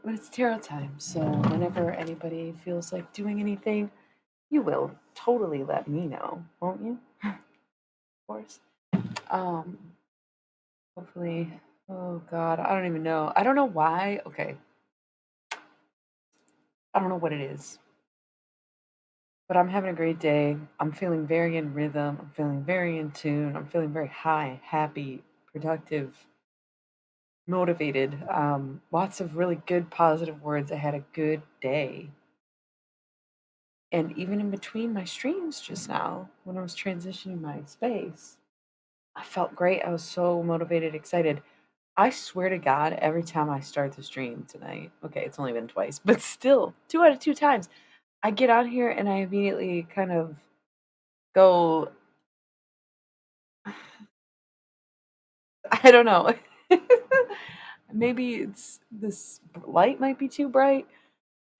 But it's tarot time, so whenever anybody feels like doing anything, you will totally let me know, won't you? Of course. Um, hopefully. Oh God, I don't even know. I don't know why. Okay, I don't know what it is, but I'm having a great day. I'm feeling very in rhythm. I'm feeling very in tune. I'm feeling very high, happy, productive, motivated. Lots of really good, positive words. I had a good day. And even in between my streams just now, when I was transitioning my space, I felt great. I was so motivated, excited. I swear to God, every time I start the stream tonight, okay, it's only been twice, but still, 2 out of 2 times, I get on here and I immediately kind of go, I don't know. Maybe it's this light might be too bright,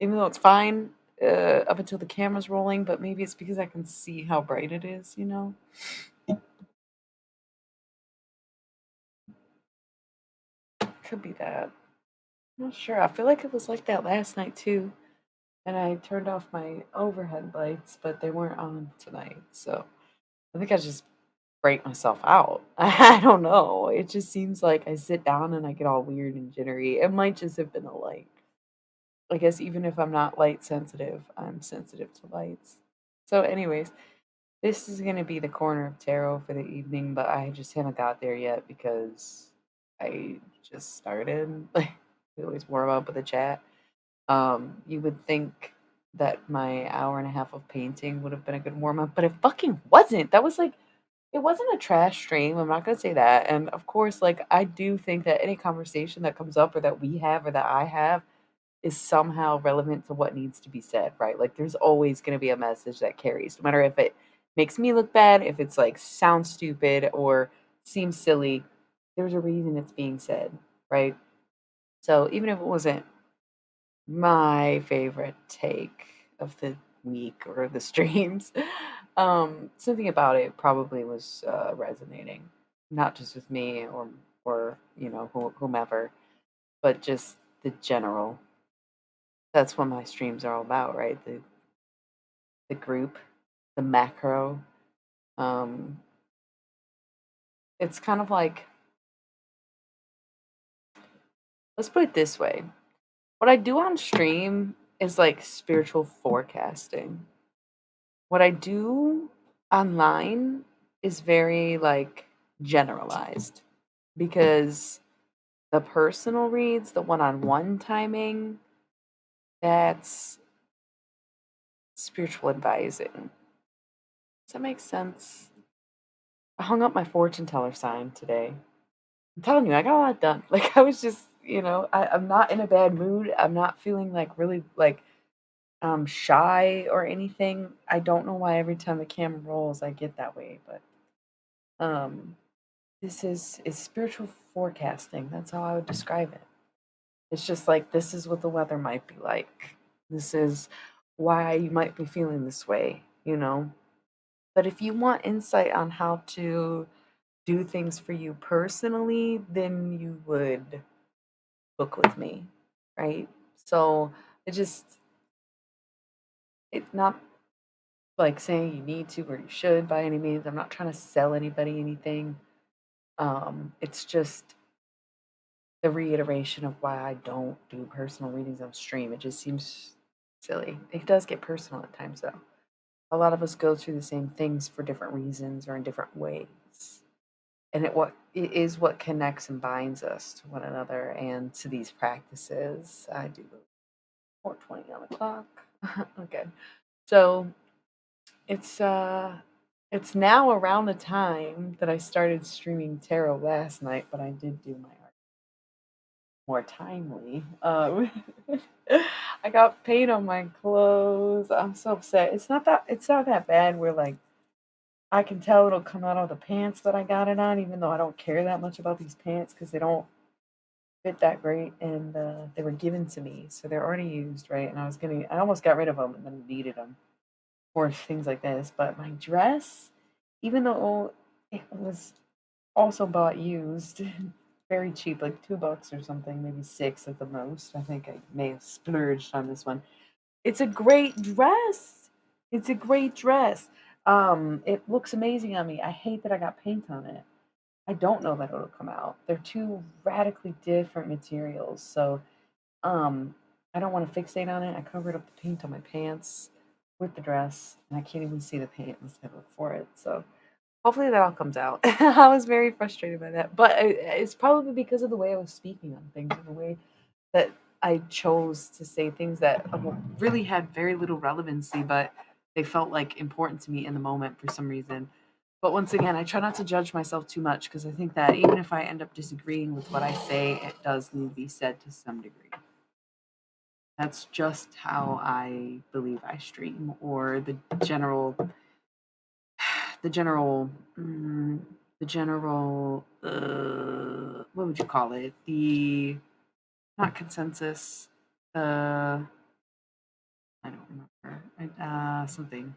even though it's fine up until the camera's rolling, but maybe it's because I can see how bright it is, you know? Could be that. I'm not sure. I feel like it was like that last night too. And I turned off my overhead lights, but they weren't on tonight. So I think I just break myself out. I don't know. It just seems like I sit down and I get all weird and jittery. It might just have been the light. I guess even if I'm not light sensitive, I'm sensitive to lights. So, anyways, this is going to be the corner of tarot for the evening, but I just haven't got there yet because I just started. Like, we always warm up with a chat. You would think that my hour and a half of painting would have been a good warm up, but it fucking wasn't. That was like, it wasn't a trash stream. I'm not gonna say that. And of course, like I do think that any conversation that comes up or that we have or that I have is somehow relevant to what needs to be said, right? Like there's always gonna be a message that carries, no matter if it makes me look bad, if it's like sounds stupid or seems silly, there's a reason it's being said, right? So even if it wasn't my favorite take of the week or the streams. Something about it probably was resonating, not just with me or whomever, but just the general. That's what my streams are all about, right? The group, the macro. Um, it's kind of like, let's put it this way. What I do on stream is like spiritual forecasting. What I do online is very like generalized because the personal reads, the one-on-one timing, that's spiritual advising. Does that make sense? I hung up my fortune teller sign today. I'm telling you, I got a lot done. Like I was just, I'm not in a bad mood. I'm not feeling like really like shy or anything. I don't know why every time the camera rolls I get that way, but um this is spiritual forecasting. That's how I would describe it. It's just like this is what the weather might be like. This is why you might be feeling this way, you know? But if you want insight on how to do things for you personally, then you would book with me, right? So it just it's not like saying you need to or you should by any means. I'm not trying to sell anybody anything. It's just the reiteration of why I don't do personal readings on stream. It just seems silly. It does get personal at times, though. A lot of us go through the same things for different reasons or in different ways. And it is what connects and binds us to one another and to these practices. I do 4:20 on the clock. Okay. So it's it's now around the time that I started streaming tarot last night, but I did do my more timely. I got paint on my clothes. I'm so upset. It's not that bad where like I can tell it'll come out of the pants that I got it on, even though I don't care that much about these pants because they don't fit that great and they were given to me, so they're already used, right? And I almost got rid of them and then needed them for things like this. But my dress, even though it was also bought used, very cheap, like $2 or something, maybe 6 at the most. I think I may have splurged on this one. It's a great dress. It's a great dress. It looks amazing on me. I hate that I got paint on it. I don't know that it'll come out. They're two radically different materials, so um, I don't want to fixate on it. I covered up the paint on my pants with the dress, and I can't even see the paint unless I look for it. So hopefully that all comes out. I was very frustrated by that, but it's probably because of the way I was speaking on things, and the way that I chose to say things that really had very little relevancy, but they felt like important to me in the moment for some reason. But once again, I try not to judge myself too much because I think that even if I end up disagreeing with what I say, it does need to be said to some degree. That's just how I believe I stream, or general, the general, mm, the general. What would you call it? The not consensus. I don't remember. Something.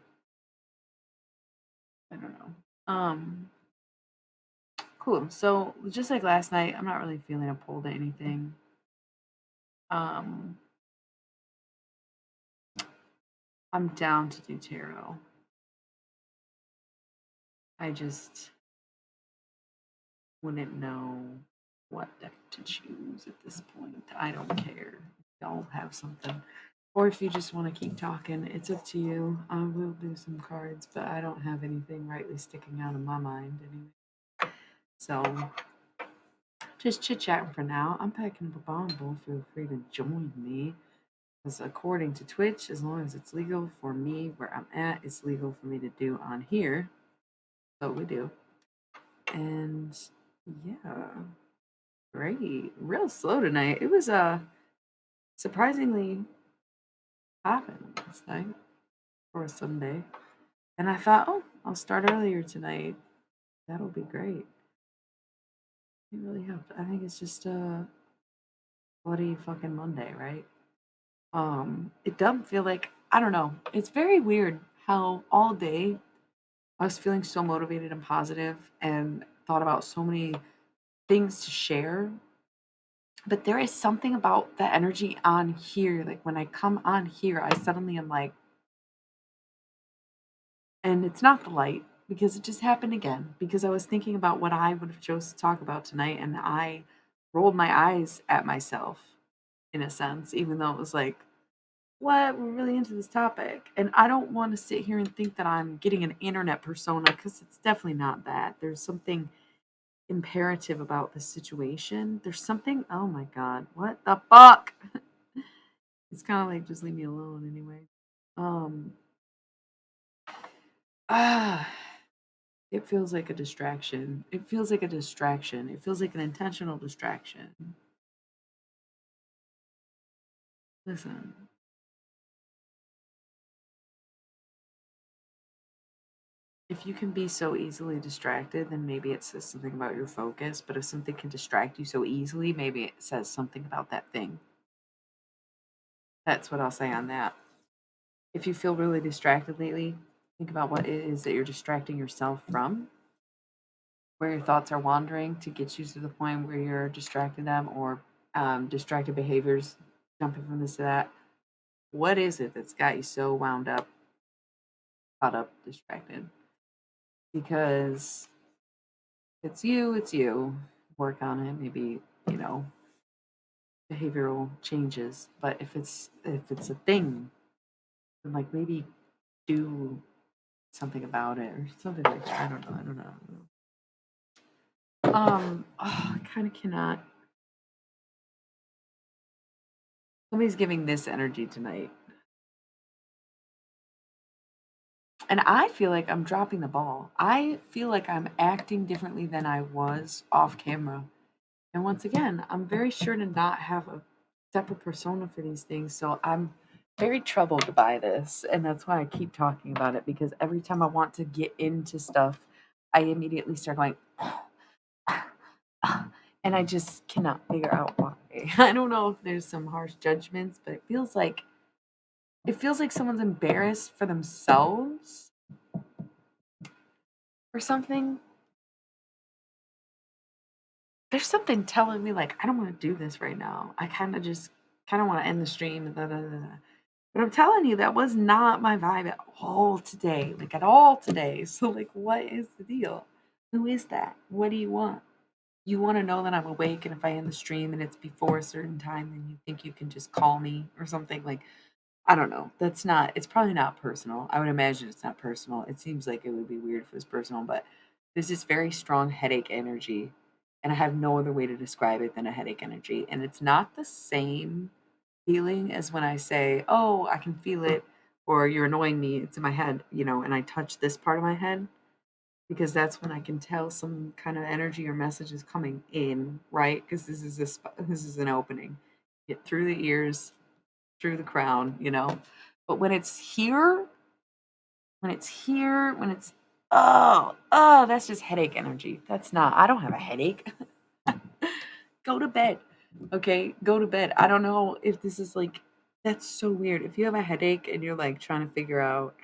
I don't know. Cool. So just like last night, I'm not really feeling a pull to anything. Um, I'm down to do tarot. I just wouldn't know what deck to choose at this point. I don't care. If y'all have something. Or if you just want to keep talking, it's up to you. I will do some cards, but I don't have anything rightly sticking out of my mind anyway. So just chit chatting for now. I'm packing up a bundle. Feel free to join me. Because according to Twitch, as long as it's legal for me where I'm at, it's legal for me to do on here. So we do. And yeah, great. Real slow tonight. It was surprisingly popping last night for a Sunday. And I thought, oh, I'll start earlier tonight. That'll be great. It really helped. I think it's just a bloody fucking Monday, right? It doesn't feel like, I don't know. It's very weird how all day I was feeling so motivated and positive and thought about so many things to share. But there is something about the energy on here. Like when I come on here, I suddenly am like, and it's not the light because it just happened again. Because I was thinking about what I would have chose to talk about tonight, and I rolled my eyes at myself in a sense, even though it was like, what? We're really into this topic. And I don't want to sit here and think that I'm getting an internet persona because it's definitely not that. There's something imperative about the situation. There's something, oh my God, what the fuck? It's kind of like, just leave me alone anyway. Um, ah, it feels like a distraction. It feels like a distraction. It feels like an intentional distraction. Listen, if you can be so easily distracted, then maybe it says something about your focus. But if something can distract you so easily, maybe it says something about that thing. That's what I'll say on that. If you feel really distracted lately, think about what it is that you're distracting yourself from, where your thoughts are wandering to get you to the point where you're distracting them, or distracted behaviors, jumping from this to that. What is it that's got you so wound up, caught up, distracted? Because it's you, it's you. Work on it, maybe, you know, behavioral changes. But if it's a thing, then like maybe do something about it or something like that. I don't know. I kind of cannot. Somebody's giving this energy tonight. And I feel like I'm dropping the ball. I feel like I'm acting differently than I was off camera. And once again, I'm very sure to not have a separate persona for these things. So I'm very troubled by this. And that's why I keep talking about it, because every time I want to get into stuff, I immediately start going, and I just cannot figure out why. I don't know if there's some harsh judgments, but it feels like someone's embarrassed for themselves or something. there's something telling me like I don't want to do this right now. I kind of want to end the stream and da, da, da, da. But I'm telling you, that was not my vibe at all today. Like at all today. So like what is the deal? Who is that? What do you want? You want to know that I'm awake and if I end the stream and it's before a certain time, then you think you can just call me or something like I don't know. That's not it's probably not personal. I would imagine it's not personal. It seems like it would be weird if it was personal, but there's this very strong headache energy, and I have no other way to describe it than a headache energy. And it's not the same feeling as when I say, "Oh, I can feel it," or "You're annoying me." It's in my head, and I touch this part of my head because that's when I can tell some kind of energy or message is coming in, right? Because this is an opening. Get through the ears, through the crown. But when it's oh, that's just headache energy. That's not. I don't have a headache. Go to bed. Okay, go to bed. I don't know if this is like that's so weird. If you have a headache and you're like trying to figure out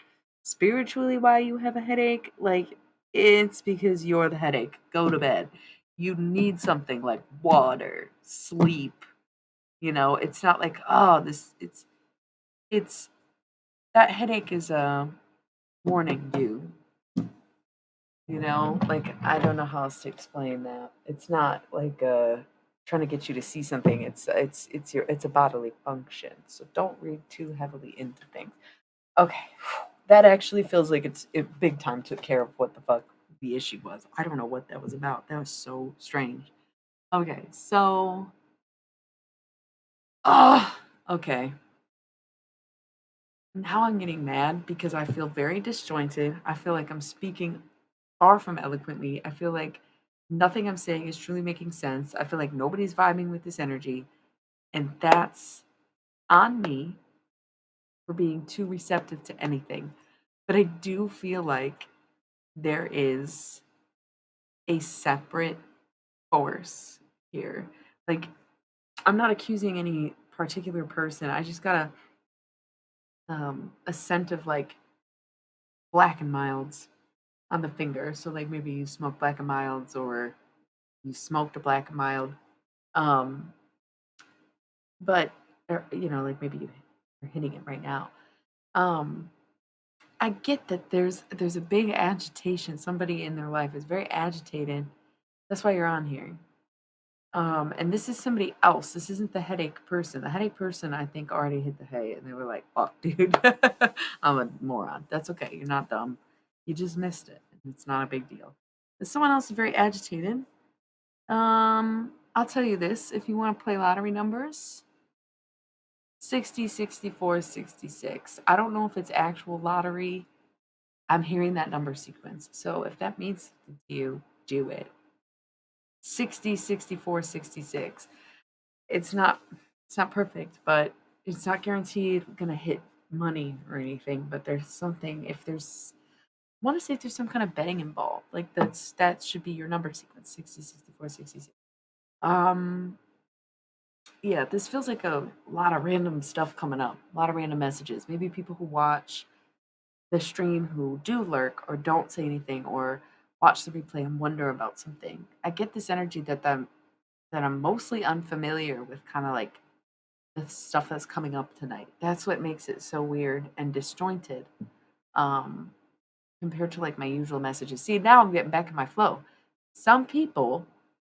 spiritually why you have a headache, like it's because you're the headache. Go to bed. You need something like water, sleep. It's not like oh, this it's that headache is warning you. Like I don't know how else to explain that. It's not like trying to get you to see something. It's a bodily function. So don't read too heavily into things. Okay. That actually feels like it big time took care of what the fuck the issue was. I don't know what that was about. That was so strange. Okay, so okay. Now I'm getting mad because I feel very disjointed. I feel like I'm speaking far from eloquently. I feel like nothing I'm saying is truly making sense. I feel like nobody's vibing with this energy. And that's on me for being too receptive to anything. But I do feel like there is a separate force here. Like, I'm not accusing any particular person. I just got a scent of like black and milds on the finger. So like maybe you smoke black and milds or you smoked a black and mild. Um, but like maybe you're hitting it right now. Um, I get that there's a big agitation. Somebody in their life is very agitated. That's why you're on here. And this is somebody else. This isn't the headache person. The headache person, I think, already hit the hay, and they were like, "Fuck, dude, I'm a moron." That's okay. You're not dumb. You just missed it. It's not a big deal. If someone else is very agitated, I'll tell you this: if you want to play lottery numbers, 60, 64, 66. I don't know if it's actual lottery. I'm hearing that number sequence. So if that means you, do it. 60, 64, 66. It's not it's not perfect, but it's not guaranteed gonna hit money or anything. But there's something if there's I want to say if there's some kind of betting involved. Like that should be your number sequence 60, 64, 66. Um yeah, this feels like a lot of random stuff coming up, a lot of random messages. Maybe people who watch the stream who do lurk or don't say anything or watch the replay and wonder about something. I get this energy that I'm mostly unfamiliar with kind of like the stuff that's coming up tonight. That's what makes it so weird and disjointed. Um Compared to like my usual messages. See, now I'm getting back in my flow. Some people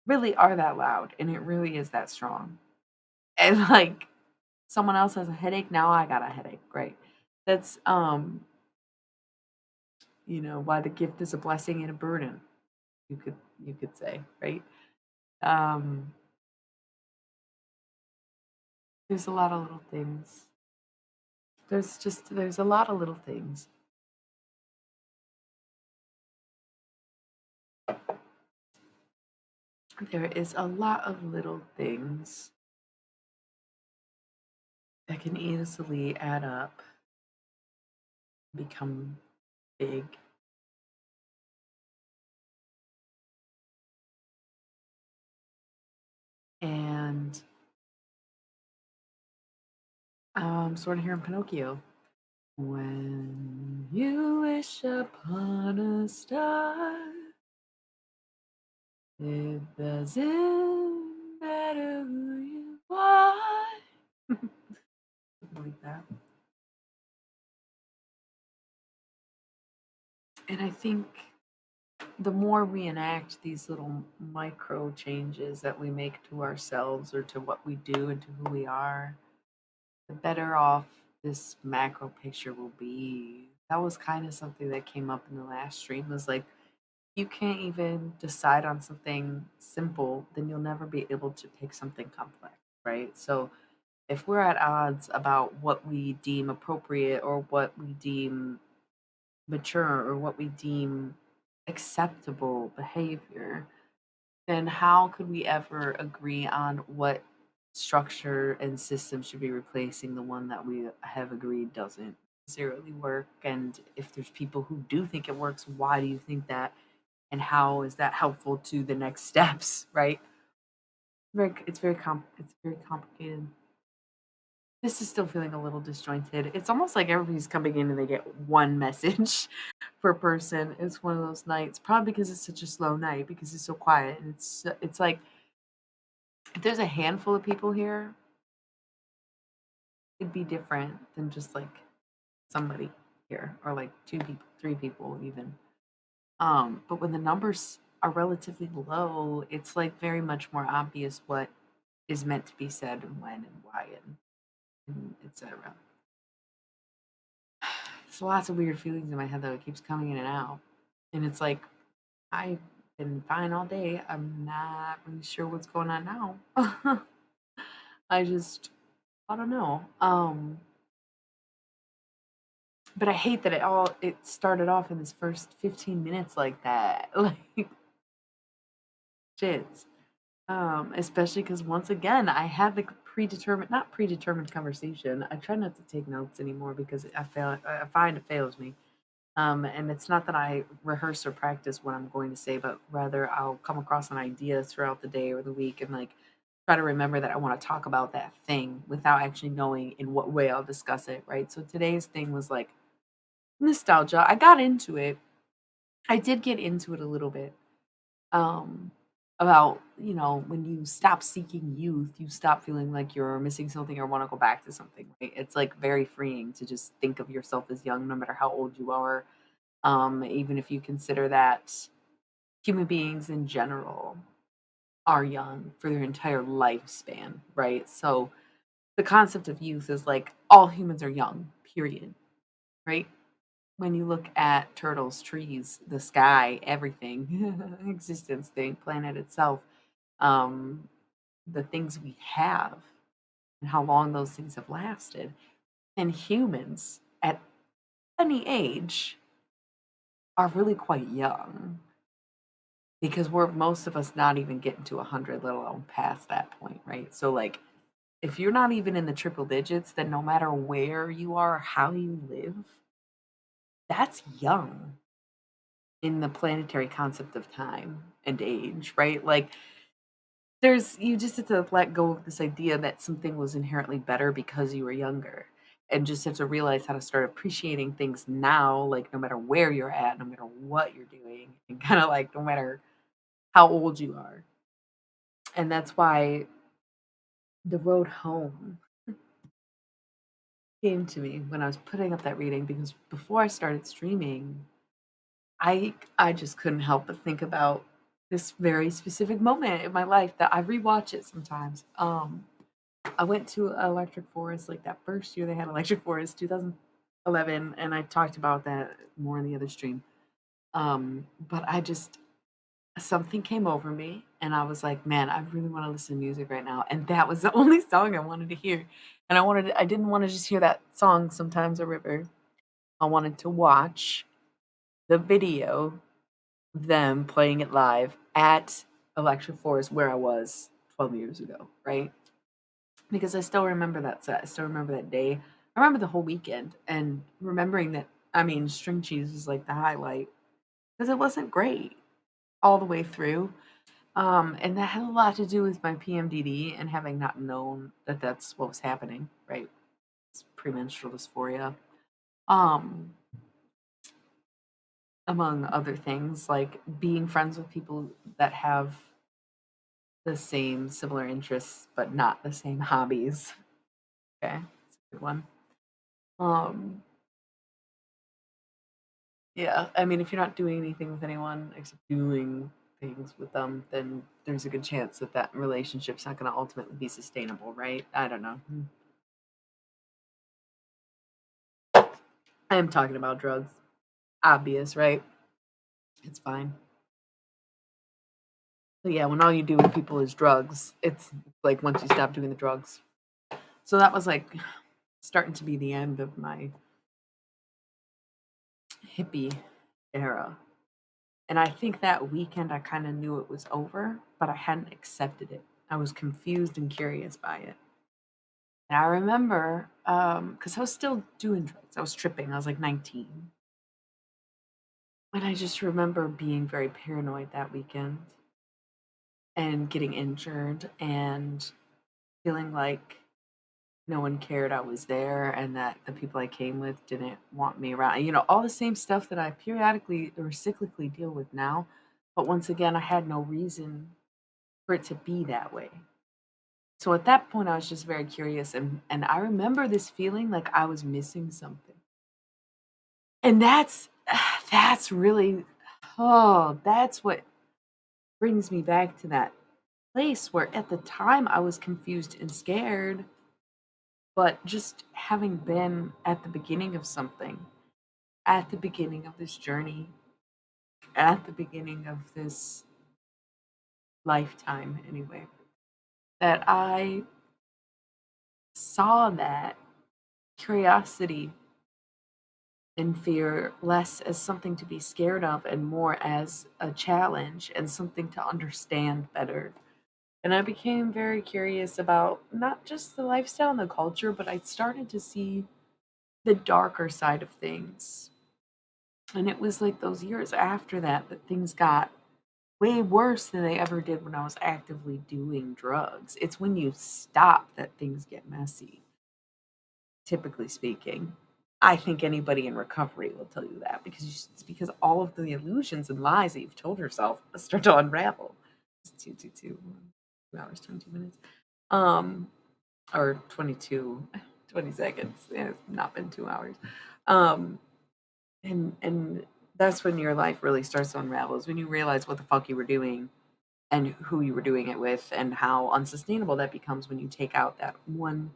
really are that loud and it really is that strong. And like someone else has a headache, now I got a headache. Great. That's why the gift is a blessing and a burden. You could say, right? Um there's a lot of little things. There's a lot of little things. There is a lot of little things that can easily add up, become big. And sort of here in Pinocchio. When you wish upon a star, It doesn't matter who you are. Something like that. And I think the more we enact these little micro changes that we make to ourselves or to what we do and to who we are, the better off this macro picture will be. That was kind of something that came up in the last stream was like, you can't even decide on something simple, then you'll never be able to pick something complex, right? So if we're at odds about what we deem appropriate or what we deem mature or what we deem acceptable behavior, then how could we ever agree on what structure and system should be replacing the one that we have agreed doesn't necessarily work? And if there's people who do think it works, why do you think that? And how is that helpful to the next steps, right? It's very complicated. This is still feeling a little disjointed. It's almost like everybody's coming in and they get one message per person. It's one of those nights, probably because it's such a slow night because it's so quiet and it's like if there's a handful of people here, it'd be different than just like somebody here or like two people, three people even. But when the numbers are relatively low, it's like very much more obvious what is meant to be said and when and why and etc. There's lots of weird feelings in my head though. It keeps coming in and out. And it's like I've been fine all day. I'm not really sure what's going on now. I just I don't know. But I hate that it started off in this first 15 minutes like that. Like shit. Especially because once again I had the predetermined not predetermined conversation. I try not to take notes anymore because I find it fails me. And it's not that I rehearse or practice what I'm going to say, but rather I'll come across an idea throughout the day or the week and like try to remember that I want to talk about that thing without actually knowing in what way I'll discuss it, right? So today's thing was like nostalgia. I got into it. I did get into it a little bit. Um about, when you stop seeking youth, you stop feeling like you're missing something or want to go back to something, right? It's like very freeing to just think of yourself as young no matter how old you are. Even if you consider that human beings in general are young for their entire lifespan, right? So the concept of youth is like all humans are young, period, right? When you look at turtles, trees, the sky, everything, existence, the planet itself, um, the things we have, and how long those things have lasted, and humans at any age are really quite young because we're most of us not even getting to 100, let alone past that point, right? So, like, if you're not even in the triple digits, then no matter where you are, how you live, that's young in the planetary concept of time and age, right? Like, you just have to let go of this idea that something was inherently better because you were younger. And just have to realize how to start appreciating things now, like no matter where you're at, no matter what you're doing, and kind of like no matter how old you are. And that's why the road home came to me when I was putting up that reading because before I started streaming, I just couldn't help but think about this very specific moment in my life that I rewatch it sometimes. I went to Electric Forest like that first year they had Electric Forest, 2011, and I talked about that more in the other stream. But I just something came over me and I was like, "Man, I really wanna listen to music right now," and that was the only song I wanted to hear, and I didn't wanna just hear that song, "Sometimes a River." I wanted to watch the video of them playing it live at Electric Forest where I was 12 years ago, right? Because I still remember that set, I still remember that day. I remember the whole weekend and remembering that, I mean, String Cheese was, like, the highlight because it wasn't great all the way through. And that had a lot to do with my PMDD and having not known that that's what was happening, right? It's premenstrual dysphoria. Um, among other things, like being friends with people that have the same similar interests but not the same hobbies. Okay, that's a good one. Um, yeah, I mean, if you're not doing anything with anyone except doing things with them, then there's a good chance that that relationship's not going to ultimately be sustainable, right? I don't know. I am talking about drugs. Obvious, right? It's fine. But yeah, when all you do with people is drugs, it's like once you stop doing the drugs. So that was like starting to be the end of my hippie era. And I think that weekend I kind of knew it was over, but I hadn't accepted it. I was confused and curious by it. And I remember, because I was still doing drugs, I was tripping. I was like 19. And I just remember being very paranoid that weekend and getting injured and feeling like no one cared I was there and that the people I came with didn't want me around. All the same stuff that I periodically or cyclically deal with now. But once again, I had no reason for it to be that way. So at that point, I was just very curious. And I remember this feeling like I was missing something. And that's really, oh, that's what brings me back to that place where at the time I was confused and scared, but just having been at the beginning of something, at the beginning of this journey, at the beginning of this lifetime anyway, that I saw that curiosity and fear less as something to be scared of and more as a challenge and something to understand better. And I became very curious about not just the lifestyle and the culture, but I started to see the darker side of things. And it was like those years after that that things got way worse than they ever did when I was actively doing drugs. It's when you stop that things get messy, typically speaking. I think anybody in recovery will tell you that it's because all of the illusions and lies that you've told yourself start to unravel. It's 2 hours, 22 minutes. Um, or 20 seconds. Yeah, it's not been 2 hours. Um, and that's when your life really starts to unravel, is when you realize what the fuck you were doing and who you were doing it with and how unsustainable that becomes when you take out that one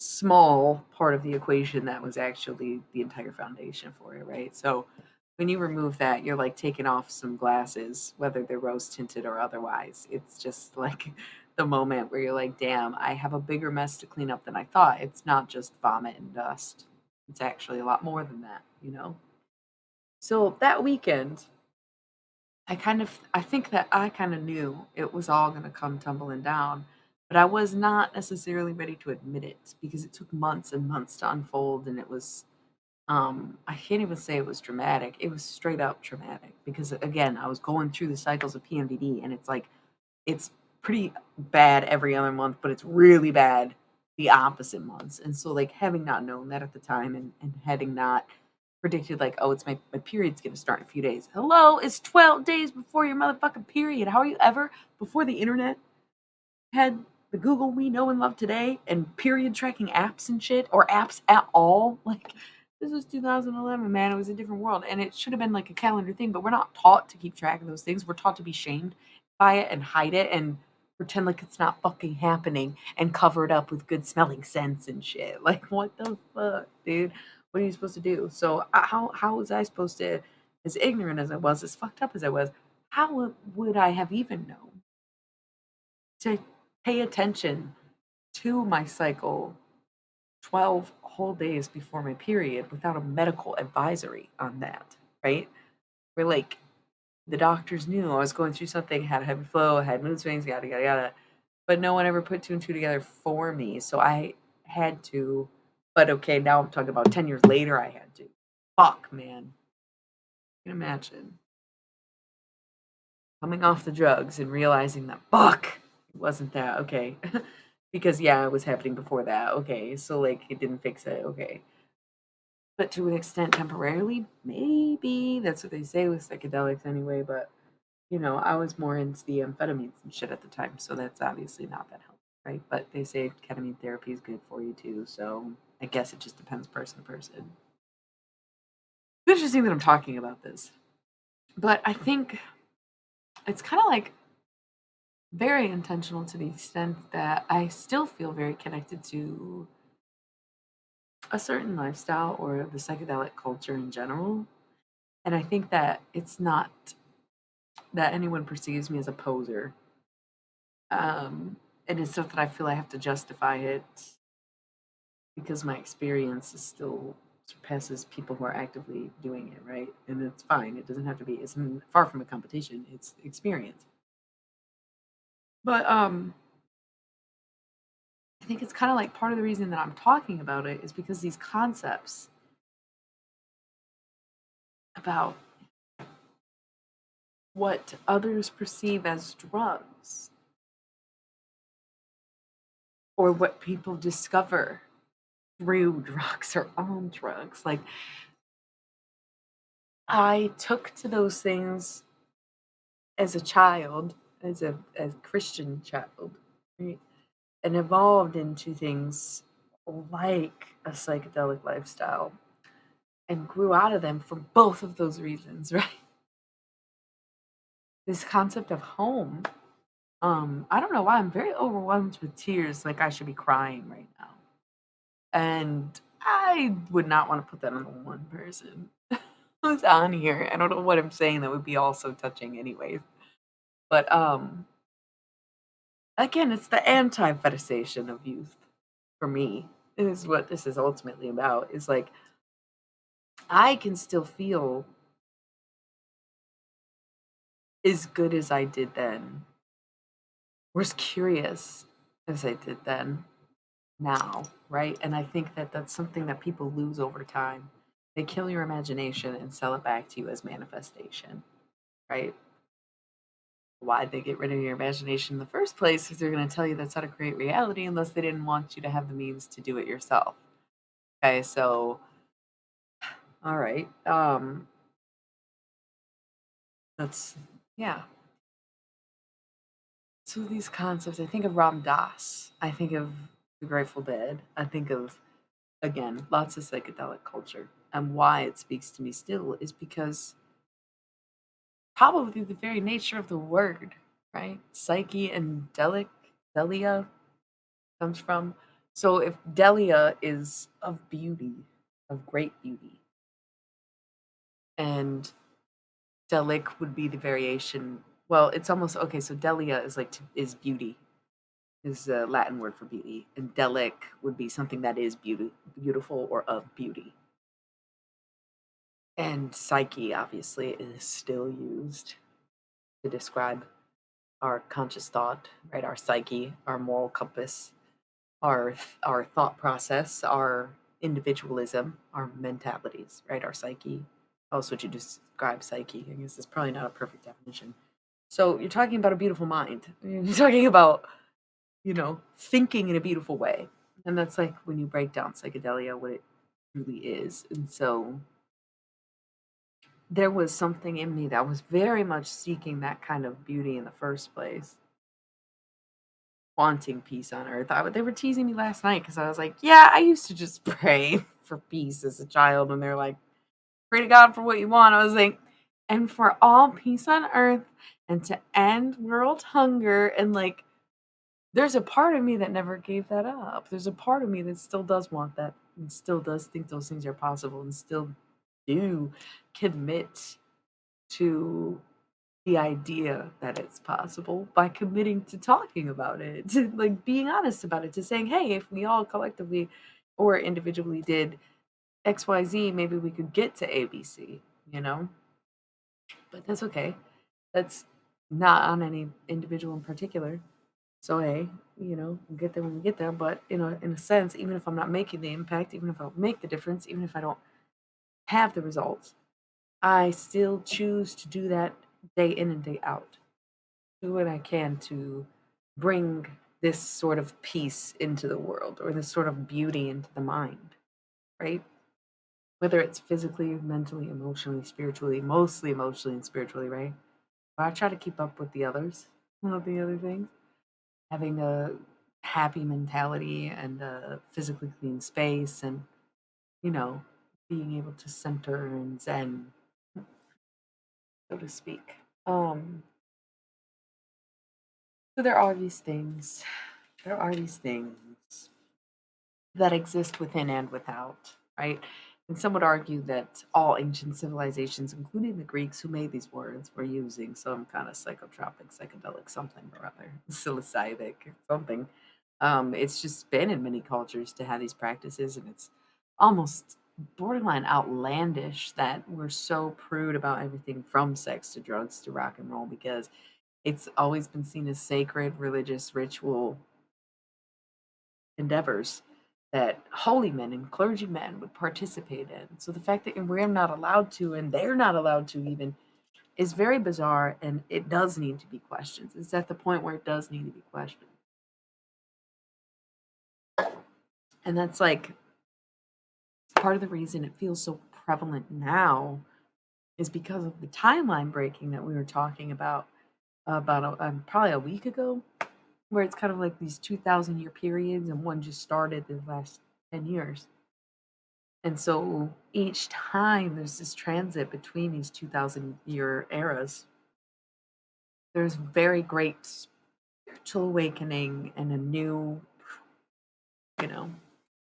small part of the equation that was actually the entire foundation for it, right? So when you remove that, you're like taking off some glasses, whether they're rose tinted or otherwise. It's just like the moment where you're like, damn, I have a bigger mess to clean up than I thought. It's not just vomit and dust, it's actually a lot more than that. So that weekend, I think that I kind of knew it was all going to come tumbling down, but I was not necessarily ready to admit it because it took months and months to unfold. And it was, I can't even say it was dramatic. It was straight up traumatic because, again, I was going through the cycles of PMDD, and it's like, it's pretty bad every other month, but it's really bad the opposite months. And so, like, having not known that at the time, and having not predicted, like, oh, it's my period's gonna start in a few days. Hello, it's 12 days before your motherfucking period. How are you ever, before the internet had the Google we know and love today and period tracking apps and shit, or apps at all? Like, this was 2011, man. It was a different world. And it should have been like a calendar thing, but we're not taught to keep track of those things. We're taught to be shamed by it and hide it and pretend like it's not fucking happening and cover it up with good smelling scents and shit. Like, what the fuck, dude? What are you supposed to do? So, how was I supposed to, as ignorant as I was, as fucked up as I was, how would I have even known to pay attention to my cycle 12 whole days before my period without a medical advisory on that, right? Where like the doctors knew I was going through something, had a heavy flow, had mood swings, yada, yada, yada. But no one ever put two and two together for me. So I had to, but okay, now I'm talking about 10 years later, I had to. Fuck, man. You can imagine coming off the drugs and realizing that, fuck, it wasn't that. Okay. Because, yeah, it was happening before that. Okay. So, like, it didn't fix it. Okay. but to an extent temporarily, maybe that's what they say with psychedelics anyway. But I was more into the amphetamines and shit at the time, so that's obviously not that helpful, right? But they say ketamine therapy is good for you too, so I guess it just depends person to person. It's interesting that I'm talking about this, but I think it's kind of like very intentional to the extent that I still feel very connected to a certain lifestyle or the psychedelic culture in general. And I think that it's not that anyone perceives me as a poser. And it's not that I feel I have to justify it because my experience is still surpasses people who are actively doing it, right? And it's fine. It doesn't have to be, it's far from a competition, it's experience. But I think it's kind of like part of the reason that I'm talking about it is because these concepts about what others perceive as drugs or what people discover through drugs or on drugs. Like, I took to those things as a child, as a Christian child, right? And evolved into things like a psychedelic lifestyle and grew out of them for both of those reasons, right? This concept of home. I don't know why I'm very overwhelmed with tears, like I should be crying right now. And I would not want to put that on the one person who's on here. I don't know what I'm saying that would be also touching anyways. But again, it's the anti-fetishization of youth for me is what this is ultimately about. Is like I can still feel as good as I did then, or as curious as I did then now, right? And I think that that's something that people lose over time. They kill your imagination and sell it back to you as manifestation, right? Why'd they get rid of your imagination in the first place? Because they're going to tell you that's how to create reality unless they didn't want you to have the means to do it yourself. Okay, so all right. That's yeah. So these concepts, I think of Ram Dass. I think of the Grateful Dead. I think of again lots of psychedelic culture, and why it speaks to me still is because probably the very nature of the word, right? Psyche and delia comes from. So if delia is of beauty, of great beauty, and delic would be the variation. Well, it's almost okay. So delia is like is beauty, is a Latin word for beauty, and delic would be something that is beautiful or of beauty. And psyche, obviously, is still used to describe our conscious thought, right? Our psyche, our moral compass, our thought process, our individualism, our mentalities, right? Our psyche. How else would you describe psyche? I guess it's probably not a perfect definition. So you're talking about a beautiful mind. You're talking about, thinking in a beautiful way. And that's like when you break down psychedelia, what it really is. And so there was something in me that was very much seeking that kind of beauty in the first place, wanting peace on earth. They were teasing me last night because I was like, yeah, I used to just pray for peace as a child. And they're like, pray to God for what you want. I was like, and for all peace on earth and to end world hunger. And like, there's a part of me that never gave that up. There's a part of me that still does want that and still does think those things are possible and still do commit to the idea that it's possible by committing to talking about it, to like being honest about it, to saying, hey, if we all collectively or individually did XYZ, maybe we could get to ABC, you know? But that's okay. That's not on any individual in particular. So hey, we'll get there when we get there. But in a sense, even if I'm not making the impact, even if I don't make the difference, even if I don't have the results, I still choose to do that day in and day out. Do what I can to bring this sort of peace into the world or this sort of beauty into the mind, right? whether it's physically, mentally, emotionally, spiritually, mostly emotionally and spiritually, right? But I try to keep up with the others, not the other things. Having a happy mentality and a physically clean space and, you know, being able to center and zen, so to speak. So there are these things. There are these things that exist within and without, right? And some would argue that all ancient civilizations, including the Greeks who made these words, were using some kind of psychotropic, psychedelic something or other, psilocybin, something. It's just been in many cultures to have these practices, and it's almost borderline outlandish that we're so prude about everything from sex to drugs to rock and roll because it's always been seen as sacred, religious, ritual endeavors that holy men and clergymen would participate in. So the fact that we're not allowed to and they're not allowed to even is very bizarre, and it does need to be questioned. It's at the point where it does need to be questioned. And that's like part of the reason it feels so prevalent now is because of the timeline breaking that we were talking about probably a week ago, where it's kind of like these 2,000 year periods, and one just started the last 10 years. And so each time there's this transit between these 2,000 year eras, there's very great spiritual awakening and a new, you know.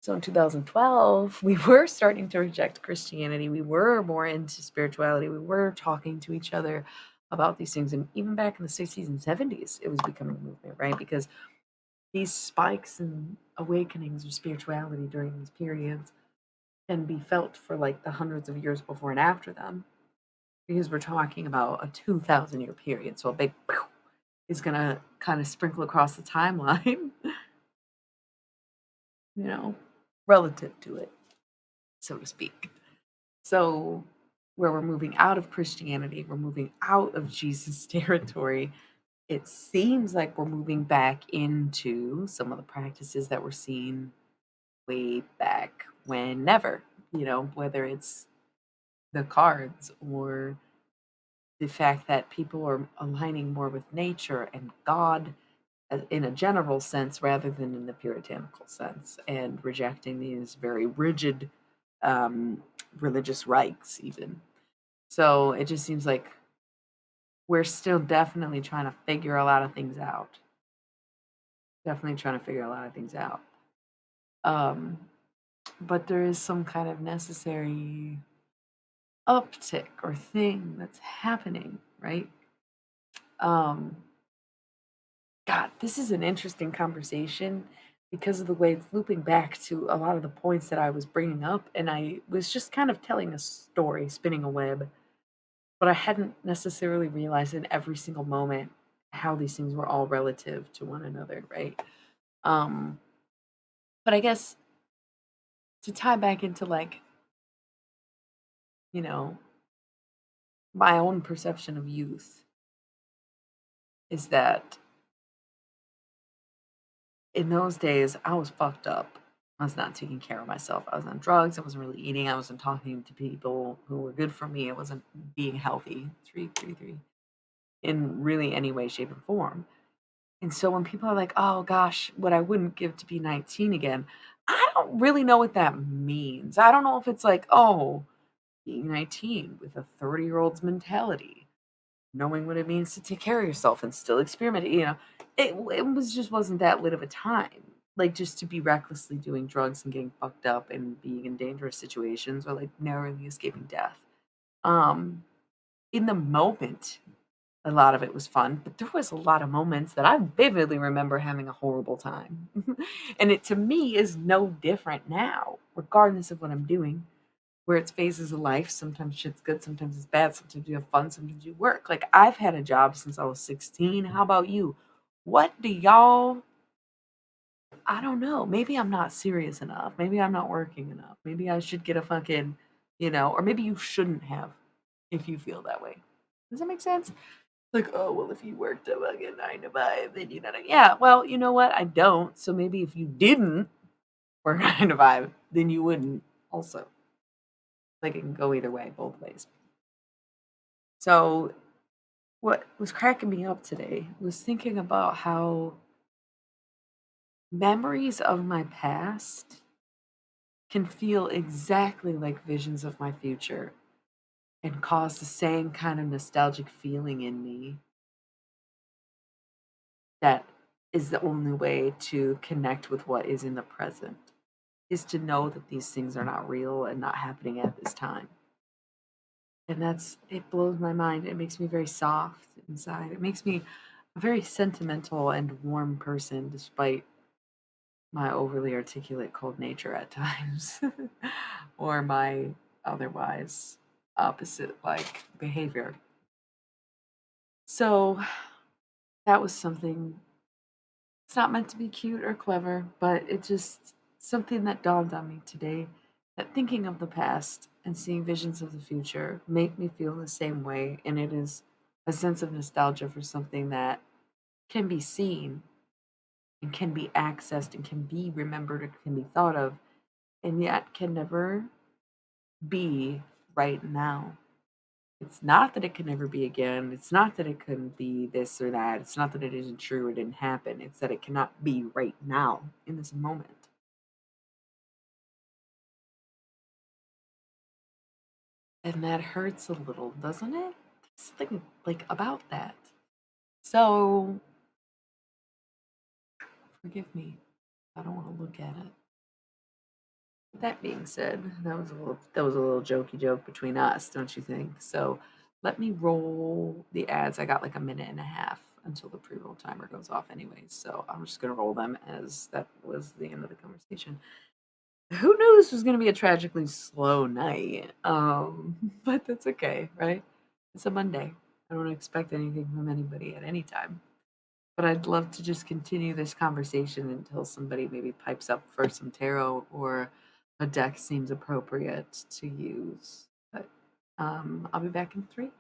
So in 2012, we were starting to reject Christianity. We were more into spirituality. We were talking to each other about these things. And even back in the 60s and 70s, it was becoming a movement, right? Because these spikes and awakenings of spirituality during these periods can be felt for like the hundreds of years before and after them, because we're talking about a 2,000 year period. So a big pew is going to kind of sprinkle across the timeline, you know, relative to it, so to speak. So, where we're moving out of Christianity, we're moving out of Jesus' territory. It seems like we're moving back into some of the practices that were seen way back whenever, whether it's the cards or the fact that people are aligning more with nature and God in a general sense rather than in the puritanical sense, and rejecting these very rigid um, religious rites, even. So it just seems like we're still definitely trying to figure a lot of things out. Definitely trying to figure a lot of things out. Um, but there is some kind of necessary uptick or thing that's happening, right? Um, God, this is an interesting conversation because of the way it's looping back to a lot of the points that I was bringing up. And I was just kind of telling a story, spinning a web, but I hadn't necessarily realized in every single moment how these things were all relative to one another, right? Um, but I guess to tie back into like, you know, my own perception of youth is that in those days, I was fucked up. I was not taking care of myself. I was on drugs. I wasn't really eating. I wasn't talking to people who were good for me. I wasn't being healthy, 333, in really any way, shape, or form. And so when people are like, oh gosh, what I wouldn't give to be 19 again, I don't really know what that means. I don't know if it's like, oh, being 19 with a 30-year-old's mentality, knowing what it means to take care of yourself and still experiment. It wasn't that lit of a time. Like just to be recklessly doing drugs and getting fucked up and being in dangerous situations or like narrowly escaping death. Um, in the moment, a lot of it was fun, but there was a lot of moments that I vividly remember having a horrible time. And it to me is no different now, regardless of what I'm doing. Where it's phases of life. Sometimes shit's good, sometimes it's bad, sometimes you have fun, sometimes you work. Like I've had a job since I was 16. How about you? What do y'all I don't know. Maybe I'm not serious enough. Maybe I'm not working enough. Maybe I should get a fucking, or maybe you shouldn't have if you feel that way. Does that make sense? Like, oh, well, if you worked a fucking 9 to 5, then you know. Yeah, well, you know what? I don't. So maybe if you didn't work 9 to 5, then you wouldn't also. Like it can go either way, both ways. So what was cracking me up today was thinking about how memories of my past can feel exactly like visions of my future and cause the same kind of nostalgic feeling in me that is the only way to connect with what is in the present is to know that these things are not real and not happening at this time. And that's it blows my mind. It makes me very soft inside. It makes me a very sentimental and warm person despite my overly articulate cold nature at times or my otherwise opposite like behavior. So that was something. It's not meant to be cute or clever, but it just something that dawned on me today that thinking of the past and seeing visions of the future make me feel the same way. And it is a sense of nostalgia for something that can be seen and can be accessed and can be remembered and can be thought of, and yet can never be right now. It's not that it can never be again. It's not that it couldn't be this or that. It's not that it isn't true or didn't happen. It's that it cannot be right now in this moment. And that hurts a little, doesn't it? Something like about that. So forgive me. I don't want to look at it. That being said, that was a little jokey joke between us, don't you think? So let me roll the ads. I got like a minute and a half until the pre-roll timer goes off anyways. So I'm just gonna roll them as that was the end of the conversation. Who knew this was gonna be a tragically slow night? But that's okay, right? It's a Monday. I don't expect anything from anybody at any time. But I'd love to just continue this conversation until somebody maybe pipes up for some tarot or a deck seems appropriate to use. But I'll be back in 3.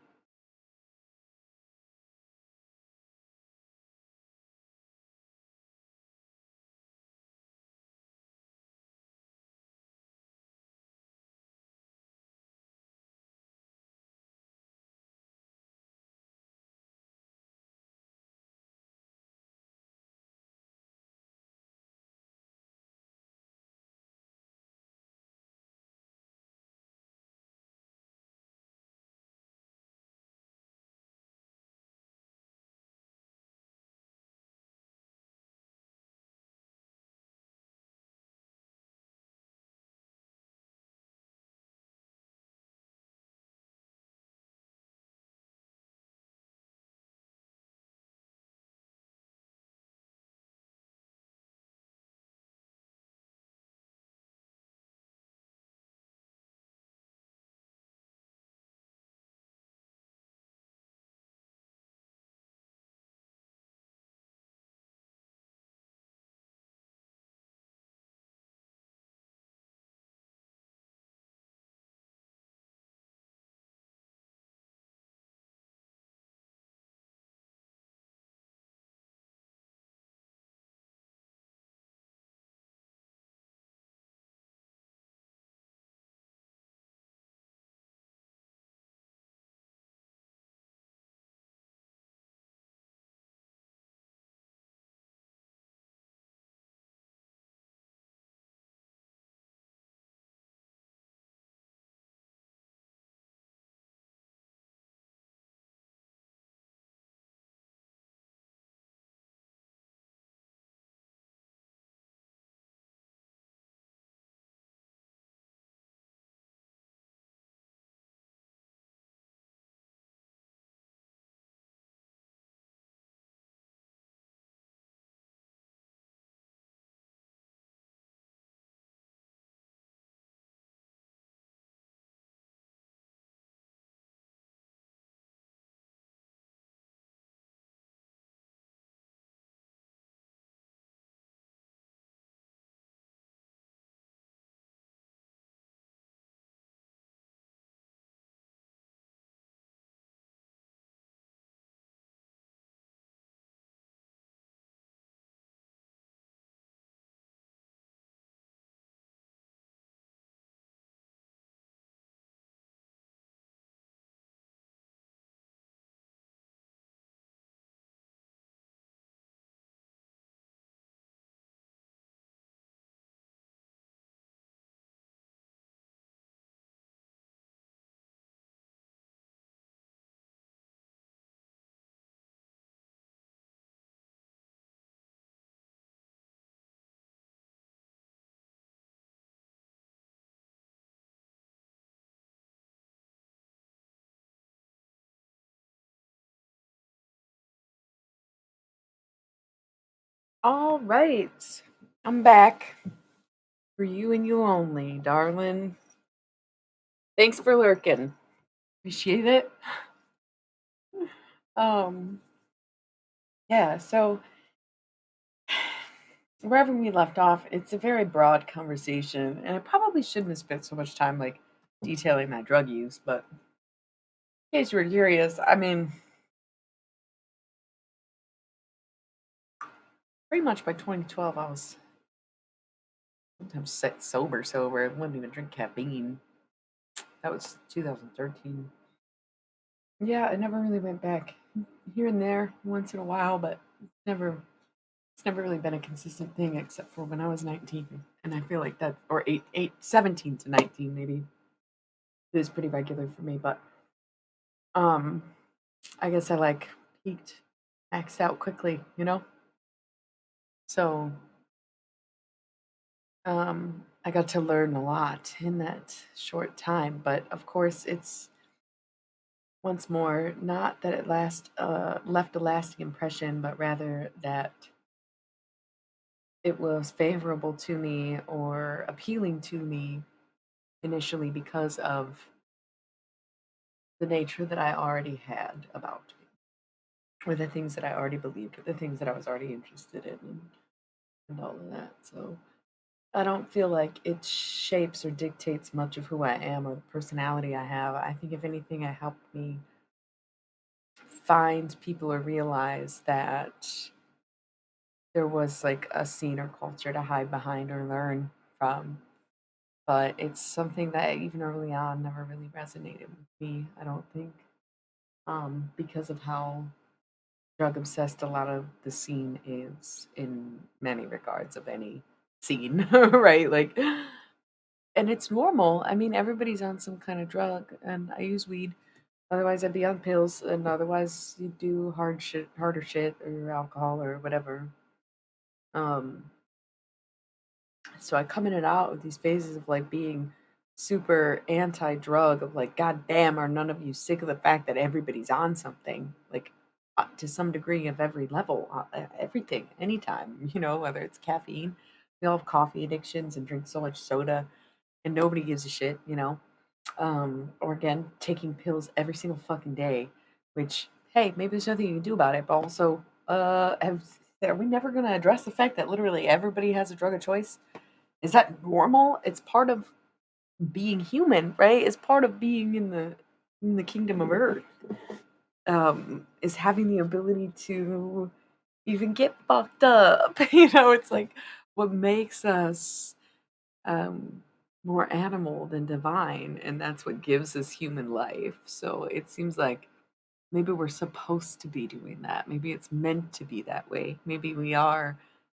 All right. I'm back for you and you only, darling. Thanks for lurking. Appreciate it. Um, yeah, so wherever we left off, it's a very broad conversation, and I probably shouldn't have spent so much time like detailing my drug use, but in case you were curious, I mean, pretty much by 2012, I was sometimes sober. I wouldn't even drink caffeine. That was 2013. Yeah, I never really went back. Here and there, once in a while, but never it's never really been a consistent thing except for when I was 19. And I feel like that or 17 to 19 maybe. It was pretty regular for me, but um I guess I like peaked, maxed out quickly, you know? So I got to learn a lot in that short time, but of course it's once more not that it left a lasting impression, but rather that it was favorable to me or appealing to me initially because of the nature that I already had about me, or the things that I already believed, or the things that I was already interested in, and all of that. So I don't feel like it shapes or dictates much of who I am or the personality I have. I think, if anything, it helped me find people or realize that there was like a scene or culture to hide behind or learn from. But it's something that even early on never really resonated with me, I don't think, because of how drug obsessed a lot of the scene is in many regards of any scene, right? Like, and it's normal. I mean, everybody's on some kind of drug, and I use weed. Otherwise, I'd be on pills, and otherwise, you do harder shit, or alcohol, or whatever. Um, So I come in and out of these phases of like being super anti-drug of like, God damn, are none of you sick of the fact that everybody's on something? Like, to some degree of every level, everything, anytime, whether it's caffeine. We all have coffee addictions and drink so much soda, and nobody gives a shit. Or again, taking pills every single fucking day, which, hey, maybe there's nothing you can do about it, but also, are we never going to address the fact that literally everybody has a drug of choice? Is that normal? It's part of being human, right? It's part of being in the kingdom of earth. Is having the ability to even get fucked up. It's like what makes us um, more animal than divine, and that's what gives us human life. So it seems like maybe we're supposed to be doing that. Maybe it's meant to be that way. Maybe we are,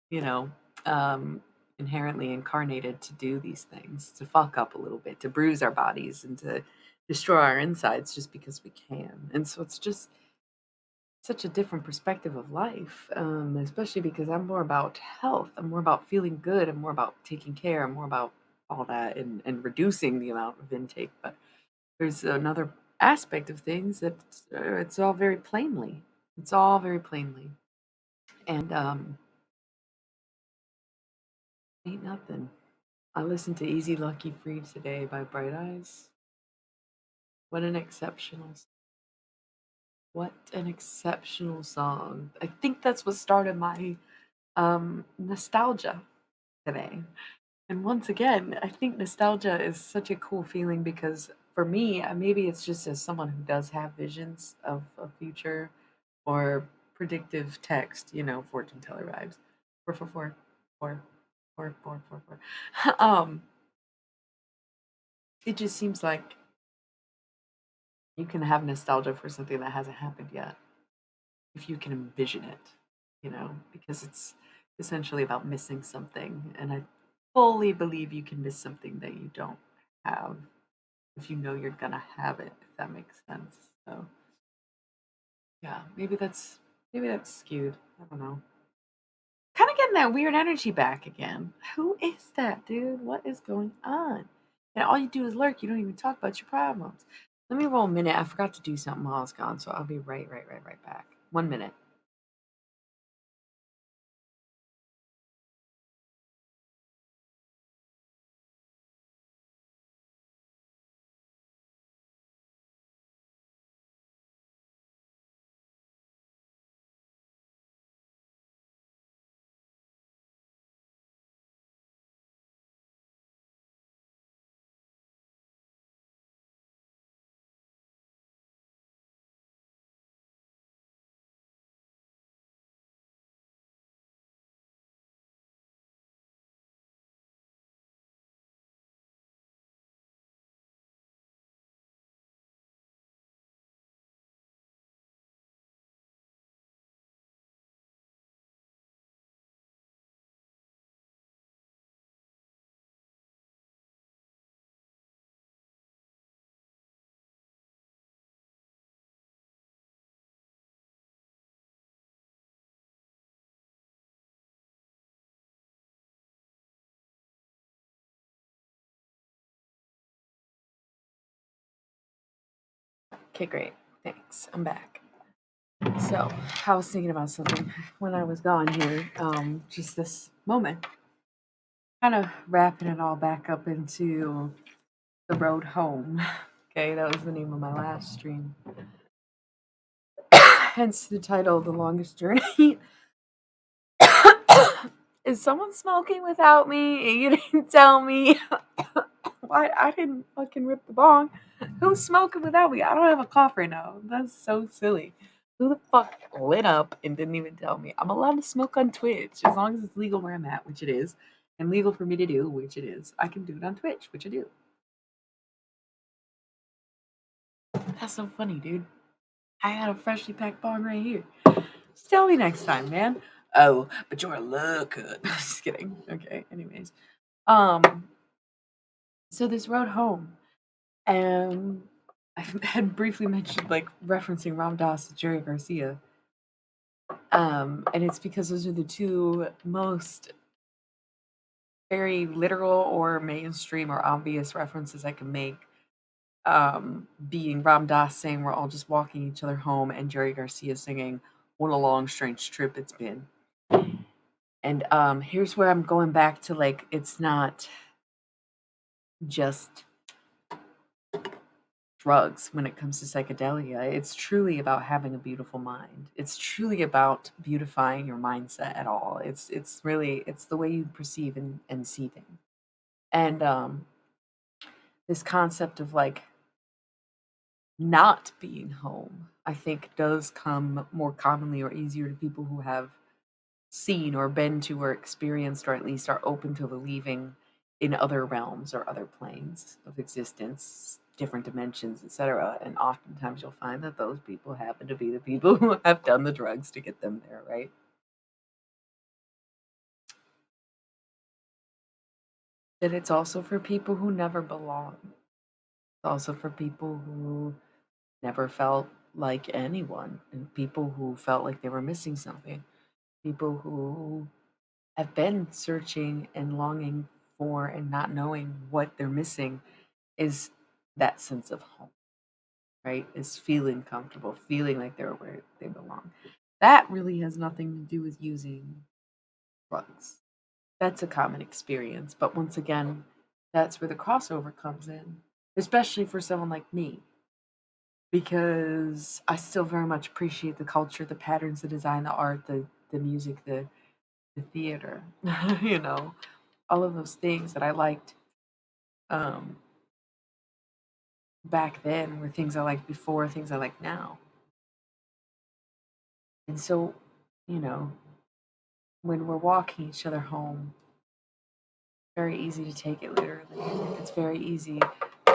you know, um, inherently incarnated to do these things, to fuck up a little bit, to bruise our bodies, and to destroy our insides just because we can. And so it's just such a different perspective of life, especially because I'm more about health. I'm more about feeling good. I'm more about taking care. I'm more about all that, and reducing the amount of intake. But there's another aspect of things that it's all very plainly. It's all very plainly. And ain't nothing. I listened to Easy Lucky Free today by Bright Eyes. What an exceptional what an exceptional song. I think that's what started my nostalgia today. And once again, I think nostalgia is such a cool feeling because for me, maybe it's just as someone who does have visions of a future or predictive text, fortune teller vibes. 444, 4. It just seems like you can have nostalgia for something that hasn't happened yet if you can envision it, because it's essentially about missing something. And I fully believe you can miss something that you don't have if you know you're gonna have it, if that makes sense. So yeah, maybe that's skewed. I don't know. Kind of getting that weird energy back again. Who is that, dude? What is going on? And all you do is lurk. You don't even talk about your problems. Let me roll a minute. I forgot to do something while I was gone, so I'll be right back. 1 minute. Okay, great. Thanks. I'm back. So, I was thinking about something when I was gone here. Just this moment, kind of wrapping it all back up into the road home. Okay, that was the name of my last stream. Hence the title, The Longest Journey. Is someone smoking without me? You didn't tell me. Why? I didn't fucking rip the bong. Who's smoking without me? I don't have a cough right now. That's so silly. Who the fuck lit up and didn't even tell me? I'm allowed to smoke on Twitch as long as it's legal where I'm at, which it is, and legal for me to do, which it is. I can do it on Twitch, which I do. That's so funny, dude. I had a freshly packed bong right here. Just tell me next time, man. Oh, but you're a looker. Just kidding. Okay. Anyways, um, so this road home, and I had briefly mentioned like referencing Ram Dass and Jerry Garcia. And it's because those are the two most very literal or mainstream or obvious references I can make. Being Ram Dass saying we're all just walking each other home, and Jerry Garcia singing "What a long strange trip it's been." And here's where I'm going back to like it's not just drugs when it comes to psychedelia. It's truly about having a beautiful mind. It's truly about beautifying your mindset at all. It's really it's the way you perceive and see things. And this concept of like not being home, I think does come more commonly or easier to people who have seen or been to or experienced or at least are open to believing in other realms or other planes of existence, different dimensions, etc. And oftentimes you'll find that those people happen to be the people who have done the drugs to get them there, right? That it's also for people who never belong. It's also for people who never felt like anyone, and people who felt like they were missing something, people who have been searching and longing for and not knowing what they're missing is that sense of home, right? Is feeling comfortable, feeling like they're where they belong. That really has nothing to do with using drugs. That's a common experience. But once again, that's where the crossover comes in, especially for someone like me, because I still very much appreciate the culture, the patterns, the design, the art, the music, the theater, you know, all of those things that I liked um, back then were things I liked before, things I like now. And so, you know, when we're walking each other home, very easy to take it literally. It's very easy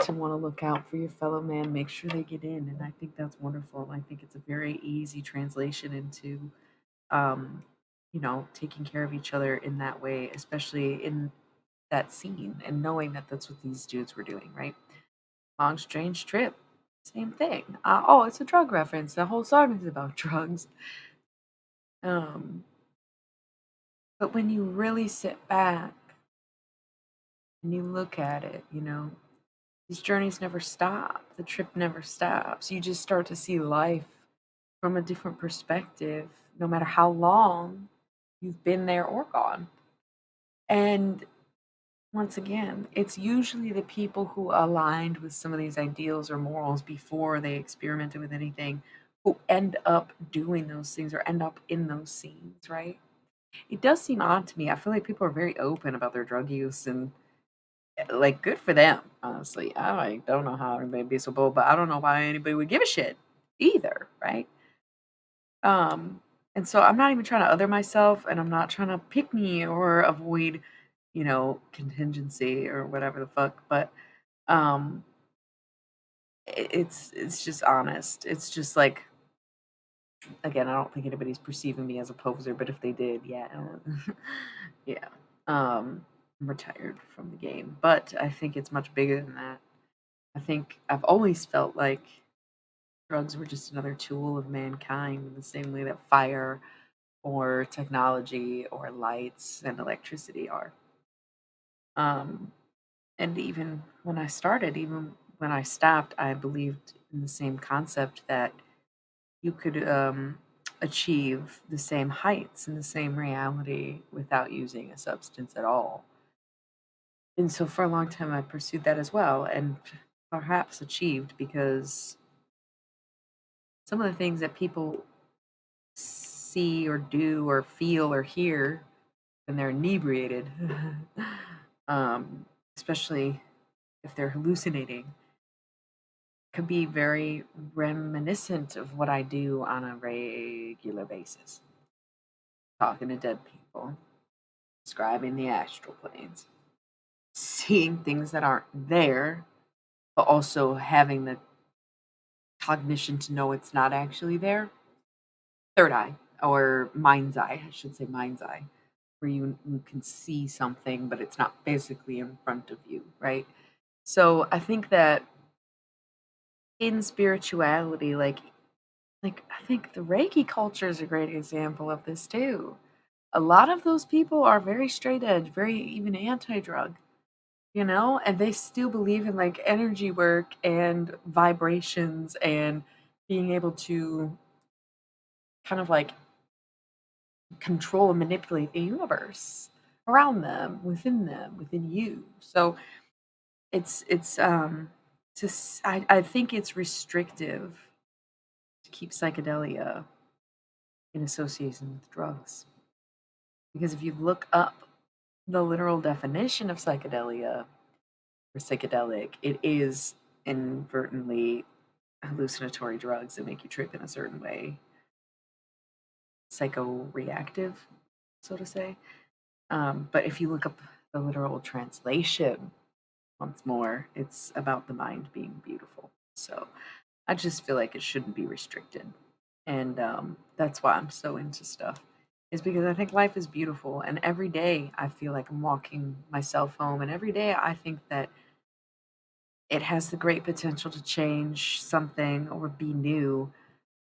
to want to look out for your fellow man, make sure they get in, and I think that's wonderful. I think it's a very easy translation into, um, taking care of each other in that way, especially in that scene and knowing that that's what these dudes were doing, right? Long Strange Trip, same thing. Oh, it's a drug reference. The whole song is about drugs. Um, but when you really sit back and you look at it, these journeys never stop. The trip never stops. You just start to see life from a different perspective, no matter how long you've been there or gone. And once again, it's usually the people who aligned with some of these ideals or morals before they experimented with anything who end up doing those things or end up in those scenes, right? It does seem odd to me. I feel like people are very open about their drug use and like good for them, honestly. I don't know how anybody be so bold, but I don't know why anybody would give a shit either, right? Um, and so I'm not even trying to other myself and I'm not trying to pick me or avoid, contingency or whatever the fuck, but um it's just honest. It's just like again, I don't think anybody's perceiving me as a poser, but if they did, yeah. Yeah. I'm retired from the game, but I think it's much bigger than that. I think I've always felt like drugs were just another tool of mankind in the same way that fire or technology or lights and electricity are. Um, and even when I started, even when I stopped, I believed in the same concept that you could achieve the same heights and the same reality without using a substance at all. And so for a long time, I pursued that as well, and perhaps achieved because some of the things that people see or do or feel or hear when they're inebriated, um, especially if they're hallucinating, could be very reminiscent of what I do on a regular basis. Talking to dead people, describing the astral planes, seeing things that aren't there, but also having the cognition to know it's not actually there. Third eye, or mind's eye, I should say mind's eye, where you can see something, but it's not physically in front of you, right? So I think that in spirituality, like I think the Reiki culture is a great example of this too. A lot of those people are very straight edge, very even anti-drug, and they still believe in like energy work and vibrations and being able to kind of like control and manipulate the universe around them, within you. So it's just I think it's restrictive to keep psychedelia in association with drugs. Because if you look up the literal definition of psychedelia or psychedelic, it is inadvertently hallucinatory drugs that make you trip in a certain way, psychoreactive, so to say. But if you look up the literal translation, once more, it's about the mind being beautiful. So I just feel like it shouldn't be restricted. And that's why I'm so into stuff, is because I think life is beautiful. And every day I feel like I'm walking myself home. And every day I think that it has the great potential to change something or be new.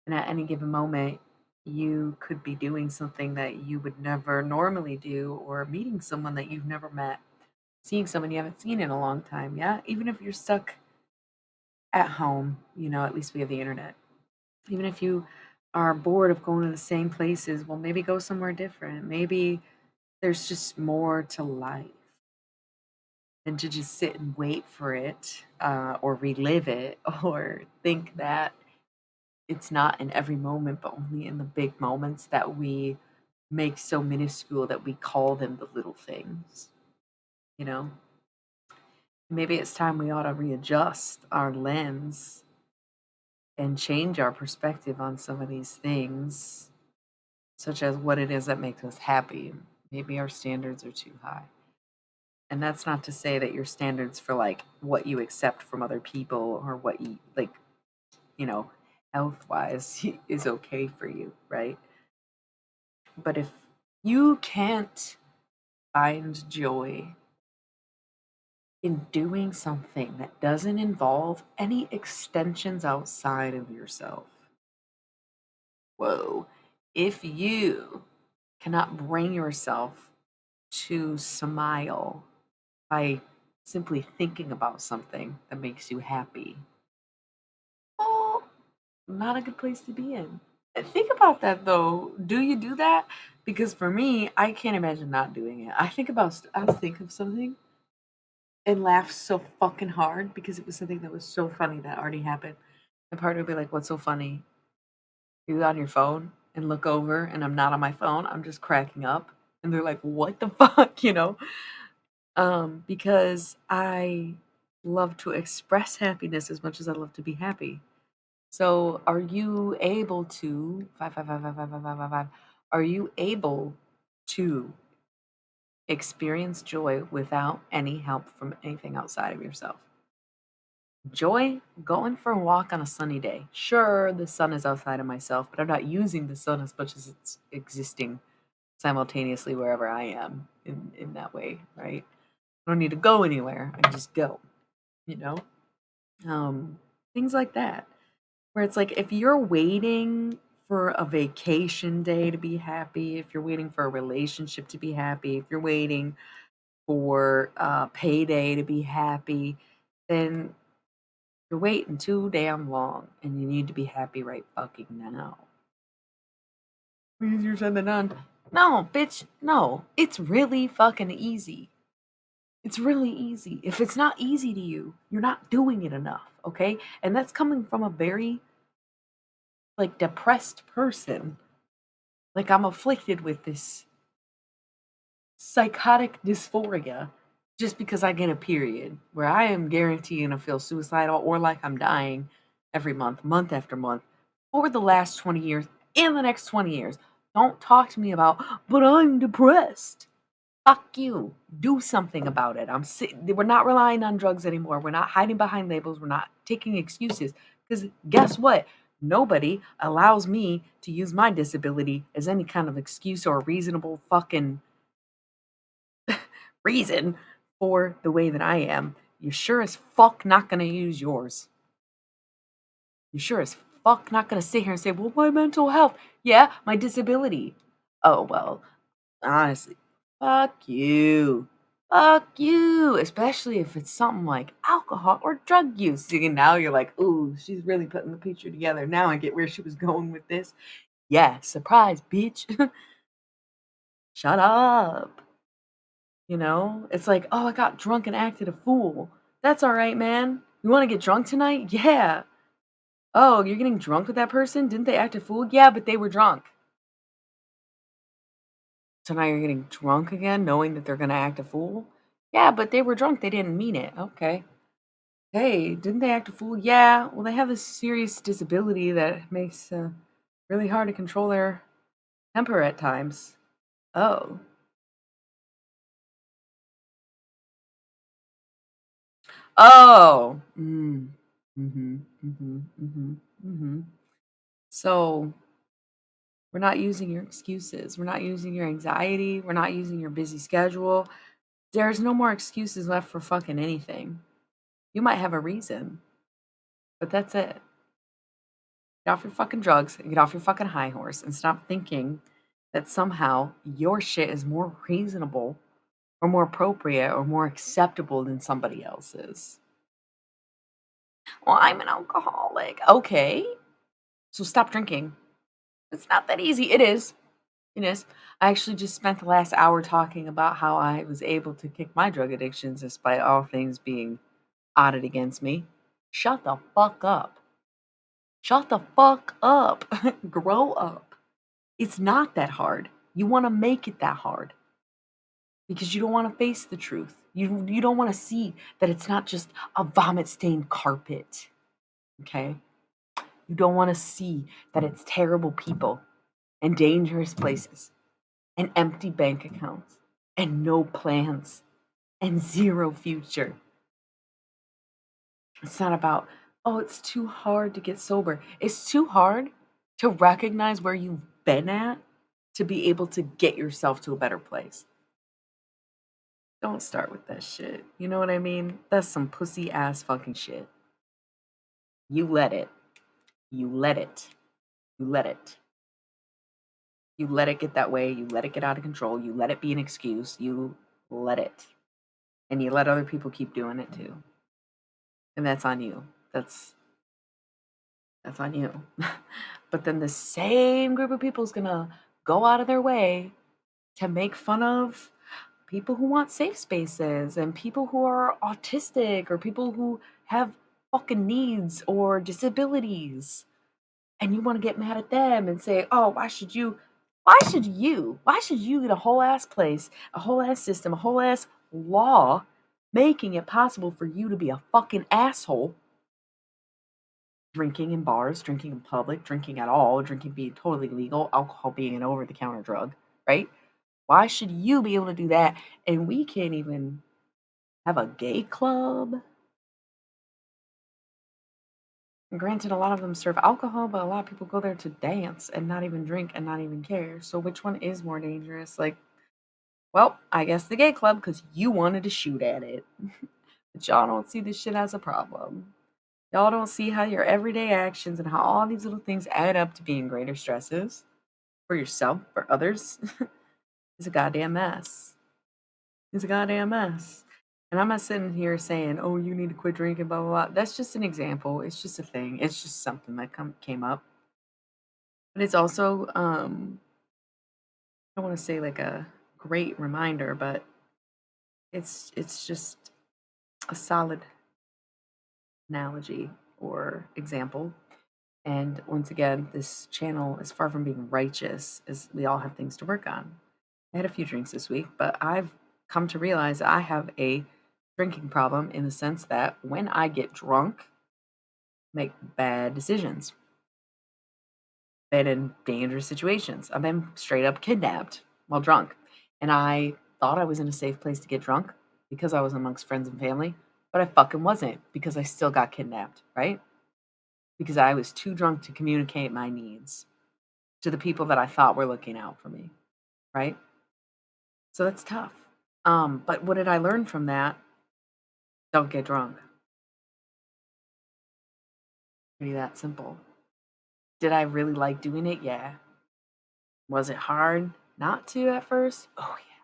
And at any given moment, you could be doing something that you would never normally do, or meeting someone that you've never met, seeing someone you haven't seen in a long time. Yeah. Even if you're stuck at home, at least we have the internet. Even if you are bored of going to the same places, well, maybe go somewhere different. Maybe there's just more to life than to just sit and wait for it, or relive it, or think that it's not in every moment, but only in the big moments that we make so minuscule that we call them the little things, you know? Maybe it's time we ought to readjust our lens and change our perspective on some of these things, such as what it is that makes us happy. Maybe our standards are too high. And that's not to say that your standards for like what you accept from other people or what you like, you know, health wise is okay for you, right? But if you can't find joy in doing something that doesn't involve any extensions outside of yourself, whoa, if you cannot bring yourself to smile by simply thinking about something that makes you happy, oh, not a good place to be in. Think about that though. Do you do that? Because for me, I can't imagine not doing it. I'll think of something and laugh so fucking hard because it was something that was so funny that already happened. My partner would be like, "What's so funny? You on your phone?" And look over, and I'm not on my phone. I'm just cracking up, and they're like, "What the fuck?" Because I love to express happiness as much as I love to be happy. So, are you able to five? Are you able to experience joy without any help from anything outside of yourself? Joy, going for a walk on a sunny day. Sure, the sun is outside of myself, but I'm not using the sun as much as it's existing simultaneously wherever I am in that way, right? I don't need to go anywhere. I just go, you know? Um, Things like that. Where it's like if you're waiting for a vacation day to be happy, if you're waiting for a relationship to be happy, if you're waiting for payday to be happy, then You're waiting too damn long, and you need to be happy right fucking now. Easier said than done. No, bitch, no. It's really fucking easy. It's really easy. If it's not easy to you, you're not doing it enough, okay? And that's coming from a very like depressed person. Like I'm afflicted with this psychotic dysphoria just because I get a period where I am guaranteed to feel suicidal or like I'm dying every month, month after month, for the last 20 years and the next 20 years. Don't talk to me about, but I'm depressed. Fuck you. Do something about it. We're not relying on drugs anymore. We're not hiding behind labels. We're not taking excuses. Because guess what? Nobody allows me to use my disability as any kind of excuse or reasonable fucking reason for the way that I am. You're sure as fuck not gonna use yours. You're sure as fuck not gonna sit here and say, well, my mental health. Yeah, my disability. Oh, well, honestly, fuck you. Fuck you. Especially if it's something like alcohol or drug use. And now you're like, ooh, she's really putting the picture together. Now I get where she was going with this. Yeah, surprise, bitch. Shut up. You know, it's like, oh, I got drunk and acted a fool. That's all right, man. You want to get drunk tonight? Yeah. Oh, you're getting drunk with that person? Didn't they act a fool? Yeah, but they were drunk. So now you're getting drunk again, knowing that they're going to act a fool? Yeah, but they were drunk. They didn't mean it. Okay. Hey, didn't they act a fool? Yeah. Well, they have a serious disability that makes really hard to control their temper at times. Oh. Oh. Mm. Mm-hmm. Mm-hmm. Mm-hmm. Mm-hmm. So we're not using your excuses. We're not using your anxiety. We're not using your busy schedule. There's no more excuses left for fucking anything. You might have a reason, but that's it. Get off your fucking drugs and get off your fucking high horse and stop thinking that somehow your shit is more reasonable or more appropriate or more acceptable than somebody else's. Well, I'm an alcoholic. Okay. So stop drinking. It's not that easy. It is. It is. I actually just spent the last hour talking about how I was able to kick my drug addictions despite all things being audit against me. Shut the fuck up. Shut the fuck up. Grow up. It's not that hard. You want to make it that hard because you don't want to face the truth. You don't want to see that it's not just a vomit stained carpet. Okay? You don't want to see that it's terrible people and dangerous places and empty bank accounts and no plans and zero future. It's not about, oh, it's too hard to get sober. It's too hard to recognize where you've been at to be able to get yourself to a better place. Don't start with that shit. You know what I mean? That's some pussy ass fucking shit. You let it. You let it. You let it. You let it get that way. You let it get out of control. You let it be an excuse. You let it. And you let other people keep doing it too. And that's on you. That's on you. But then the same group of people is going to go out of their way to make fun of people who want safe spaces and people who are autistic or people who have fucking needs or disabilities. And you want to get mad at them and say, oh, why should you get a whole ass place, a whole ass system, a whole ass law making it possible for you to be a fucking asshole drinking in bars, drinking in public, drinking at all, drinking being totally legal, alcohol being an over the counter drug, right? Why should you be able to do that and we can't even have a gay club? And granted, a lot of them serve alcohol, but a lot of people go there to dance and not even drink and not even care. So which one is more dangerous? Like, well, I guess the gay club because you wanted to shoot at it. But y'all don't see this shit as a problem. Y'all don't see how your everyday actions and how all these little things add up to being greater stresses for yourself, for others. It's a goddamn mess. It's a goddamn mess. And I'm not sitting here saying, "Oh, you need to quit drinking," blah blah blah. That's just an example. It's just a thing. It's just something that came up. But it's also, I want to say like a great reminder, but it's just a solid analogy or example. And once again, this channel is far from being righteous, as we all have things to work on. I had a few drinks this week, but I've come to realize I have a drinking problem in the sense that when I get drunk, I make bad decisions, been in dangerous situations. I've been straight up kidnapped while drunk. And I thought I was in a safe place to get drunk because I was amongst friends and family, but I fucking wasn't because I still got kidnapped, right? Because I was too drunk to communicate my needs to the people that I thought were looking out for me, right? So that's tough. But what did I learn from that? Don't get drunk. Pretty that simple. Did I really like doing it? Yeah. Was it hard not to at first? Oh, yeah.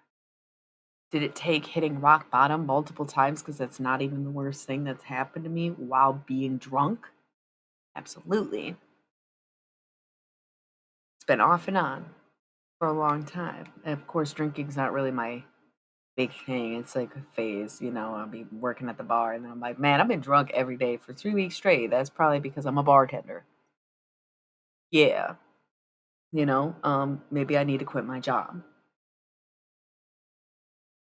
Did it take hitting rock bottom multiple times? Because that's not even the worst thing that's happened to me while being drunk? Absolutely. It's been off and on for a long time. And of course, drinking's not really my big thing. It's like a phase, I'll be working at the bar and then I'm like, man, I've been drunk every day for 3 weeks straight. That's probably because I'm a bartender. Yeah. Maybe I need to quit my job.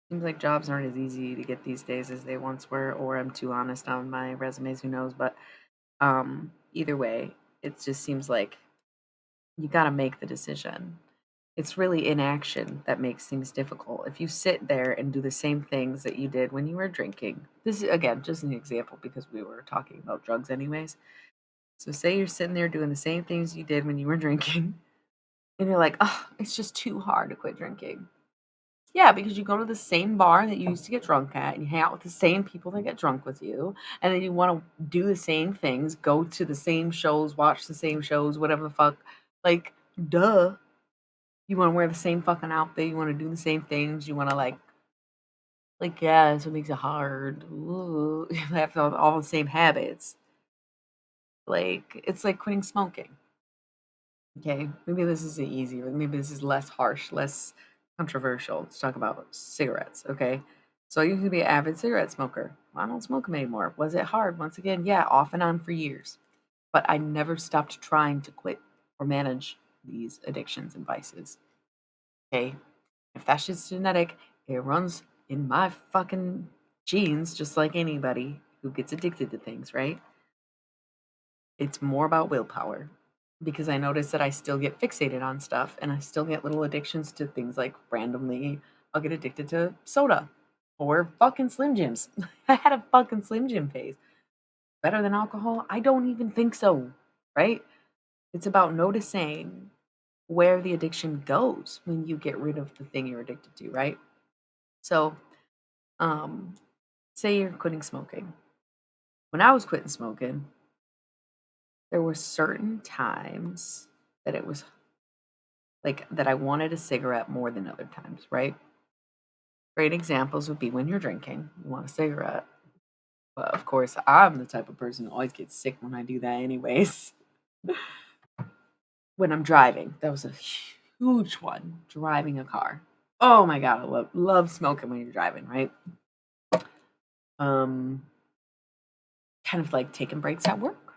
Seems like jobs aren't as easy to get these days as they once were, or I'm too honest on my resumes, who knows? But either way, it just seems like you got to make the decision. It's really inaction that makes things difficult. If you sit there and do the same things that you did when you were drinking, this is again just an example because we were talking about drugs, anyways. So, say you're sitting there doing the same things you did when you were drinking, and you're like, oh, it's just too hard to quit drinking. Yeah, because you go to the same bar that you used to get drunk at, and you hang out with the same people that get drunk with you, and then you want to do the same things, go to the same shows, watch the same shows, whatever the fuck. Like, duh. You want to wear the same fucking outfit. You want to do the same things. You want to yeah, that's what makes it hard. Ooh, you have all the same habits. Like, it's like quitting smoking. Okay, maybe this is easier. Maybe this is less harsh, less controversial. Let's talk about cigarettes. Okay, so I used to be an avid cigarette smoker. Well, I don't smoke them anymore. Was it hard? Once again, yeah, off and on for years. But I never stopped trying to quit or manage these addictions and vices. Okay, if that shit's genetic, it runs in my fucking genes, just like anybody who gets addicted to things, right? It's more about willpower because I notice that I still get fixated on stuff and I still get little addictions to things like randomly I'll get addicted to soda or fucking Slim Jims. I had a fucking Slim Jim phase. Better than alcohol? I don't even think so, right? It's about noticing where the addiction goes when you get rid of the thing you're addicted to, right? So, um, say you're quitting smoking. When I was quitting smoking, there were certain times that it was like that I wanted a cigarette more than other times, right? Great examples would be when you're drinking, you want a cigarette. But of course, I'm the type of person who always gets sick when I do that, anyways. When I'm driving, that was a huge one. Driving a car. Oh my god, I love smoking when you're driving, right? Um, kind of like taking breaks at work,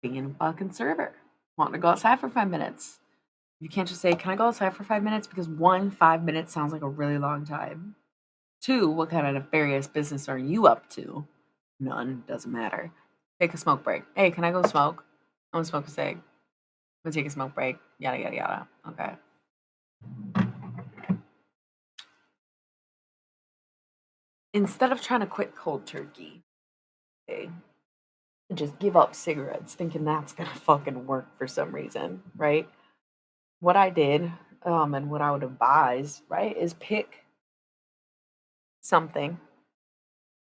being a fucking server, wanting to go outside for 5 minutes. You can't just say, "Can I go outside for 5 minutes?" Because one, 5 minutes sounds like a really long time. Two, what kind of nefarious business are you up to? None, doesn't matter. Take a smoke break. Hey, can I go smoke? I want to smoke a cig. I'm gonna take a smoke break. Yada yada yada. Okay. Instead of trying to quit cold turkey, okay, just give up cigarettes, thinking that's gonna fucking work for some reason, right? What I did, and what I would advise, right, is pick something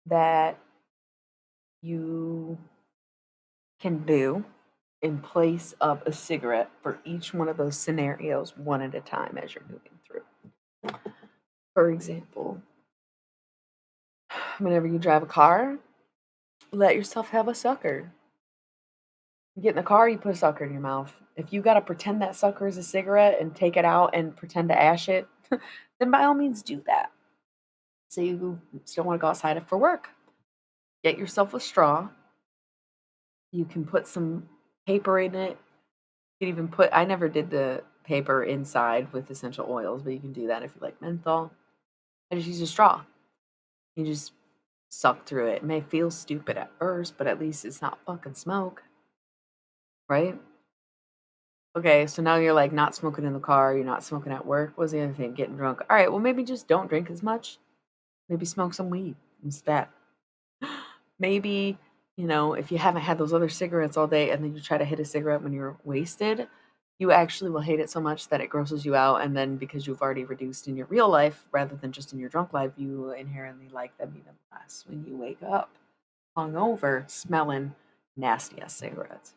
that you can do in place of a cigarette for each one of those scenarios one at a time as you're moving through. For example, whenever you drive a car, let yourself have a sucker. You get in the car, you put a sucker in your mouth. If you gotta pretend that sucker is a cigarette and take it out and pretend to ash it, then by all means do that. So you still want to go outside for work. Get yourself a straw. You can put some paper in it. You can even put, I never did the paper inside with essential oils, but you can do that if you like menthol. I just use a straw. You just suck through it. It may feel stupid at first, but at least it's not fucking smoke, right? Okay, so now you're like not smoking in the car, you're not smoking at work. What's the other thing? Getting drunk. All right, well, maybe just don't drink as much. Maybe smoke some weed instead. Maybe, if you haven't had those other cigarettes all day and then you try to hit a cigarette when you're wasted, you actually will hate it so much that it grosses you out. And then because you've already reduced in your real life rather than just in your drunk life, you inherently like them even less when you wake up hungover, smelling nasty ass cigarettes.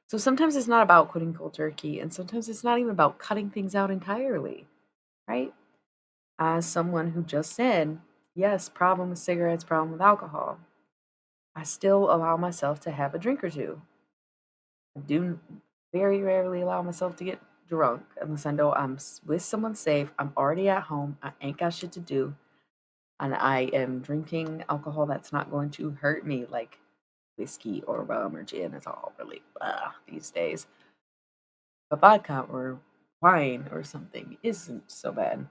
So sometimes it's not about quitting cold turkey, and sometimes it's not even about cutting things out entirely, right? As someone who just said, yes, problem with cigarettes, problem with alcohol, I still allow myself to have a drink or two. I do very rarely allow myself to get drunk unless I know I'm with someone safe. I'm already at home. I ain't got shit to do. And I am drinking alcohol that's not going to hurt me like whiskey or rum or gin. It's all really these days. But vodka or wine or something isn't so bad.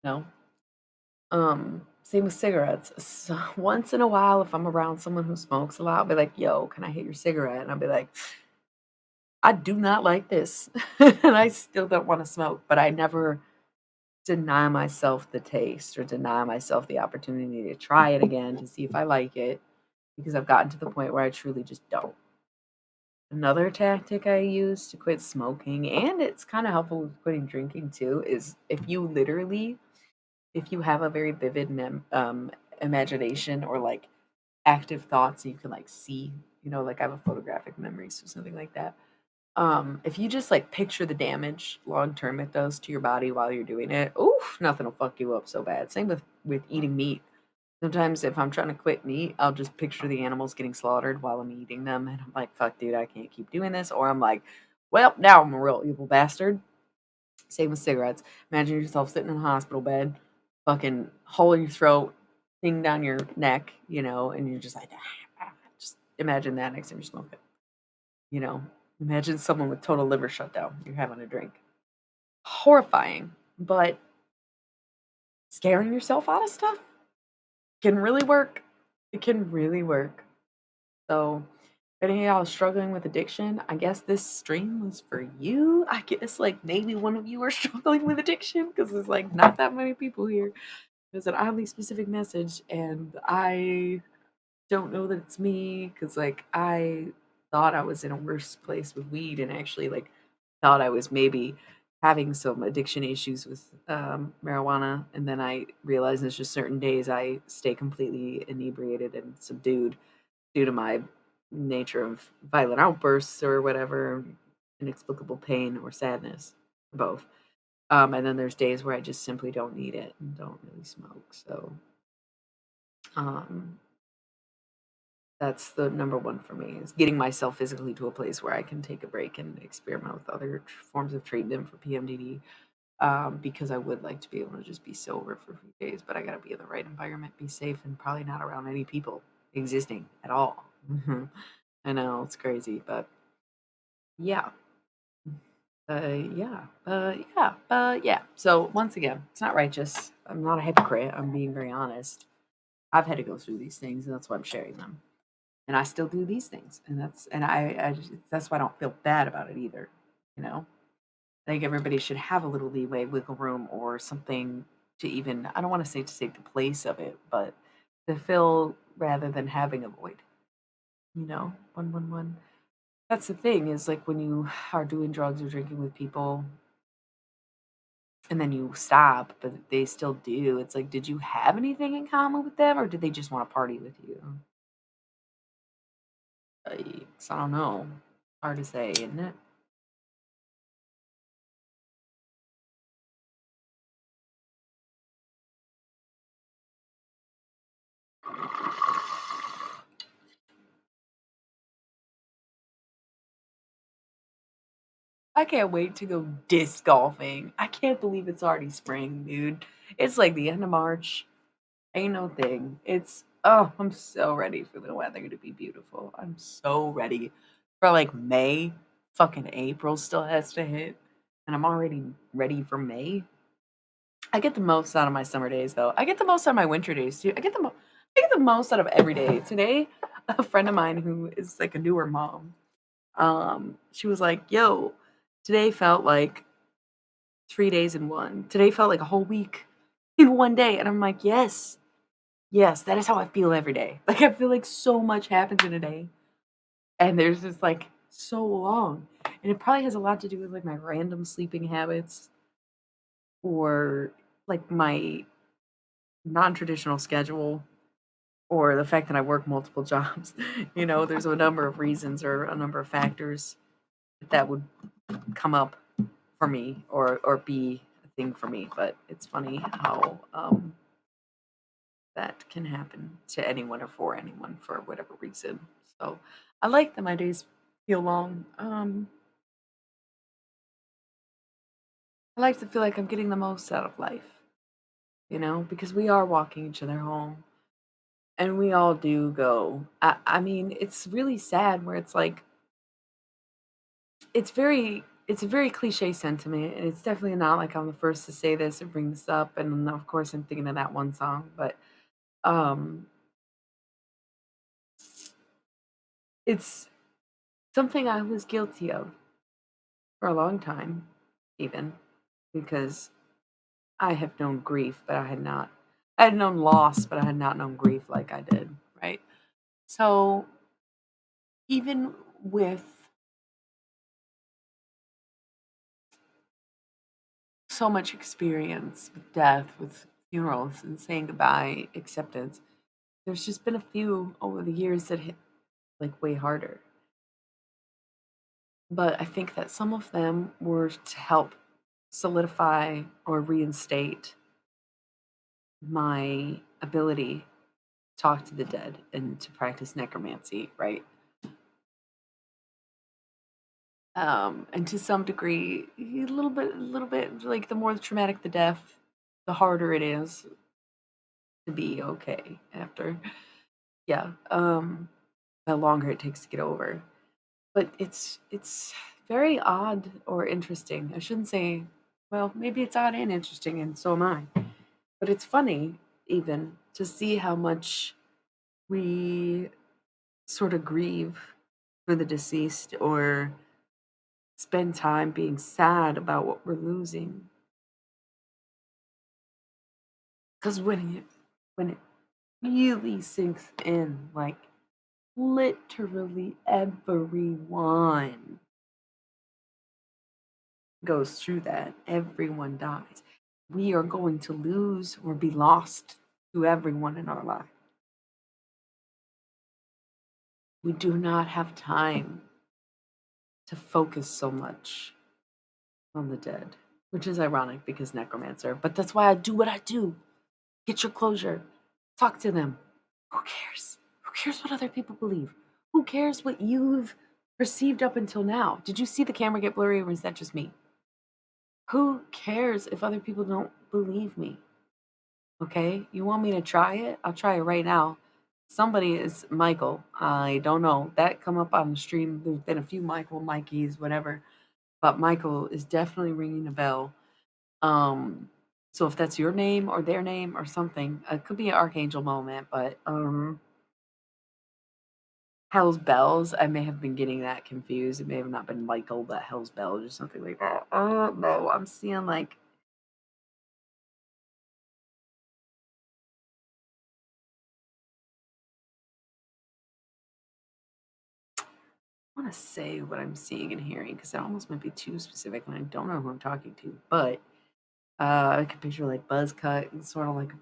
No. Same with cigarettes. So once in a while, if I'm around someone who smokes a lot, I'll be like, yo, can I hit your cigarette? And I'll be like, I do not like this. And I still don't want to smoke, but I never deny myself the taste or deny myself the opportunity to try it again to see if I like it because I've gotten to the point where I truly just don't. Another tactic I use to quit smoking, and it's kind of helpful with quitting drinking too, is if you have a very vivid imagination or like active thoughts, you can like see, like I have a photographic memory, so something like that. If you just like picture the damage long term it does to your body while you're doing it, oof, nothing will fuck you up so bad. Same with eating meat. Sometimes if I'm trying to quit meat, I'll just picture the animals getting slaughtered while I'm eating them, and I'm like, fuck, dude, I can't keep doing this. Or I'm like, well, now I'm a real evil bastard. Same with cigarettes. Imagine yourself sitting in a hospital bed, fucking hole in your throat, thing down your neck, and you're just like, just imagine that next time you smoke it. You know, imagine someone with total liver shutdown. You're having a drink. Horrifying, but scaring yourself out of stuff can really work. It can really work. So, if any of y'all are struggling with addiction, I guess this stream was for you. I guess like maybe one of you are struggling with addiction because there's like not that many people here. There's an oddly specific message, and I don't know that it's me because like I thought I was in a worse place with weed and actually like thought I was maybe having some addiction issues with marijuana, and then I realized there's just certain days I stay completely inebriated and subdued due to my nature of violent outbursts or whatever, inexplicable pain or sadness, both. And then there's days where I just simply don't need it and don't really smoke. So um, that's the number one for me is getting myself physically to a place where I can take a break and experiment with other forms of treatment for PMDD. Because I would like to be able to just be sober for a few days, but I got to be in the right environment, be safe, and probably not around any people existing at all. I know it's crazy, but yeah. Yeah. So once again, it's not righteous. I'm not a hypocrite. I'm being very honest. I've had to go through these things, and that's why I'm sharing them. And I still do these things, and that's why I don't feel bad about it either. You know, I think everybody should have a little leeway, wiggle room, or something to even. I don't want to say to take the place of it, but to fill rather than having a void. 111. That's the thing is like when you are doing drugs or drinking with people and then you stop, but they still do. It's like, did you have anything in common with them or did they just want to party with you? Yikes, I don't know. Hard to say, isn't it? I can't wait to go disc golfing. I can't believe it's already spring, dude. It's like the end of March. Ain't no thing. It's oh, I'm so ready for the weather to be beautiful. I'm so ready for like May. Fucking April still has to hit, and I'm already ready for May. I get the most out of my summer days though. I get the most out of my winter days too. I get the most out of every day. Today, a friend of mine who is like a newer mom, she was like, "Yo, today felt like 3 days in one. Today felt like a whole week in one day." And I'm like, "Yes, yes, that is how I feel every day. Like I feel like so much happens in a day, and there's just like so long, and it probably has a lot to do with like my random sleeping habits or like my non-traditional schedule or the fact that I work multiple jobs. There's a number of reasons or a number of factors that would come up for me or be a thing for me. But it's funny how that can happen to anyone or for anyone for whatever reason. So I like that my days feel long. I like to feel like I'm getting the most out of life, because we are walking each other home. And we all do go. I mean, it's really sad where it's like it's a very cliche sentiment, and it's definitely not like I'm the first to say this or bring this up, and of course I'm thinking of that one song, but um it's something I was guilty of for a long time, even because I have known grief, but I had known loss, but I had not known grief like I did, right? So even with so much experience with death, with funerals, and saying goodbye, acceptance, there's just been a few over the years that hit like way harder. But I think that some of them were to help solidify or reinstate my ability to talk to the dead and to practice necromancy, right? And to some degree, a little bit like the more traumatic the death, the harder it is to be okay after. Yeah. The longer it takes to get over. But it's very odd or interesting. I shouldn't say, well, maybe it's odd and interesting, and so am I. But it's funny even to see how much we sort of grieve for the deceased or spend time being sad about what we're losing. Because when it really sinks in, like literally everyone goes through that. Everyone dies. We are going to lose or be lost to everyone in our life. We do not have time to focus so much on the dead, which is ironic because necromancer, but that's why I do what I do. Get your closure. Talk to them. Who cares? Who cares what other people believe? Who cares what you've perceived up until now? Did you see the camera get blurry or is that just me? Who cares if other people don't believe me? Okay, you want me to try it? I'll try it right now. Somebody is Michael. I don't know. That come up on the stream. There's been a few Mikeys, whatever. But Michael is definitely ringing a bell. Um, so if that's your name or their name or something, it could be an archangel moment, but Hell's Bells, I may have been getting that confused. It may have not been Michael, but Hell's Bells or something like that. Oh no, I'm seeing like I want to say what I'm seeing and hearing because it almost might be too specific and I don't know who I'm talking to. But I can picture like buzz cut and sort of like a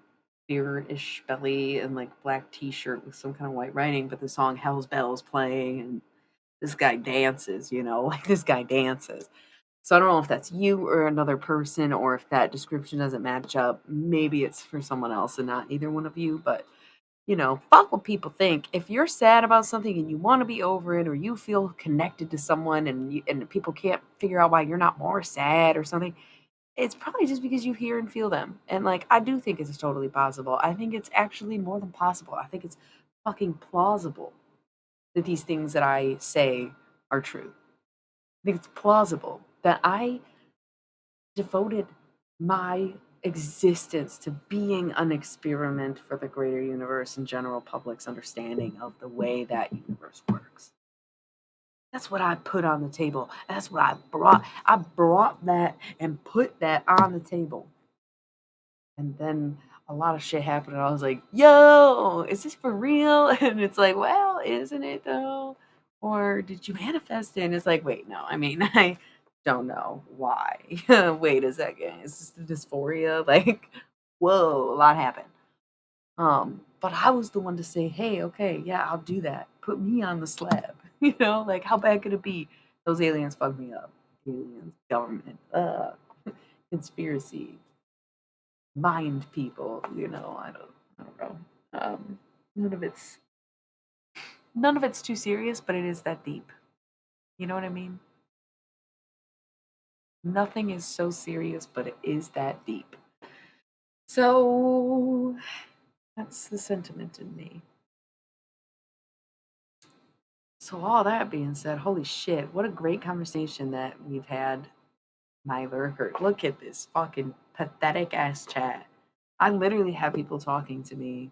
beard-ish belly and like black t-shirt with some kind of white writing, but the song Hell's Bells playing and this guy dances, like this guy dances. So I don't know if that's you or another person or if that description doesn't match up. Maybe it's for someone else and not either one of you, but fuck what people think. If you're sad about something and you want to be over it, or you feel connected to someone, and people can't figure out why you're not more sad or something, it's probably just because you hear and feel them. And like, I do think it's totally possible. I think it's actually more than possible. I think it's fucking plausible that these things that I say are true. I think it's plausible that I devoted my existence to being an experiment for the greater universe and general public's understanding of the way that universe works. That's what I put on the table. That's what I brought. I brought that and put that on the table. And then a lot of shit happened, and I was like, yo, is this for real? And it's like, well, isn't it though? Or did you manifest it? And it's like, wait, no, I mean, I don't know why. Wait a second. Is this the dysphoria? Like, whoa, a lot happened. But I was the one to say, hey, okay, yeah, I'll do that. Put me on the slab. Like, how bad could it be? Those aliens fucked me up. Aliens, government, conspiracy, mind people. I don't know. Um, none of it's none of it's too serious, but it is that deep. You know what I mean? Nothing is so serious, but it is that deep. So that's the sentiment in me. So all that being said, holy shit, what a great conversation that we've had, my lurker. Look at this fucking pathetic ass chat. I literally have people talking to me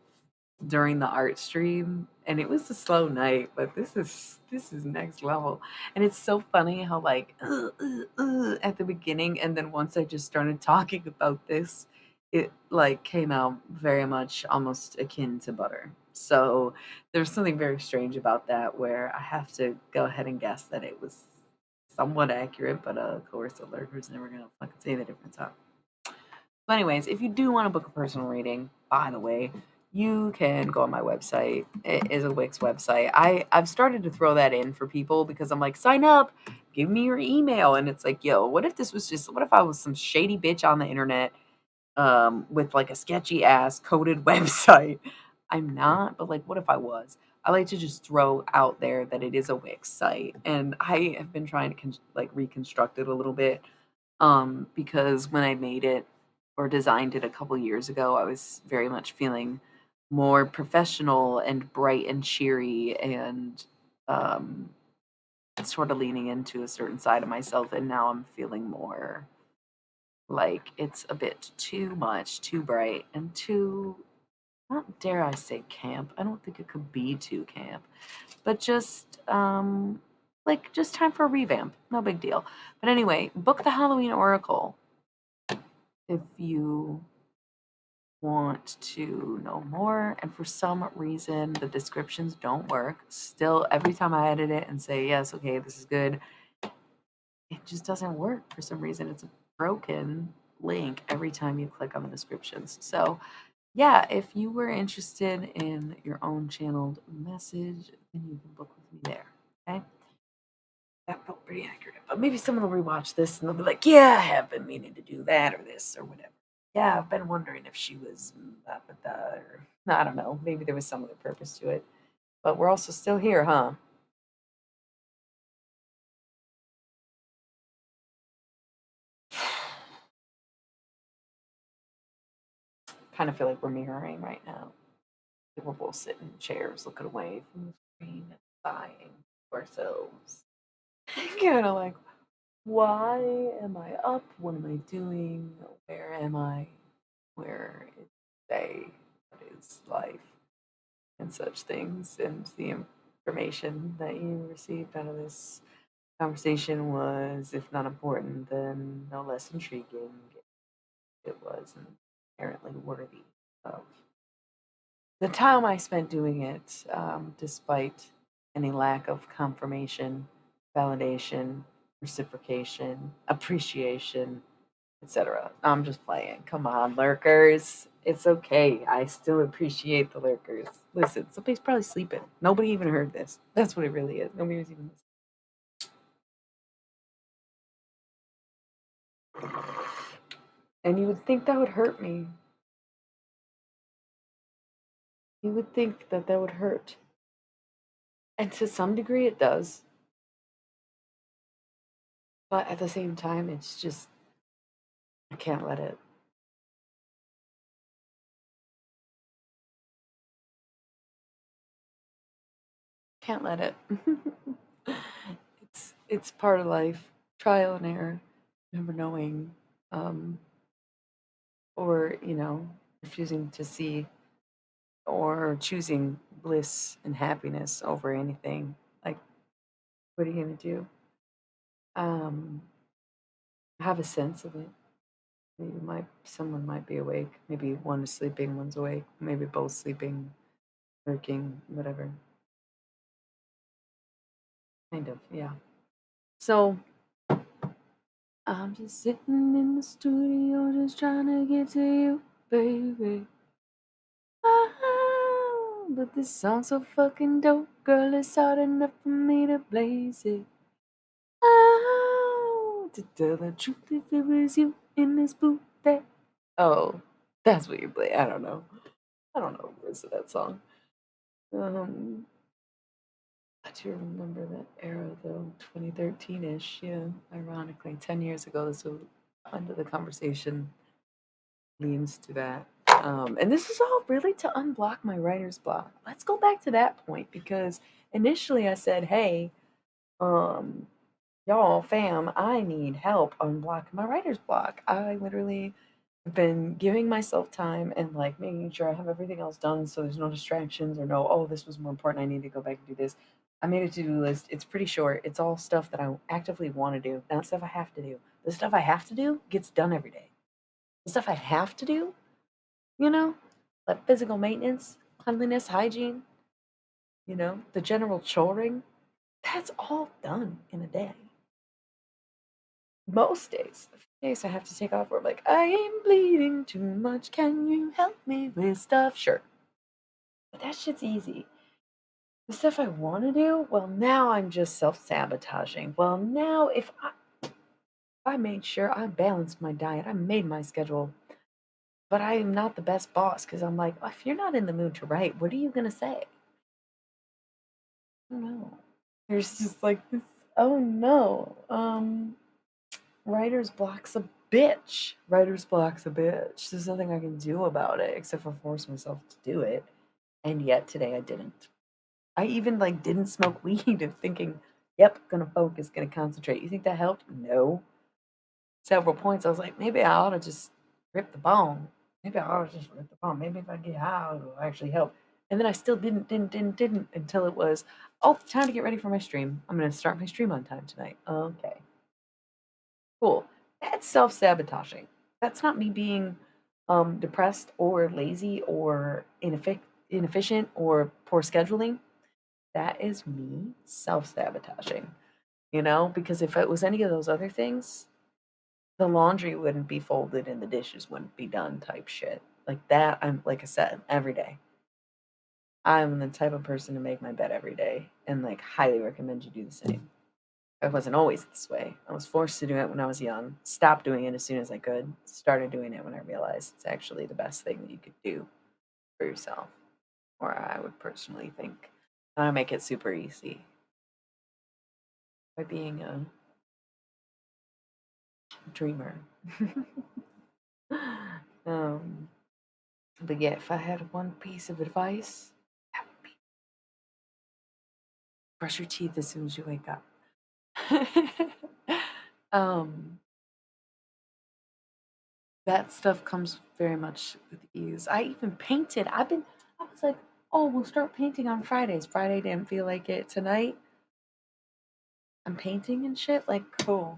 during the art stream, and it was a slow night, but this is next level. And it's so funny how like at the beginning, and then once I just started talking about this, it like came out very much almost akin to butter. So there's something very strange about that, where I have to go ahead and guess that it was somewhat accurate, but of course the lurker's never gonna fucking say the difference, huh? But anyways, if you do want to book a personal reading, by the way, you can go on my website. It is a Wix website. I've started to throw that in for people because I'm like, sign up, give me your email, and it's like, yo, what if I was some shady bitch on the internet, with like a sketchy ass coded website? I'm not, but like, what if I was? I like to just throw out there that it is a Wix site, and I have been trying to like reconstruct it a little bit, because when I made it or designed it a couple years ago, I was very much feeling more professional and bright and cheery, and um, sort of leaning into a certain side of myself. And now I'm feeling more like it's a bit too much, too bright, and too, not dare I say camp. I don't think it could be too camp, but just like just time for a revamp. No big deal. But anyway, book the Halloween Oracle if you want to know more, and for some reason the descriptions don't work. Still, every time I edit it and say, yes, okay, this is good, it just doesn't work for some reason. It's a broken link every time you click on the descriptions. So, yeah, if you were interested in your own channeled message, then you can book with me there. Okay. That felt pretty accurate. But maybe someone will rewatch this and they'll be like, yeah, I have been meaning to do that or this or whatever. Yeah, I've been wondering if she was or I don't know. Maybe there was some other purpose to it. But we're also still here, huh? Kind of feel like we're mirroring right now. Like we're both sitting in chairs looking away from the screen and sighing to ourselves. Kind of like, why am I up? What am I doing? Where am I? Where is day? What is life? And such things. And the information that you received out of this conversation was, if not important, then no less intriguing. It was inherently worthy of the time I spent doing it, despite any lack of confirmation, validation, reciprocation, appreciation, etc. I'm just playing. Come on, lurkers. It's okay. I still appreciate the lurkers. Listen, somebody's probably sleeping. Nobody even heard this. That's what it really is. Nobody was even listening. And you would think that would hurt me. You would think that that would hurt. And to some degree it does, but at the same time it's just I can't let it. Can't let it. It's part of life. Trial and error. Never knowing. Um or, refusing to see or choosing bliss and happiness over anything. Like, what are you gonna do? Um, have a sense of it. Someone might be awake. Maybe one is sleeping, one's awake. Maybe both sleeping, working, whatever. Kind of, yeah. So I'm just sitting in the studio, just trying to get to you, baby. Ah, but this song's so fucking dope, girl. It's hard enough for me to blaze it. Oh, to tell the truth, if it was you in this booth that. Oh, that's what you play. I don't know. I don't know the words of that song. Um, I do remember that era though, 2013-ish. Yeah, ironically, 10 years ago. This was under the conversation leans to that. And this is all really to unblock my writer's block. Let's go back to that point because initially I said, "Hey, um, y'all, fam, I need help unblocking my writer's block. I literally have been giving myself time and like making sure I have everything else done so there's no distractions or no, oh, this was more important. I need to go back and do this. I made a to do list. It's pretty short. It's all stuff that I actively want to do, not stuff I have to do. The stuff I have to do gets done every day. The stuff I have to do, you know, like physical maintenance, cleanliness, hygiene, the general choring, that's all done in a day. Most days. A few days I have to take off where I'm like, I am bleeding too much. Can you help me with stuff? Sure. But that shit's easy. The stuff I want to do, well, now I'm just self sabotaging. Well, now if I made sure I balanced my diet, I made my schedule, but I am not the best boss because I'm like, if you're not in the mood to write, what are you going to say? I don't know. There's just like this, oh no. Writer's block's a bitch. Writer's block's a bitch. There's nothing I can do about it except for force myself to do it. And yet today I didn't. I even like didn't smoke weed and thinking, yep, gonna focus, gonna concentrate. You think that helped? No. Several points I was like, maybe I ought to just rip the bone. Maybe I ought to just rip the bone. Maybe if I get high it'll actually help. And then I still didn't until it was, oh, time to get ready for my stream. I'm gonna start my stream on time tonight. Okay. Cool. That's self-sabotaging. That's not me being depressed or lazy or inefficient or poor scheduling. That is me self-sabotaging, because if it was any of those other things, the laundry wouldn't be folded and the dishes wouldn't be done type shit. Like that, I'm like I said, every day. I'm the type of person to make my bed every day and like highly recommend you do the same. I wasn't always this way. I was forced to do it when I was young, stopped doing it as soon as I could, started doing it when I realized it's actually the best thing that you could do for yourself, or I would personally think. And I make it super easy by being a dreamer. um, but yeah, if I had one piece of advice, that would be brush your teeth as soon as you wake up. um, That stuff comes very much with ease. I even painted. I was like, oh, we'll start painting on Fridays. Friday didn't feel like it. Tonight, I'm painting and shit. Like, cool.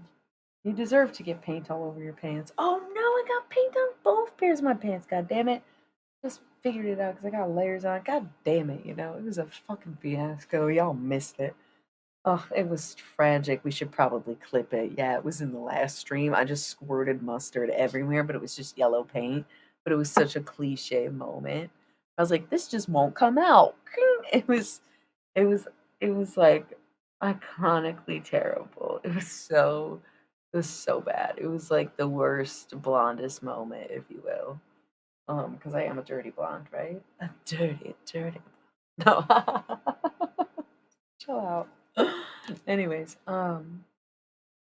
You deserve to get paint all over your pants. Oh no, I got paint on both pairs of my pants. God damn it. Just figured it out because I got layers on. God damn it, it was a fucking fiasco. Y'all missed it. Oh, it was tragic. We should probably clip it. Yeah, it was in the last stream. I just squirted mustard everywhere, but it was just yellow paint. But it was such a cliche moment. I was like, this just won't come out. It was, it was like iconically terrible. It was so bad. It was like the worst, blondest moment, if you will. Because I am a dirty blonde, right? A dirty blonde. No. Chill out. Anyways,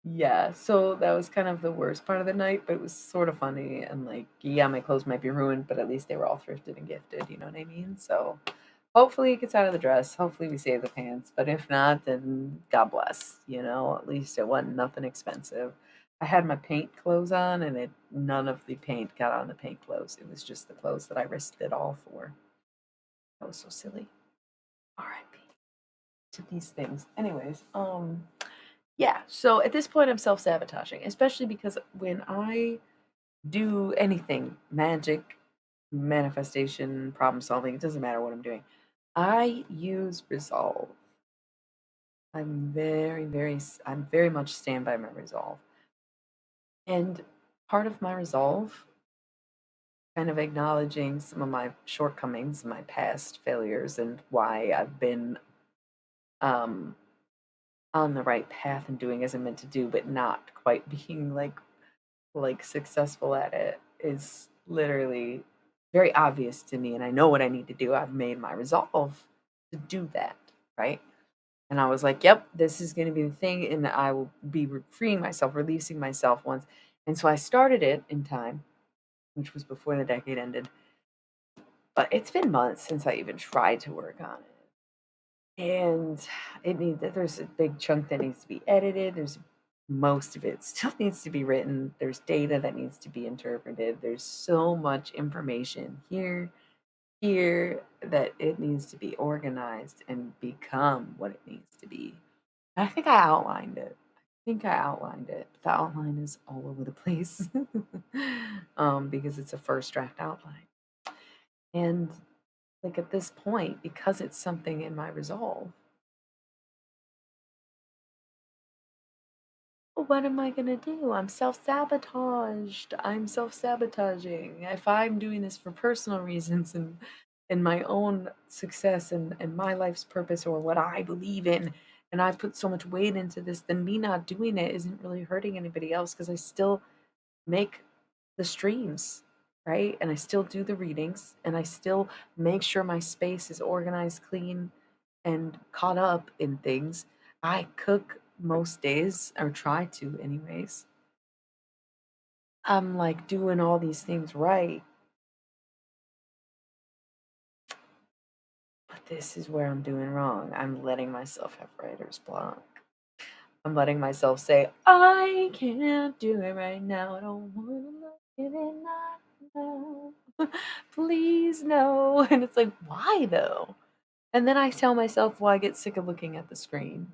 yeah, so that was kind of the worst part of the night, but it was sort of funny and like, yeah, my clothes might be ruined, but at least they were all thrifted and gifted, you know what I mean? So hopefully it gets out of the dress. Hopefully we save the pants. But if not, then God bless, you know, at least it wasn't nothing expensive. I had my paint clothes on and none of the paint got on the paint clothes. It was just the clothes that I risked it all for. That was so silly. R.I.P. to these things. Anyways, yeah, so at this point I'm self-sabotaging, especially because when I do anything, magic, manifestation, problem solving, it doesn't matter what I'm doing. I use resolve. I'm very much stand by my resolve. And part of my resolve, kind of acknowledging some of my shortcomings, my past failures, and why I've been um, on the right path and doing as I'm meant to do, but not quite being like successful at it is literally very obvious to me, and I know what I need to do. I've made my resolve to do that, right? And I was like, yep, this is going to be the thing. And I will be freeing myself, releasing myself once. And so I started it in time, which was before the decade ended. But it's been months since I even tried to work on it. And there's a big chunk that needs to be edited. There's most of it still needs to be written. There's data that needs to be interpreted. There's so much information here that it needs to be organized and become what it needs to be. I think I outlined it. But the outline is all over the place because it's a first draft outline. And like at this point, because it's something in my resolve, what am I gonna do? I'm self-sabotaged. I'm self-sabotaging. If I'm doing this for personal reasons and my own success and my life's purpose or what I believe in, and I put so much weight into this, then me not doing it isn't really hurting anybody else because I still make the streams, right? And I still do the readings and I still make sure my space is organized, clean, and caught up in things. I cook most days, or try to, anyways. I'm like doing all these things right, but this is where I'm doing wrong. I'm letting myself have writer's block. I'm letting myself say, I can't do it right now. I don't want to look at it not now. Please, no. And it's like, why though? And then I tell myself, well, I get sick of looking at the screen.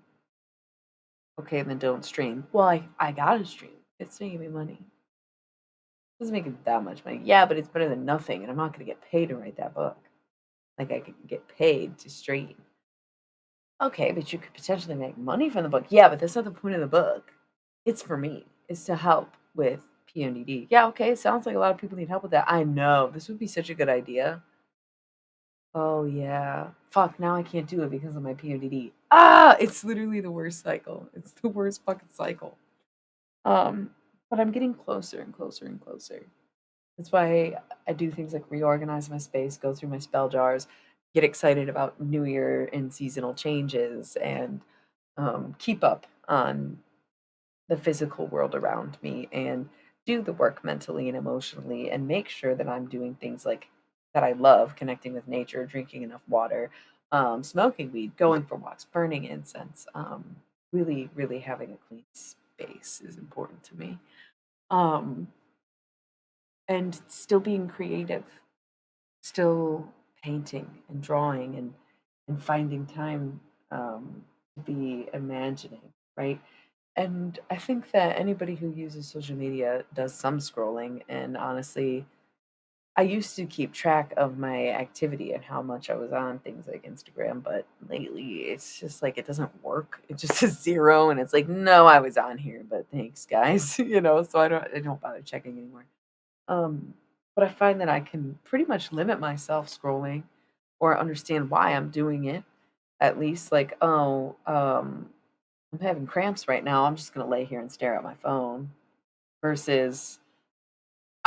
Okay, then don't stream. Well, I gotta stream. It's making me money. It doesn't make it that much money. Yeah, but it's better than nothing, and I'm not gonna get paid to write that book. Like I could get paid to stream. Okay, but you could potentially make money from the book. Yeah, but that's not the point of the book. It's for me. It's to help with PMDD. Yeah, okay. Sounds like a lot of people need help with that. I know. This would be such a good idea. Oh yeah. Fuck, now I can't do it because of my PMDD. Ah, it's literally the worst cycle. It's the worst fucking cycle. Um, but I'm getting closer and closer and closer. That's why I do things like reorganize my space, go through my spell jars, get excited about New Year and seasonal changes, and keep up on the physical world around me and do the work mentally and emotionally and make sure that I'm doing things like that I love, connecting with nature, drinking enough water, smoking weed, going for walks, burning incense. Really, really having a clean space is important to me. Um, and still being creative, still painting and drawing and finding time to be imagining, right? And I think that anybody who uses social media does some scrolling. And honestly, I used to keep track of my activity and how much I was on things like Instagram, but lately it's just like it doesn't work. It just says zero, and it's like, no, I was on here, but thanks, guys. So I don't bother checking anymore. Um, but I find that I can pretty much limit myself scrolling or understand why I'm doing it. At least like, oh, I'm having cramps right now. I'm just gonna lay here and stare at my phone versus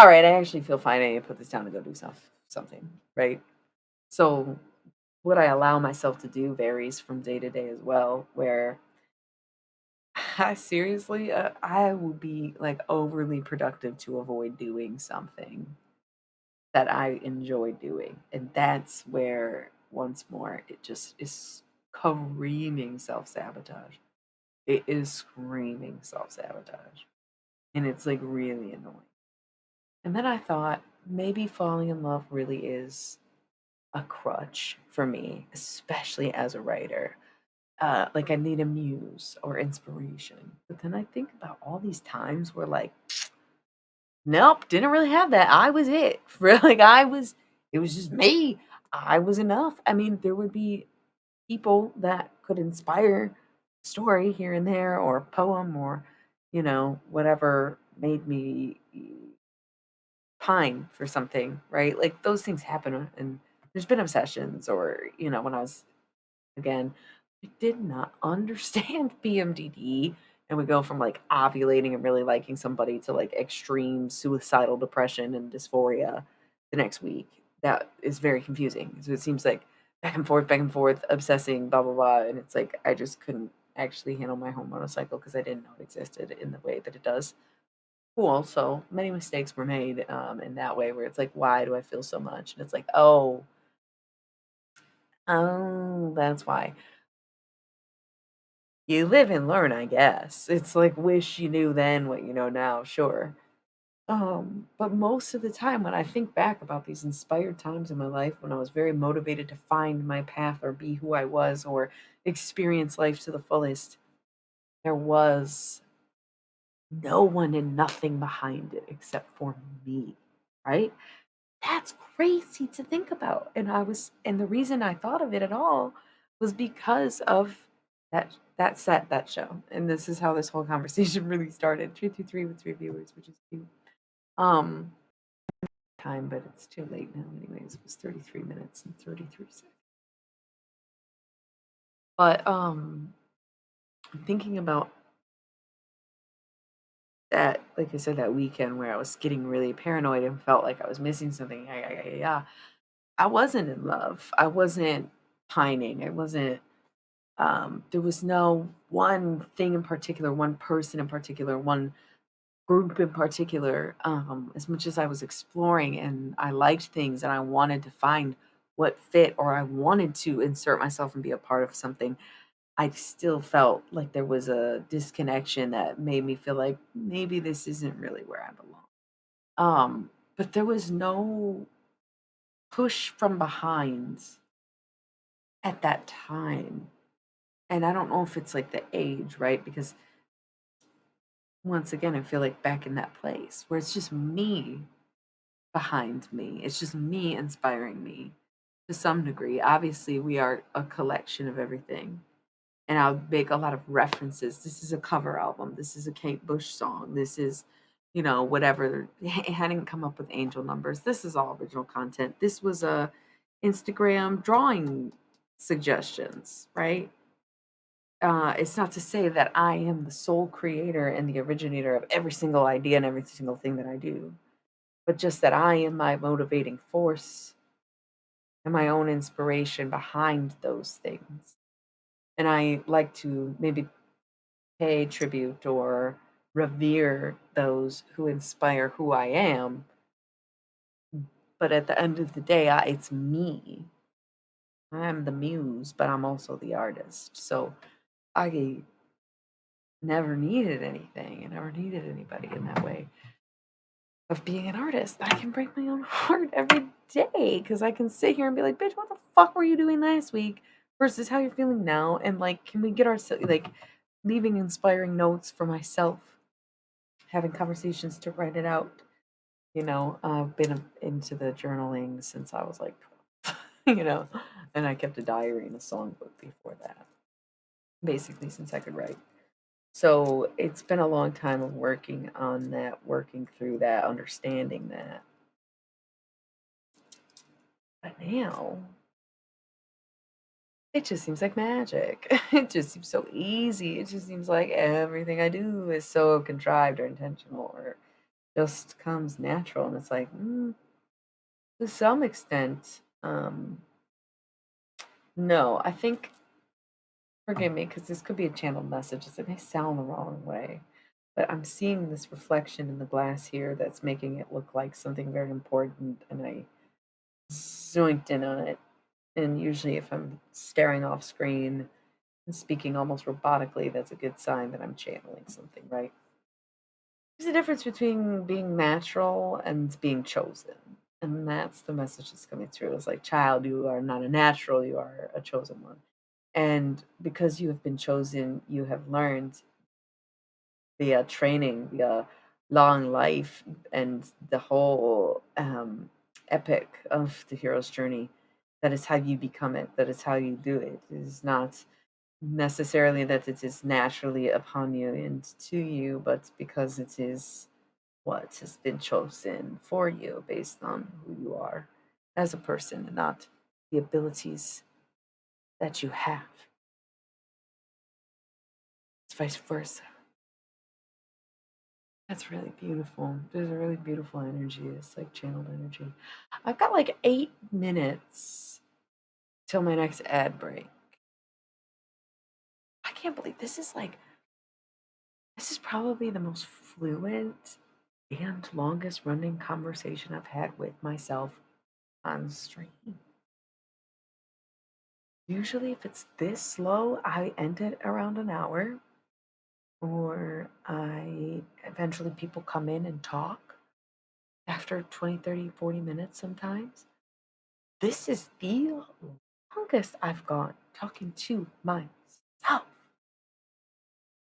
all right, I actually feel fine. I need to put this down and go do something, right? So what I allow myself to do varies from day to day as well, where I seriously, I will be like overly productive to avoid doing something that I enjoy doing. And that's where, once more, it just is screaming self sabotage. It is screaming self sabotage. And it's like really annoying. And then I thought maybe falling in love really is a crutch for me, especially as a writer. Like I need a muse or inspiration. But then I think about all these times where like, nope, didn't really have that. I was it. For like it was just me. I was enough. I mean, there would be people that could inspire story here and there or poem or, whatever made me pine for something, right? Like those things happen and there's been obsessions or, when I was again, I did not understand PMDD and we go from like ovulating and really liking somebody to like extreme suicidal depression and dysphoria the next week. That is very confusing. So it seems like back and forth, obsessing, blah blah blah, and it's like I just couldn't actually handle my hormonal cycle because I didn't know it existed in the way that it does. Cool. So many mistakes were made in that way where it's like, why do I feel so much? And it's like, oh, that's why. You live and learn, I guess. It's like wish you knew then what you know now, sure. But most of the time when I think back about these inspired times in my life when I was very motivated to find my path or be who I was or experience life to the fullest, there was no one and nothing behind it except for me, right? That's crazy to think about. And the reason I thought of it at all was because of that show. And this is how this whole conversation really started. 333 with three viewers, which is cute. Um Time, but it's too late now anyways. It was 33 minutes and 33 seconds. But I'm thinking about that, like I said, that weekend where I was getting really paranoid and felt like I was missing something. Yeah. I wasn't in love. I wasn't pining. I wasn't there was no one thing in particular, one person in particular, one group in particular. As much as I was exploring and I liked things and I wanted to find what fit or I wanted to insert myself and be a part of something, I still felt like there was a disconnection that made me feel like maybe this isn't really where I belong. But there was no push from behind at that time. And I don't know if it's like the age, right? Because once again, I feel like back in that place where it's just me behind me. It's just me inspiring me to some degree. Obviously, we are a collection of everything. And I'll make a lot of references. This is a cover album. This is a Kate Bush song. This is, whatever. I didn't come up with angel numbers. This is all original content. This was a Instagram drawing suggestions, right? It's not to say that I am the sole creator and the originator of every single idea and every single thing that I do, but just that I am my motivating force and my own inspiration behind those things. And I like to maybe pay tribute or revere those who inspire who I am. But at the end of the day, it's me. I'm the muse, but I'm also the artist. So I never needed anything. I never needed anybody in that way of being an artist. I can break my own heart every day because I can sit here and be like, bitch, what the fuck were you doing last week versus how you're feeling now? And like, can we get ourselves like leaving inspiring notes for myself, having conversations to write it out? I've been into the journaling since I was like 12, and I kept a diary and a songbook before that, basically since I could write. So it's been a long time of working on that, working through that, understanding that. But now it just seems like magic. It just seems so easy. It just seems like everything I do is so contrived or intentional or just comes natural. And it's like, to some extent, no, I think, forgive me, because this could be a channeled message. It may sound the wrong way, but I'm seeing this reflection in the glass here that's making it look like something very important, and I zoinked in on it. And usually, if I'm staring off screen and speaking almost robotically, that's a good sign that I'm channeling something, right? There's a difference between being natural and being chosen. And that's the message that's coming through. It's like, child, you are not a natural, you are a chosen one. And because you have been chosen, you have learned via training, via long life, and the whole epic of the hero's journey. That is how you become it. That is how you do it. It is not necessarily that it is naturally upon you and to you, but because it is what has been chosen for you based on who you are as a person and not the abilities that you have. It's vice versa. That's really beautiful. There's a really beautiful energy. It's like channeled energy. I've got like 8 minutes till my next ad break. I can't believe this is probably the most fluent and longest running conversation I've had with myself on stream. Usually, if it's this slow, I end it around an hour, or I eventually people come in and talk after 20, 30, 40 minutes sometimes. This is the longest I've gone talking to myself.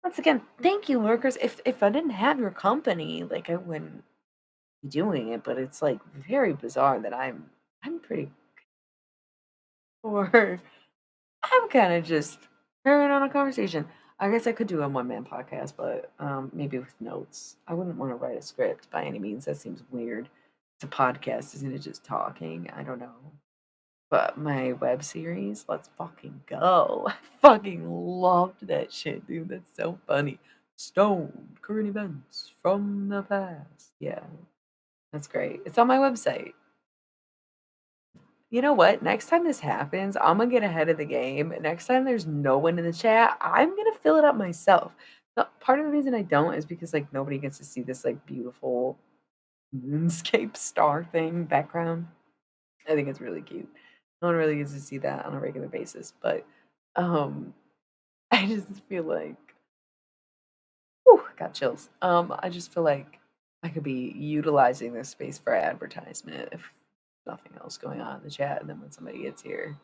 Once again, thank you, lurkers. If I didn't have your company, like I wouldn't be doing it, but it's like very bizarre that I'm pretty or I'm kind of just carrying on a conversation. I guess I could do a one man podcast, but maybe with notes. I wouldn't want to write a script by any means. That seems weird. It's a podcast, isn't it? Just talking. I don't know. But my web series, let's fucking go. I fucking loved that shit, dude. That's so funny. Stone current events from the past. Yeah, that's great. It's on my website. You know what? Next time this happens, I'm gonna get ahead of the game. Next time there's no one in the chat, I'm gonna fill it up myself. Part of the reason I don't is because like nobody gets to see this like beautiful moonscape star thing background. I think it's really cute. No one really gets to see that on a regular basis, but um I just feel like whew, got chills. I just feel like I could be utilizing this space for advertisement if nothing else going on in the chat, and then when somebody gets here,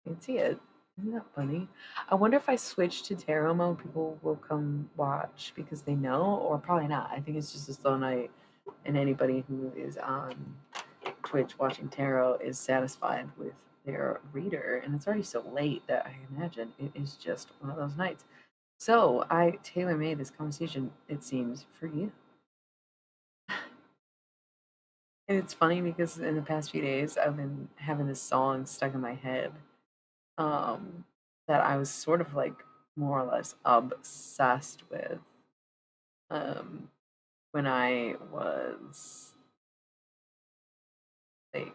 you can see it. Isn't that funny? I wonder if I switch to tarot mode, people will come watch because they know, or probably not. I think it's just a slow night, and anybody who is on Twitch watching tarot is satisfied with their reader, and it's already so late that I imagine it is just one of those nights. So I tailor made this conversation, it seems, for you. And it's funny because in the past few days, I've been having this song stuck in my head um, that I was sort of like more or less obsessed with um, when I was like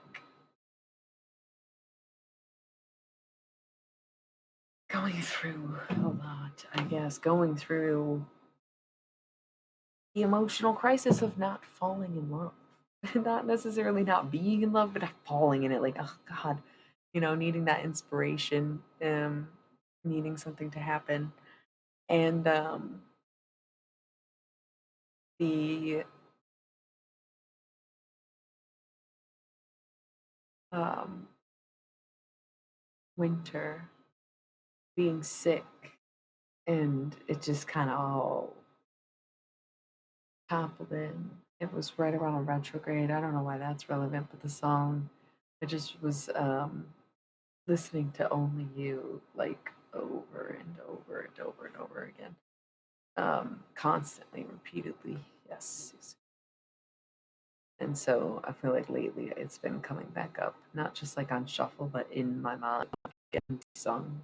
going through a lot, I guess, going through the emotional crisis of not falling in love. Not necessarily not being in love, but falling in it. Like, oh God, needing that inspiration, needing something to happen. And the um, winter, being sick, and it just kind of all toppled in. It was right around a retrograde. I don't know why that's relevant, but the song, I just was listening to Only You like over and over and over and over again, constantly, repeatedly. Yes. And so I feel like lately it's been coming back up, not just like on shuffle, but in my mind, getting sung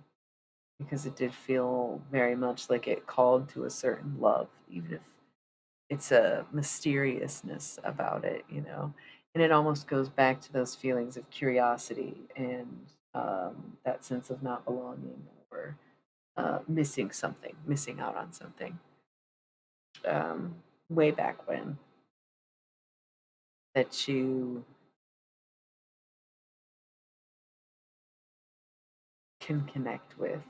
because it did feel very much like it called to a certain love, even if it's a mysteriousness about it, you know, and it almost goes back to those feelings of curiosity and that sense of not belonging or missing something, missing out on something. Um, Way back when that you can connect with,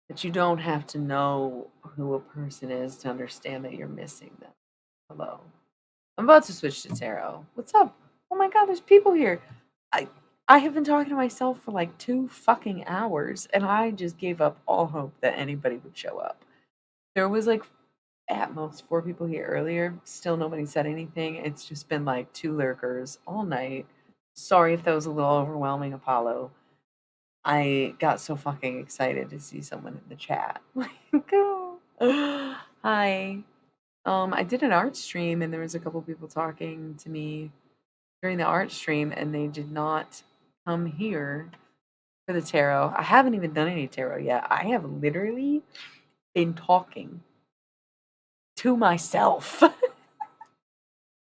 that you don't have to know who a person is to understand that you're missing them. Hello. I'm about to switch to tarot. What's up? Oh my god, there's people here. I I have been talking to myself for like 2 fucking hours and I just gave up all hope that anybody would show up. There was like at most 4 people here earlier. Still nobody said anything. It's just been like 2 lurkers all night. Sorry if that was a little overwhelming, Apollo. I got so fucking excited to see someone in the chat. Like, oh. Hi. I did an art stream and there was a couple people talking to me during the art stream and they did not come here for the tarot. I haven't even done any tarot yet. I have literally been talking to myself.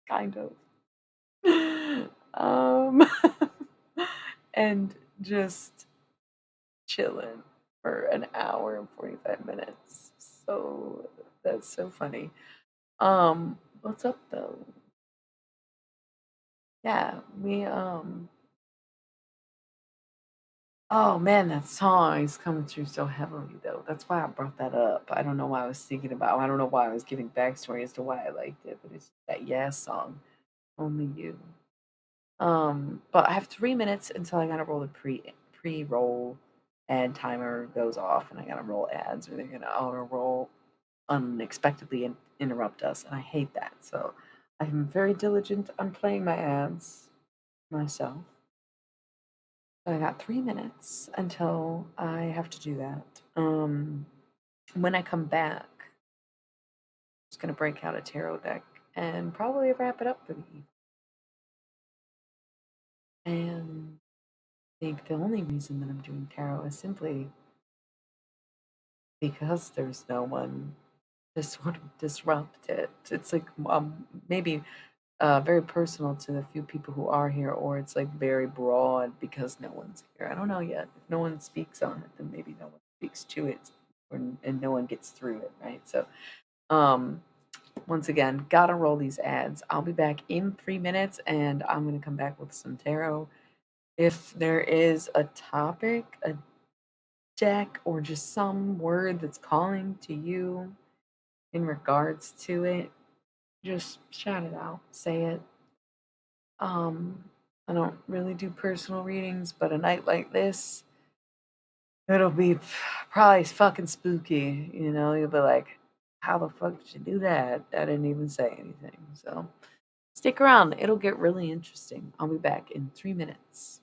Kind of. Um and just chilling for an hour and 45 minutes. So that's so funny. What's up though? Yeah, we oh man, that song is coming through so heavily though. That's why I brought that up. I don't know why I was thinking about I don't know why I was giving backstory as to why I liked it, but it's that Yeah song. Only You. But I have 3 minutes until I gotta roll the pre-roll ad timer goes off and I gotta roll ads or they're gonna auto roll unexpectedly and interrupt us, and I hate that. So I'm very diligent on playing my ads myself. I got 3 minutes until I have to do that. When I come back, I'm just gonna break out a tarot deck and probably wrap it up for the evening. And I think the only reason that I'm doing tarot is simply because there's no one to sort of disrupt it. It's like maybe very personal to the few people who are here, or it's like very broad because no one's here. I don't know yet. If no one speaks on it, then maybe no one speaks to it, and no one gets through it, right? So, um, once again, gotta roll these ads. I'll be back in 3 minutes, and I'm gonna come back with some tarot. If there is a topic, a deck, or just some word that's calling to you in regards to it, just shout it out, say it. Um, I don't really do personal readings, but a night like this, it'll be probably fucking spooky. You know, you'll be like, how the fuck did you do that? I didn't even say anything. So stick around, it'll get really interesting. I'll be back in 3 minutes.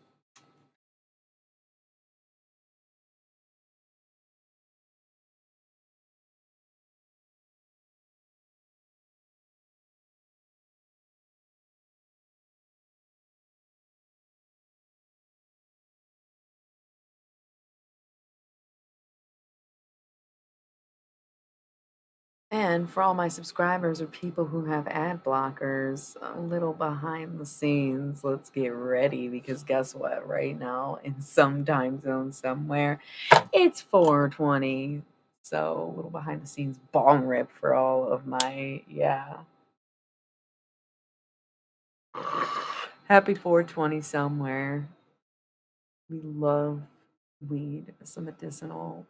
And for all my subscribers or people who have ad blockers, a little behind the scenes, let's get ready because guess what? Right now, in some time zone somewhere, it's 4:20. So a little behind the scenes bong rip for all of my, yeah. Happy 420 somewhere. We love weed as a medicinal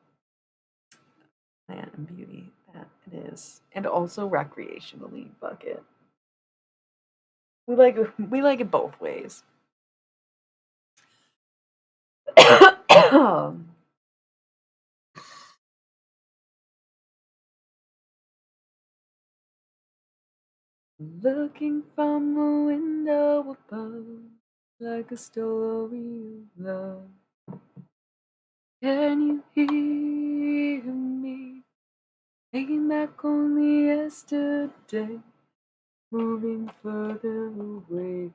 plant and beauty that it is. And also recreationally, fuck it. We like it both ways. Looking from a window above, like a story of love. Can you hear me? Taking back only yesterday, moving further away.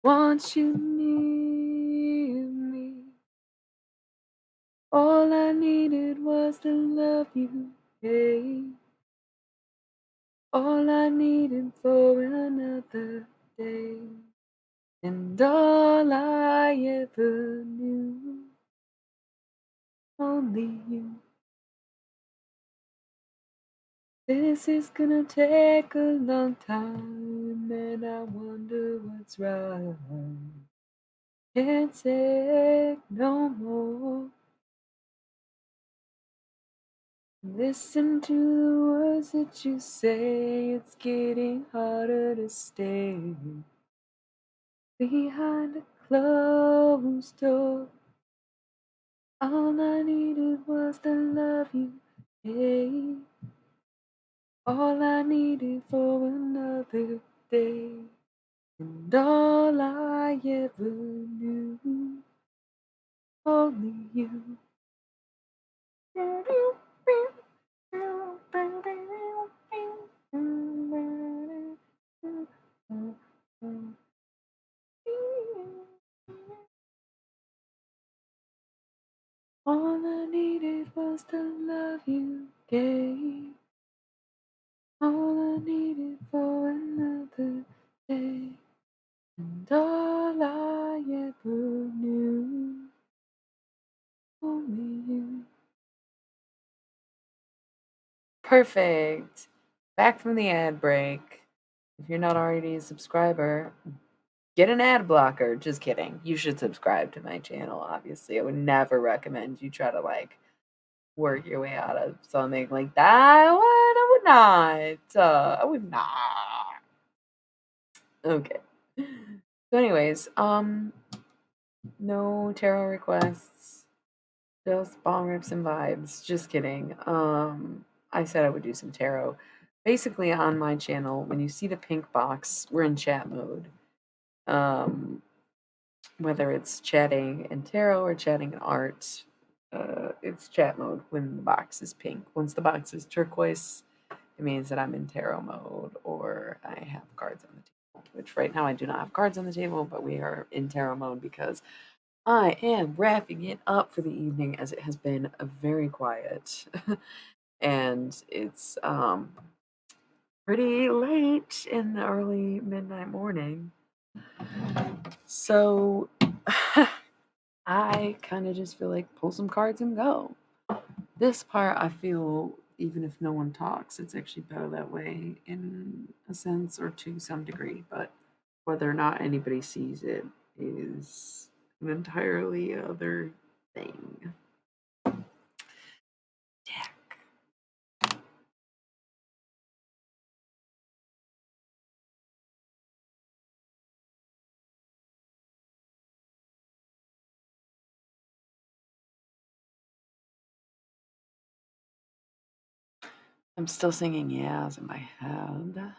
Want you near me. All I needed was to love you, hey. All I needed for another day, and all I ever knew, only you. This is gonna take a long time, and I wonder what's right. Can't take no more. Listen to the words that you say, it's getting harder to stay behind a closed door. All I needed was the love you gave. All I needed for another day. And all I ever knew, only you. All I needed was the love you gave. All I needed for another day. And all I ever knew, only you. Perfect. Back from the ad break. If you're not already a subscriber, get an ad blocker. Just kidding. You should subscribe to my channel, obviously. I would never recommend you try to work your way out of something like that. What? I would not. I would not. Okay. So anyways, no tarot requests. Just bong rips and vibes. Just kidding. I said I would do some tarot. Basically, on my channel, when you see the pink box, we're in chat mode. Whether it's chatting in tarot or chatting in art, it's chat mode when the box is pink. Once the box is turquoise, it means that I'm in tarot mode or I have cards on the table, which right now I do not have cards on the table, but we are in tarot mode because I am wrapping it up for the evening as it has been very quiet. And it's pretty late in the early midnight morning. So I kind of just feel like pull some cards and go. This part, I feel, even if no one talks, it's actually better that way in a sense or to some degree. But whether or not anybody sees it is an entirely other thing. Deck. I'm still singing Yas in my head.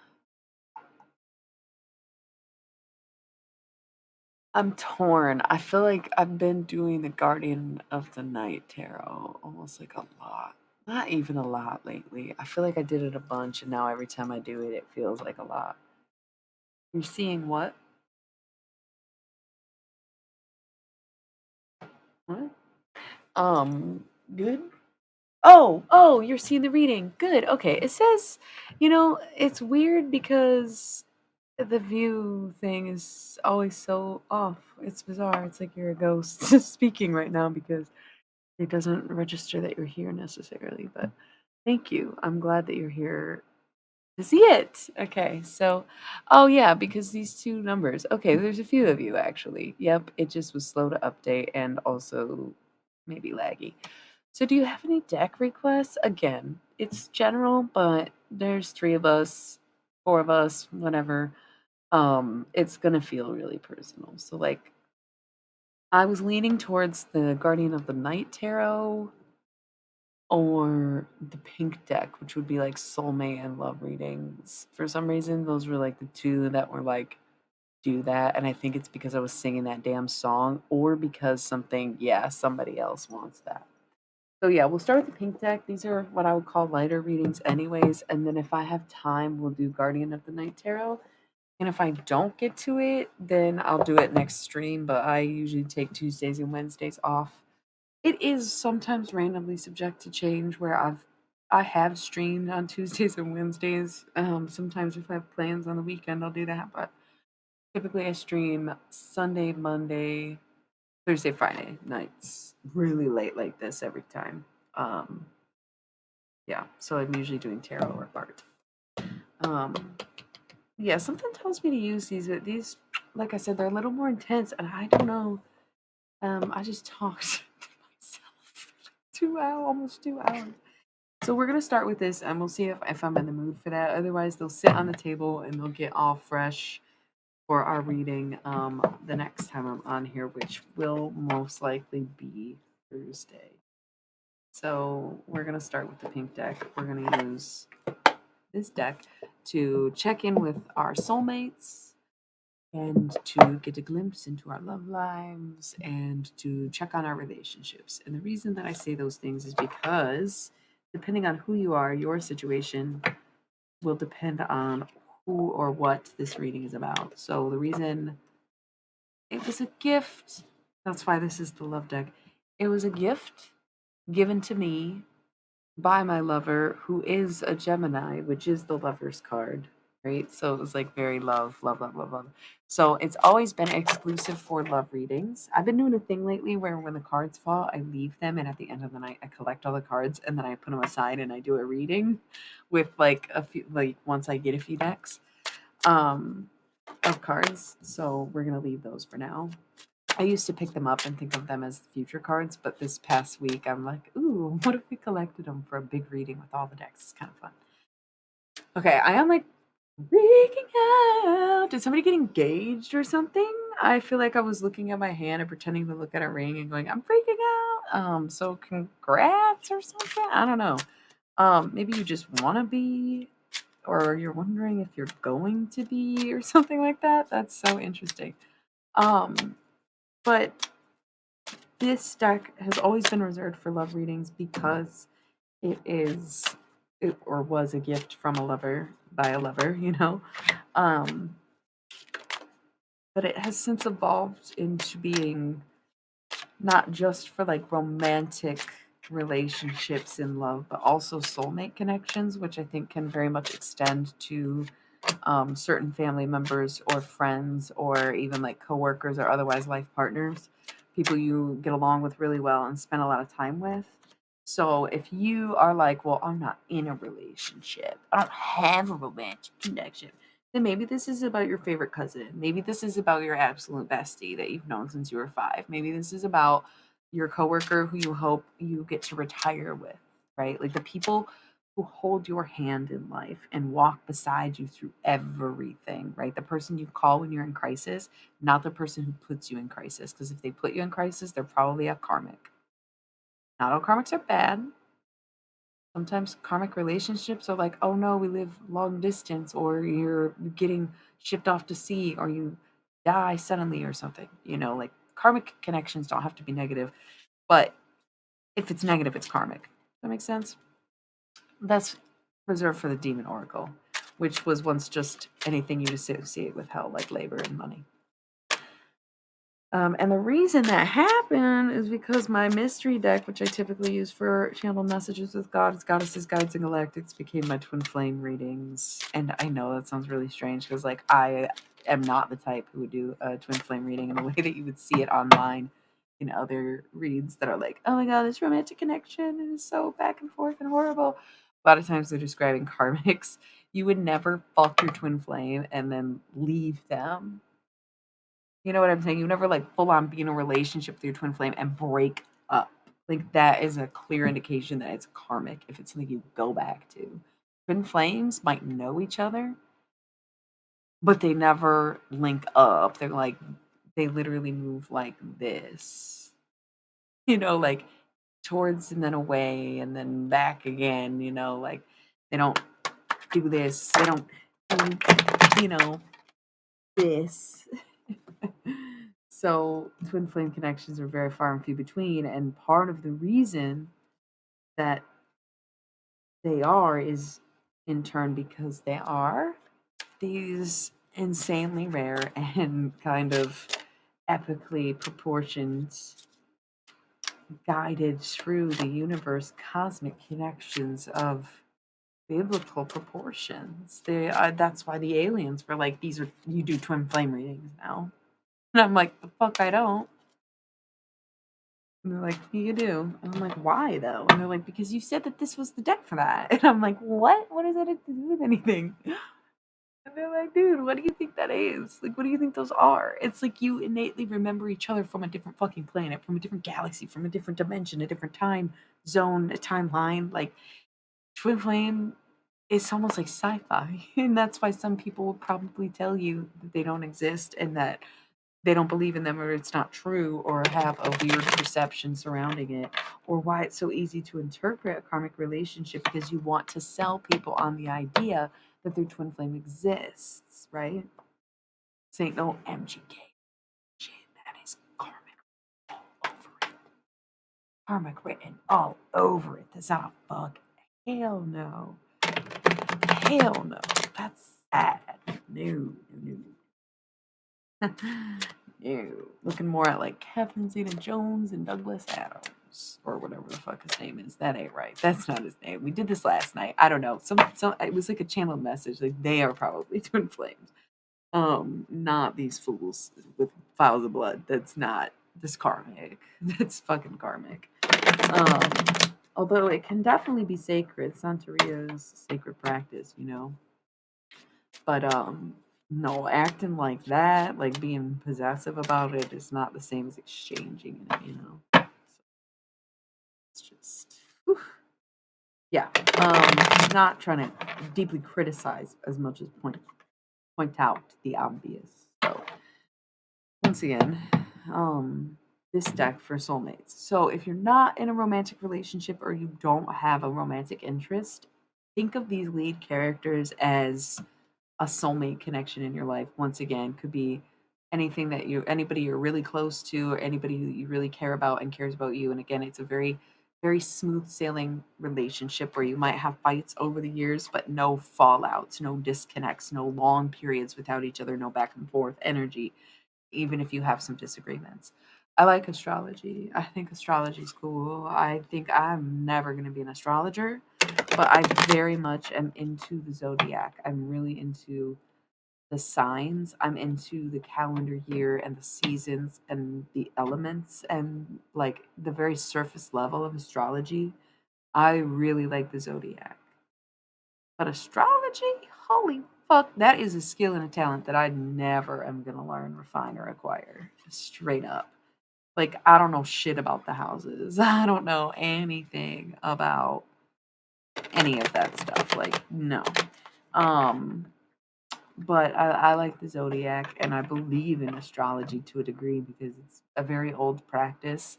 I'm torn. I feel like I've been doing the Guardian of the Night tarot almost like a lot. Not even a lot lately. I feel like I did it a bunch, and now every time I do it, it feels like a lot. You're seeing what? What? Good. Oh, you're seeing the reading. Good. Okay. It says, it's weird because the view thing is always so off. It's bizarre. It's like you're a ghost speaking right now because it doesn't register that you're here necessarily. But thank you. I'm glad that you're here to see it. Okay. So, oh, yeah, because these two numbers. Okay. There's a few of you actually. Yep. It just was slow to update and also maybe laggy. So, do you have any deck requests? Again, it's general, but there's three of us, four of us, whatever. It's gonna feel really personal. So, I was leaning towards the Guardian of the Night tarot or the pink deck, which would be like soulmate and love readings. For some reason, those were like the two that were like do that, and I think it's because I was singing that damn song, or because somebody else wants that. So yeah, we'll start with the pink deck. These are what I would call lighter readings anyways, and then if I have time, we'll do Guardian of the Night Tarot. And if I don't get to it, then I'll do it next stream, but I usually take Tuesdays and Wednesdays off. It is sometimes randomly subject to change where I've I have streamed on Tuesdays and Wednesdays. Sometimes if I have plans on the weekend, I'll do that. But typically, I stream Sunday, Monday, Thursday, Friday nights, really late like this every time. Um, yeah, so I'm usually doing tarot or art. Um, yeah, something tells me to use these, but these, like I said, they're a little more intense, and I don't know. I just talked to myself 2 hours, almost 2 hours. So we're gonna start with this, and we'll see if I'm in the mood for that. Otherwise, they'll sit on the table and they'll get all fresh for our reading the next time I'm on here, which will most likely be Thursday. So we're gonna start with the pink deck. We're gonna use this deck to check in with our soulmates and to get a glimpse into our love lives and to check on our relationships. And the reason that I say those things is because depending on who you are, your situation will depend on who or what this reading is about. So the reason it was a gift, that's why this is the love deck. It was a gift given to me by my lover, who is a Gemini, which is the lover's card, right? So it was like very love, love, love, love, love. So it's always been exclusive for love readings. I've been doing a thing lately where when the cards fall, I leave them, and at the end of the night, I collect all the cards, and then I put them aside and I do a reading with like a few, like once I get a few decks um, of cards. So we're gonna leave those for now. I used to pick them up and think of them as future cards, but this past week I'm like, ooh, what if we collected them for a big reading with all the decks? It's kind of fun. Okay, I am like freaking out. Did somebody get engaged or something? I feel like I was looking at my hand and pretending to look at a ring and going, I'm freaking out. So congrats or something. I don't know. Maybe you just want to be, or you're wondering if you're going to be, or something like that. That's so interesting. But this deck has always been reserved for love readings because it or was a gift from a lover by a lover, you know. Um, but it has since evolved into being not just for like romantic relationships in love, but also soulmate connections, which I think can very much extend to certain family members or friends or even like coworkers or otherwise life partners, people you get along with really well and spend a lot of time with. So if you are like, well, I'm not in a relationship, I don't have a romantic connection, then maybe this is about your favorite cousin. Maybe this is about your absolute bestie that you've known since you were 5. Maybe this is about your coworker who you hope you get to retire with, right? Like the people who hold your hand in life and walk beside you through everything, right? The person you call when you're in crisis, not the person who puts you in crisis. Because if they put you in crisis, they're probably a karmic. Not all karmics are bad. Sometimes karmic relationships are like, oh no, we live long distance, or you're getting shipped off to sea, or you die suddenly, or something. You know, like karmic connections don't have to be negative, but if it's negative, it's karmic. Does that make sense? That's reserved for the demon oracle, which was once just anything you associate with hell, like labor and money. And the reason that happened is because my mystery deck, which I typically use for channel messages with gods, goddesses, guides, and galactics, became my twin flame readings. And I know that sounds really strange because, like, I am not the type who would do a twin flame reading in the way that you would see it online in other reads that are like, oh my god, this romantic connection is so back and forth and horrible. A lot of times they're describing karmics. You would never fuck your twin flame and then leave them. You know what I'm saying? You never like full on be in a relationship with your twin flame and break up. Like that is a clear indication that it's karmic if it's something you go back to. Twin flames might know each other, but they never link up. They're like they literally move like this. You know, like towards and then away and then back again, you know, like they don't do this. They don't do, you know, this. So twin flame connections are very far and few between, and part of the reason that they are is in turn because they are these insanely rare and kind of epically proportioned guided through the universe cosmic connections of biblical proportions. That's why the aliens were like, these are, you do twin flame readings now. And I'm like, the fuck I don't. And they're like, you do. And I'm like, why though? And they're like, because you said that this was the deck for that. And I'm like, what? What does that have to do with anything? And they're like, dude, what do you think that is? Like, what do you think those are? It's like you innately remember each other from a different fucking planet, from a different galaxy, from a different dimension, a different time zone, a timeline. Like, twin flame is almost like sci-fi. And that's why some people will probably tell you that they don't exist and that they don't believe in them or it's not true or have a weird perception surrounding it, or why it's so easy to interpret a karmic relationship because you want to sell people on the idea that their twin flame exists, right? This ain't no MGK shit. That is karmic all over it. Karmic written all over it. That's not a fuck. Hell no. Hell no. That's sad. No, no, no. No. Looking more at like Catherine Zeta-Jones and Douglas Adams or whatever the fuck his name is. That ain't right. That's not his name. We did this last night. I don't know. Some it was like a channeled message. Like they are probably twin flames. Not these fools with files of blood. That's not this karmic. That's fucking karmic. Although it can definitely be sacred. Santeria's sacred practice, you know. But no, acting like that, like being possessive about it, is not the same as exchanging it, you know. So it's just, whew. Yeah. Not trying to deeply criticize as much as point out the obvious. So once again, this deck for soulmates. So if you're not in a romantic relationship or you don't have a romantic interest, think of these lead characters as a soulmate connection in your life. Once again, could be anything that anybody you're really close to or anybody who you really care about and cares about you. And again, it's a very very smooth sailing relationship where you might have fights over the years but no fallouts, no disconnects, no long periods without each other, no back and forth energy, even if you have some disagreements. I like astrology. I think astrology is cool. I think I'm never going to be an astrologer, but I very much am into the zodiac. I'm really into the signs. I'm into the calendar year and the seasons and the elements and like the very surface level of astrology. I really like the zodiac. But astrology, holy fuck, that is a skill and a talent that I never am going to learn, refine, or acquire. Straight up. Like, I don't know shit about the houses. I don't know anything about any of that stuff. Like, no. Um, but I like the zodiac and I believe in astrology to a degree because it's a very old practice.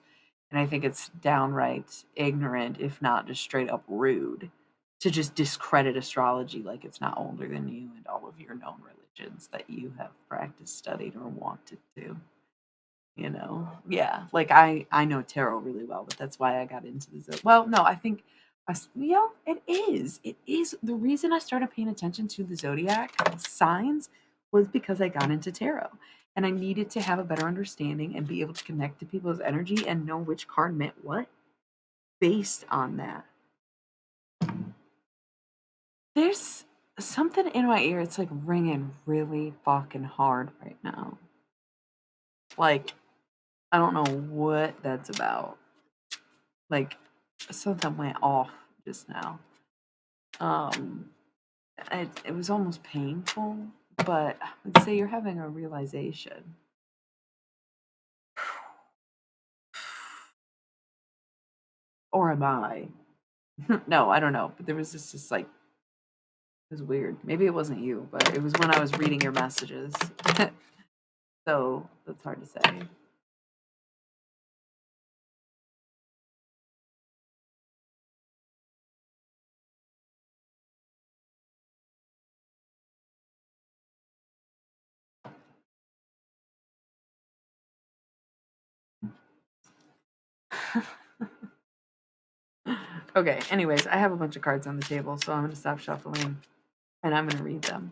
And I think it's downright ignorant, if not just straight up rude, to just discredit astrology like it's not older than you and all of your known religions that you have practiced, studied, or wanted to. You know, yeah. Like I know tarot really well, but that's why I got into the zodiac. Well, no, I think yeah, it is. It is the reason I started paying attention to the zodiac signs was because I got into tarot, and I needed to have a better understanding and be able to connect to people's energy and know which card meant what based on that. There's something in my ear. It's like ringing really fucking hard right now. Like I don't know what that's about. Like something went off just now. Um, it was almost painful, but I would say you're having a realization. Or am I? No, I don't know. But there was this like, it was weird. Maybe it wasn't you, but it was when I was reading your messages. So that's hard to say. Okay, anyways, I have a bunch of cards on the table, so I'm going to stop shuffling and I'm going to read them.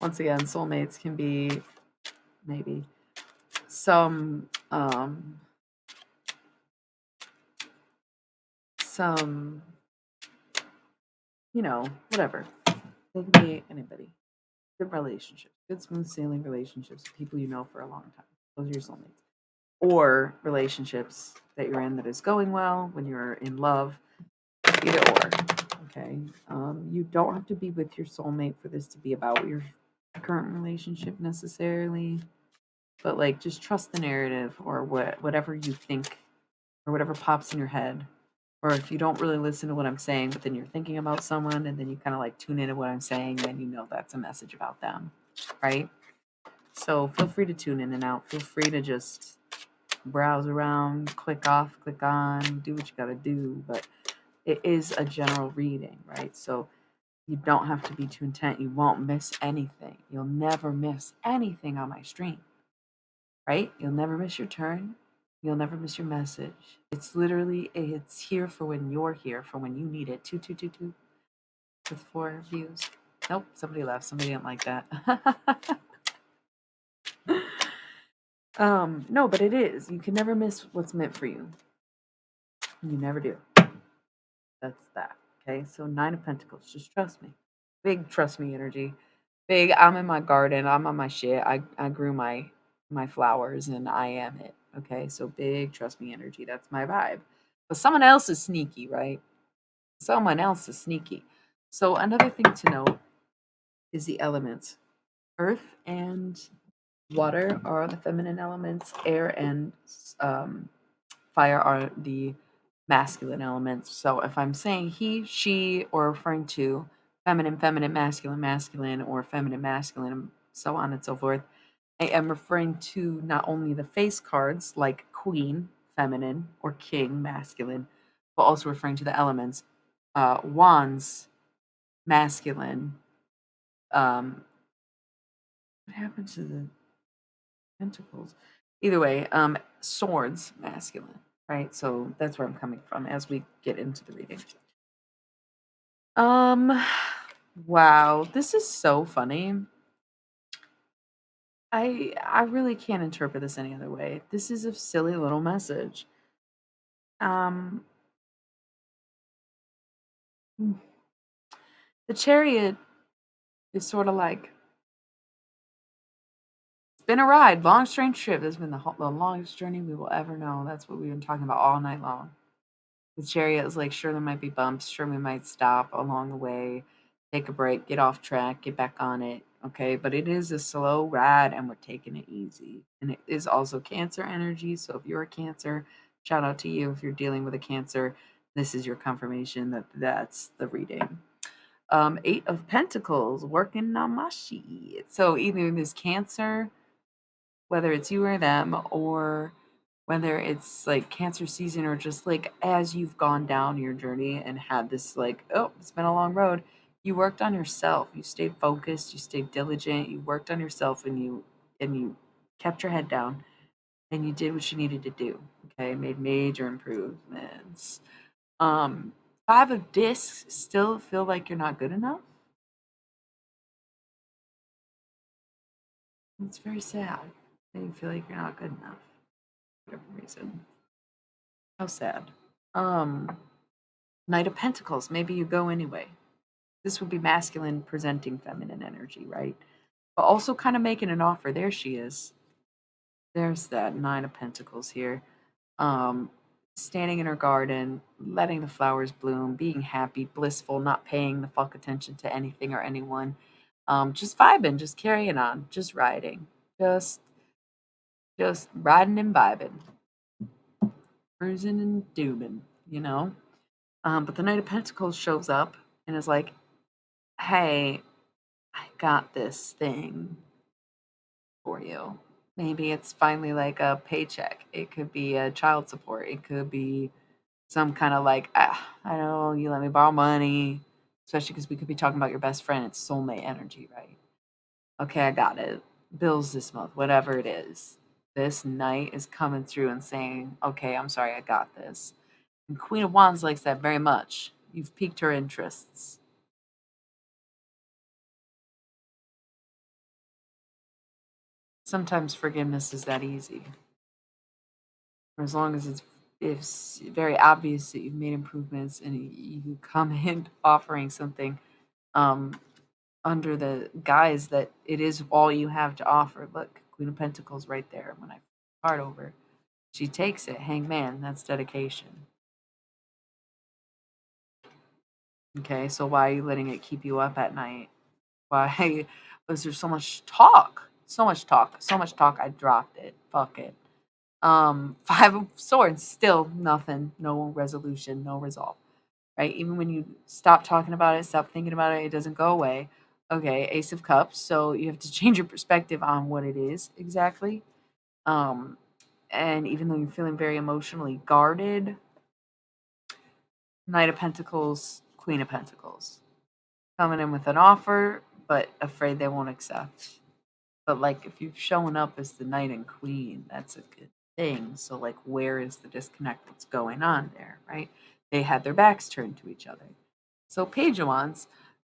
Once again, soulmates can be maybe some some, whatever. They can be anybody. Good relationships, good smooth sailing relationships, people you know for a long time. Those are your soulmates. Or relationships that you're in that is going well when you're in love, either or. Okay. You don't have to be with your soulmate for this to be about your current relationship necessarily, but like just trust the narrative or whatever you think or whatever pops in your head. Or if you don't really listen to what I'm saying, but then you're thinking about someone and then you kind of like tune into what I'm saying, then you know that's a message about them, right? So feel free to tune in and out. Feel free to just browse around, click off, click on, do what you got to do. But it is a general reading, right? So you don't have to be too intent. You won't miss anything. You'll never miss anything on my stream, right? You'll never miss your turn. You'll never miss your message. It's literally, it's here for when you're here, for when you need it. 2222 with 4 views. Nope, somebody left. Somebody didn't like that. No, but it is. You can never miss what's meant for you. You never do. That's that. Okay, so 9 of Pentacles. Just trust me. Big trust me energy. Big, I'm in my garden. I'm on my shit. I grew my flowers and I am it. Okay, so big trust me energy. That's my vibe. But someone else is sneaky, right? Someone else is sneaky. So another thing to note is the elements. Earth and water are the feminine elements. Air and fire are the masculine elements. So if I'm saying he, she, or referring to feminine, feminine, masculine, masculine, or feminine, masculine, so on and so forth, I am referring to not only the face cards like queen, feminine, or king, masculine, but also referring to the elements. Wands, masculine. What happened to the pentacles? Either way, swords, masculine, right? So that's where I'm coming from as we get into the reading. Wow, this is so funny. I really can't interpret this any other way. This is a silly little message. Um, the Chariot is sort of like it's been a ride, long strange trip. This has been the longest journey we will ever know. That's what we've been talking about all night long. The Chariot is like, sure, there might be bumps, sure, we might stop along the way, take a break, get off track, get back on it. Okay, but it is a slow ride and we're taking it easy. And it is also Cancer energy. So if you're a Cancer, shout out to you. If you're dealing with a Cancer, this is your confirmation that that's the reading. 8 of Pentacles, working Namashi. So either this Cancer, whether it's you or them, or whether it's like Cancer season or just like as you've gone down your journey and had this like, oh, it's been a long road, you worked on yourself. You stayed focused, you stayed diligent, you worked on yourself and you kept your head down and you did what you needed to do. Okay, made major improvements. 5 of Discs, still feel like you're not good enough. It's very sad that you feel like you're not good enough for whatever reason. How sad. Knight of Pentacles, maybe you go anyway. This would be masculine presenting feminine energy, right? But also kind of making an offer. There she is. There's that 9 of Pentacles here. Standing in her garden, letting the flowers bloom, being happy, blissful, not paying the fuck attention to anything or anyone. Just vibing, just carrying on, just riding. Just riding and vibing. Cruising and dooming, you know? But the Knight of Pentacles shows up and is like, hey, I got this thing for you. Maybe it's finally like a paycheck. It could be a child support. It could be some kind of like, I know you let me borrow money, especially because we could be talking about your best friend. It's soulmate energy, right? Okay, I got it. Bills this month, whatever it is. This knight is coming through and saying, okay, I'm sorry, I got this. And Queen of Wands likes that very much. You've piqued her interests. Sometimes forgiveness is that easy. As long as it's very obvious that you've made improvements and you come in offering something um, under the guise that it is all you have to offer. Look, Queen of Pentacles right there. When I card over, she takes it. Hangman, that's dedication. Okay, so why are you letting it keep you up at night? Why was there so much talk? So much talk. So much talk. I dropped it. Fuck it. Five of Swords, still nothing. No resolution, no resolve. Right? Even when you stop talking about it, stop thinking about it, it doesn't go away. Okay, Ace of Cups. So you have to change your perspective on what it is exactly. Um, and even though you're feeling very emotionally guarded, Knight of Pentacles, Queen of Pentacles. Coming in with an offer, but afraid they won't accept. But like if you've shown up as the knight and queen, that's a good thing. So like where is the disconnect? What's going on there, right? They had their backs turned to each other. So Page of Wands,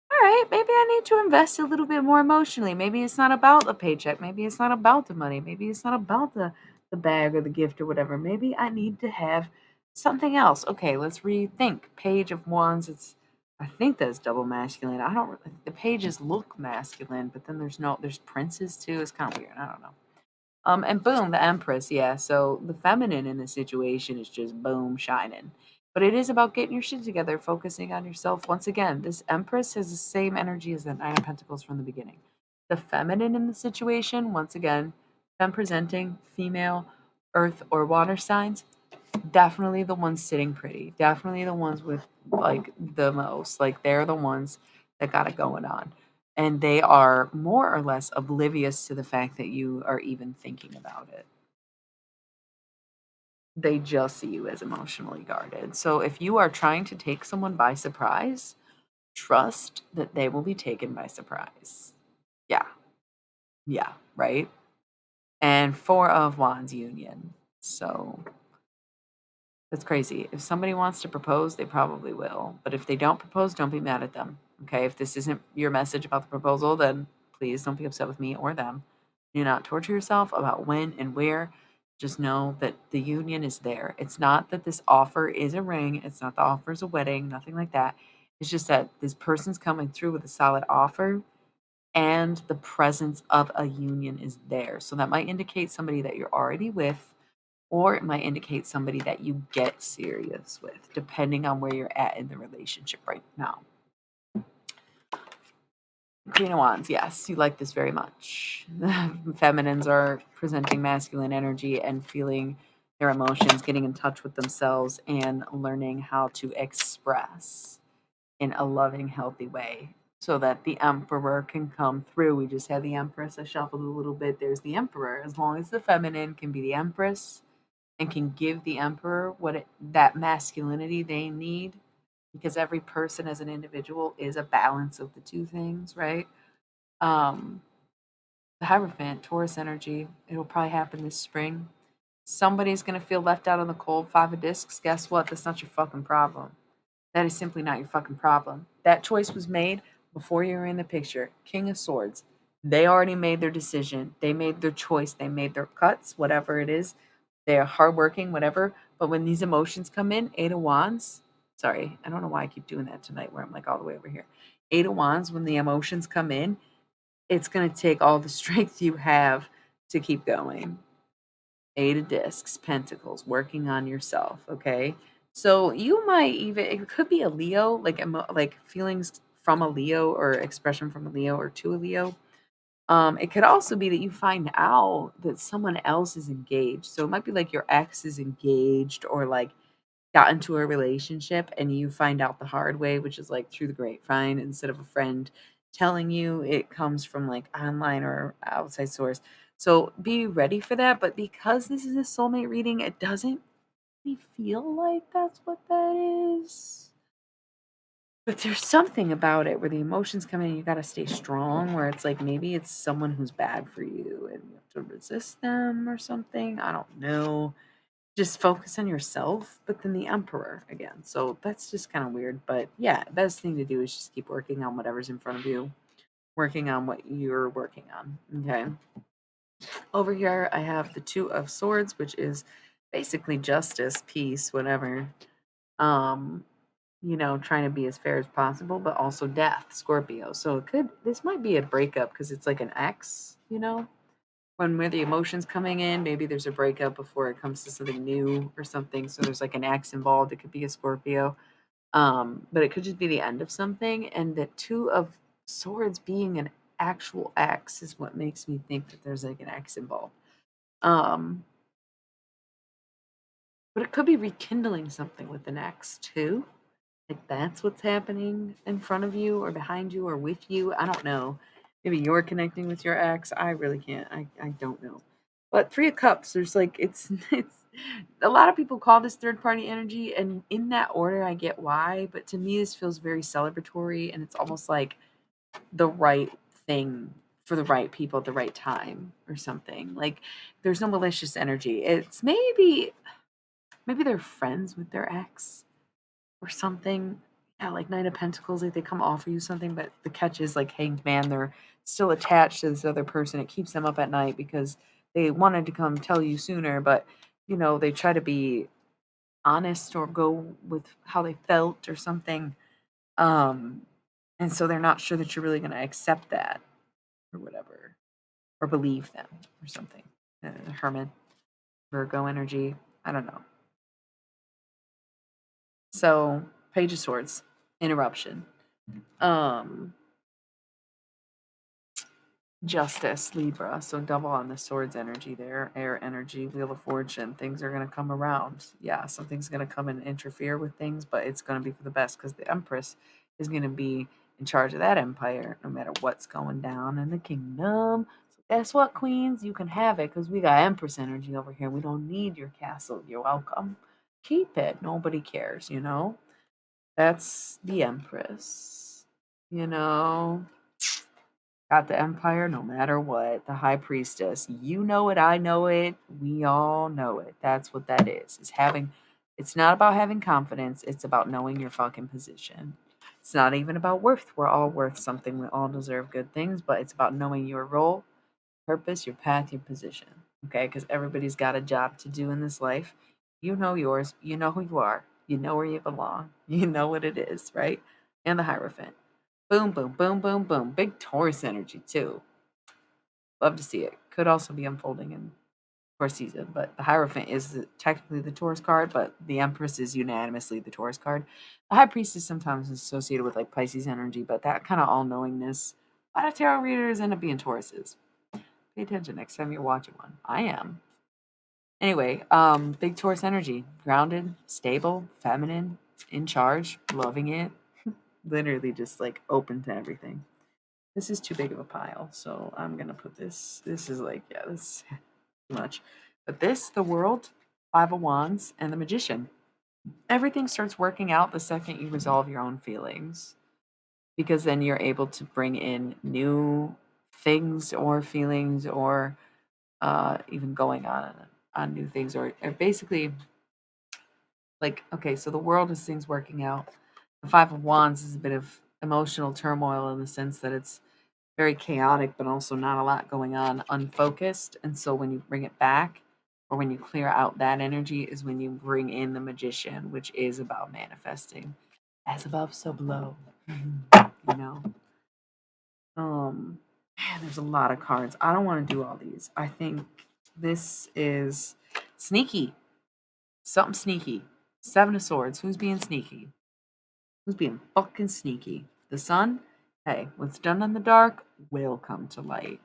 all right, maybe I need to invest a little bit more emotionally. Maybe it's not about the paycheck. Maybe it's not about the money. Maybe it's not about the bag or the gift or whatever. Maybe I need to have something else. Okay, let's rethink. Page of Wands, I think that's double masculine. I don't. The pages look masculine, but then there's princes too. It's kind of weird. I don't know. And boom, the Empress. Yeah, so the feminine in this situation is just boom shining. But it is about getting your shit together, focusing on yourself. Once again, this Empress has the same energy as the Nine of Pentacles from the beginning. The feminine in the situation, once again, them presenting female, earth, or water signs, definitely the ones sitting pretty. Definitely the ones with like the most. Like they're the ones that got it going on. And they are more or less oblivious to the fact that you are even thinking about it. They just see you as emotionally guarded. So if you are trying to take someone by surprise, trust that they will be taken by surprise. Yeah. Yeah. Right. And Four of Wands union. So that's crazy. If somebody wants to propose, they probably will. But if they don't propose, don't be mad at them. Okay. If this isn't your message about the proposal, then please don't be upset with me or them. Do not torture yourself about when and where. Just know that the union is there. It's not that this offer is a ring, it's not the offer is a wedding, nothing like that. It's just that this person's coming through with a solid offer and the presence of a union is there. So that might indicate somebody that you're already with or it might indicate somebody that you get serious with, depending on where you're at in the relationship right now. Queen of Wands, yes, you like this very much. Feminines are presenting masculine energy and feeling their emotions, getting in touch with themselves, and learning how to express in a loving, healthy way so that the Emperor can come through. We just had the Empress. I shuffled a little bit. There's the Emperor. As long as the feminine can be the Empress, and can give the emperor that masculinity they need because every person as an individual is a balance of the two things, right? um the Hierophant, Taurus energy, it'll probably happen this spring. Somebody's going to feel left out in the cold. Five of Discs, guess what? That's not your fucking problem. That is simply not your fucking problem. That choice was made before you were in the picture. King of Swords, they already made their decision. They made their choice. They made their cuts, whatever it is. They're hardworking, whatever. But when these emotions come in, Eight of Wands, sorry, I don't know why I keep doing that tonight where I'm like all the way over here. Eight of Wands, when the emotions come in, it's going to take all the strength you have to keep going. Eight of Discs, Pentacles, working on yourself, okay? So you might even it could be a Leo, like feelings from a Leo or expression from a Leo or to a Leo. It could also be that you find out that someone else is engaged. So it might be like your ex is engaged or like got into a relationship and you find out the hard way, which is like through the grapevine instead of a friend telling you. It comes from like online or outside source. So be ready for that. But because this is a soulmate reading, it doesn't really feel like that's what that is. But there's something about it where the emotions come in and you got to stay strong, where it's like maybe it's someone who's bad for you and you have to resist them or something. I don't know. Just focus on yourself, but then the Emperor again. So that's just kind of weird. But yeah, best thing to do is just keep working on whatever's in front of you, working on what you're working on. Okay. Over here, I have the Two of Swords, which is basically justice, peace, whatever. Trying to be as fair as possible, but also death, Scorpio. So this might be a breakup because it's like an X, when where the emotions coming in, maybe there's a breakup before it comes to something new or something. So there's like an X involved. It could be a Scorpio. But it could just be the end of something. And the Two of Swords being an actual X is what makes me think that there's like an X involved. Um, but it could be rekindling something with an X too. Like that's what's happening in front of you or behind you or with you. I don't know. Maybe you're connecting with your ex. I really can't. I don't know. But Three of Cups, there's like it's a lot of people call this third party energy, and in that order I get why, but to me this feels very celebratory and it's almost like the right thing for the right people at the right time or something. Like there's no malicious energy. It's maybe they're friends with their ex or something. Yeah, like Knight of Pentacles, like they come offer you something, but the catch is like Hanged Man, they're still attached to this other person. It keeps them up at night because they wanted to come tell you sooner, but they try to be honest or go with how they felt or something. Um, and so they're not sure that you're really gonna accept that or whatever, or believe them or something. Hermit, Virgo energy. I don't know. So Page of Swords, interruption. Um, Justice, Libra, so double on the swords energy there, air energy, Wheel of Fortune. Things are going to come around. Yeah, something's going to come and interfere with things, but it's going to be for the best because the Empress is going to be in charge of that empire no matter what's going down in the kingdom. So guess what, queens? You can have it because we got Empress energy over here. We don't need your castle. You're welcome. Keep it. Nobody cares, That's the Empress, you know? Got the empire no matter what. The high priestess. You know it, I know it, we all know it. That's what that is. It's not about having confidence, it's about knowing your fucking position. It's not even about worth. We're all worth something. We all deserve good things, but it's about knowing your role, purpose, your path, your position. Okay? Because everybody's got a job to do in this life. You know yours, you know who you are, you know where you belong, you know what it is, right? And the Hierophant. Boom, boom, boom, boom, boom. Big Taurus energy too. Love to see it. Could also be unfolding in Taurus season, but the Hierophant is technically the Taurus card, but the Empress is unanimously the Taurus card. The High Priestess sometimes is associated with like Pisces energy, but that kind of all knowingness. A lot of tarot readers end up being Tauruses. Pay attention next time you're watching one. I am. Anyway, big Taurus energy. Grounded, stable, feminine, in charge, loving it. Literally just like open to everything. This is too big of a pile, so I'm gonna put this. This is like, yeah, this is too much. But this, the World, Five of Wands, and the Magician. Everything starts working out the second you resolve your own feelings, because then you're able to bring in new things or feelings, or even going on new things, or basically like, okay, so the World is things working out. The Five of Wands is a bit of emotional turmoil in the sense that it's very chaotic, but also not a lot going on, unfocused. And so when you bring it back, or when you clear out that energy, is when you bring in the Magician, which is about manifesting. As above, so below. You know? Man, there's a lot of cards. I don't want to do all these. I think this is sneaky. Something sneaky. Seven of Swords. Who's being sneaky? Who's being fucking sneaky? The Sun? Hey, what's done in the dark will come to light.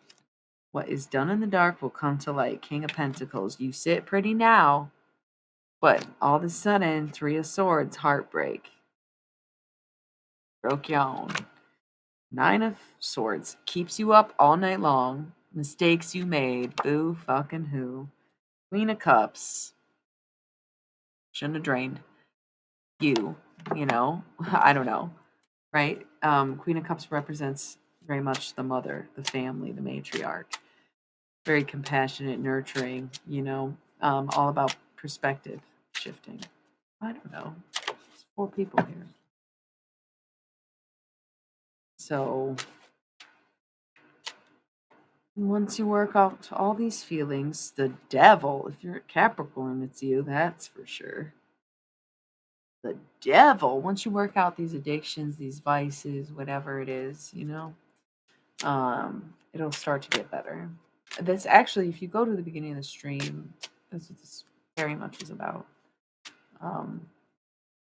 What is done in the dark will come to light. King of Pentacles. You sit pretty now, but all of a sudden, Three of Swords, heartbreak. Broke your own. Nine of Swords keeps you up all night long. Mistakes you made. Boo fucking who. Queen of Cups. Shouldn't have drained you. I don't know. Right? Queen of Cups represents very much the mother, the family, the matriarch. Very compassionate, nurturing, all about perspective shifting. I don't know. There's four people here. So Once you work out all these feelings, the devil, if you're a Capricorn, it's you, that's for sure. The devil, once you work out these addictions, these vices, whatever it is, it'll start to get better. That's actually, if you go to the beginning of the stream, that's what this very much is about. Um,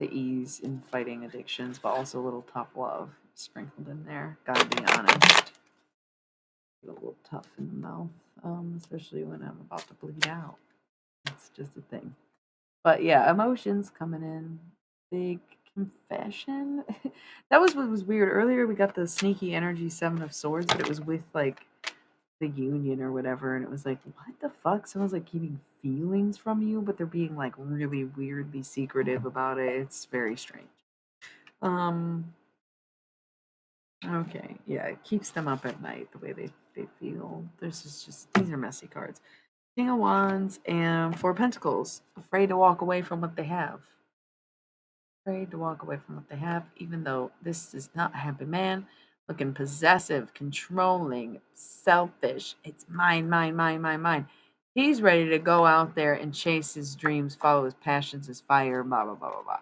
the ease in fighting addictions, but also a little tough love sprinkled in there. Gotta be honest. Get a little tough in the mouth, especially when I'm about to bleed out. It's just a thing. But yeah, emotions coming in. Big confession. That was what was weird. Earlier we got the sneaky energy 7 of Swords, but it was with like the union or whatever, and it was like, what the fuck? Someone's like keeping feelings from you, but they're being like really weirdly secretive about it. It's very strange. Um okay, yeah, it keeps them up at night the way they feel. There's just these are messy cards. King of Wands and Four of Pentacles. Afraid to walk away from what they have. Afraid to walk away from what they have, even though this is not a happy man. Looking possessive, controlling, selfish. It's mine, mine, mine, mine, mine. He's ready to go out there and chase his dreams, follow his passions, his fire, blah, blah, blah, blah, blah.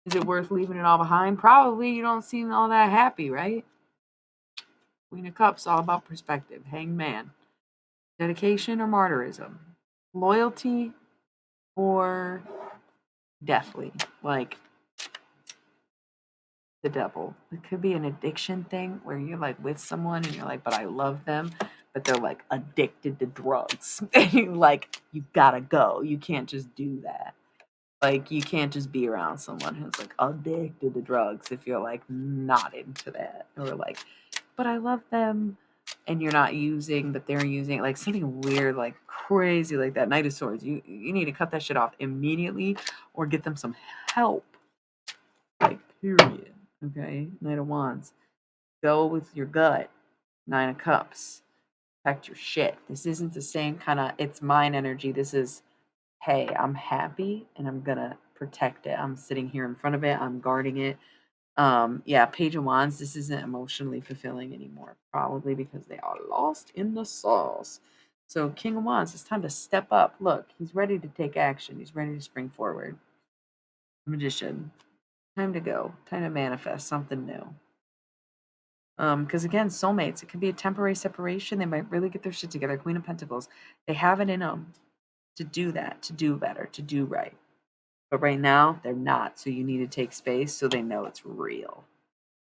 Is it worth leaving it all behind? Probably. You don't seem all that happy, right? Queen of Cups, all about perspective. Hangman. Dedication or martyrism? Loyalty or deathly? Like the devil. It could be an addiction thing where you're like with someone and you're like, but I love them, but they're like addicted to drugs. And you're like, you gotta go. You can't just do that. Like, you can't just be around someone who's like addicted to drugs if you're like not into that. Or like, but I love them and you're not using, but they're using, like something weird, like crazy like that. Knight of Swords. You need to cut that shit off immediately or get them some help. Like, period. Okay? Knight of Wands. Go with your gut. 9 of Cups. Protect your shit. This isn't the same kind of it's mine energy. This is, hey, I'm happy and I'm gonna protect it. I'm sitting here in front of it. I'm guarding it. Yeah, Page of Wands. This isn't emotionally fulfilling anymore. Probably because they are lost in the sauce. So King of Wands, it's time to step up. Look, he's ready to take action. He's ready to spring forward. Magician. Time to go. Time to manifest something new. Because again, soulmates, it could be a temporary separation. They might really get their shit together. Queen of Pentacles, they have it in them to do that, to do better, to do right. But right now, they're not. So you need to take space so they know it's real.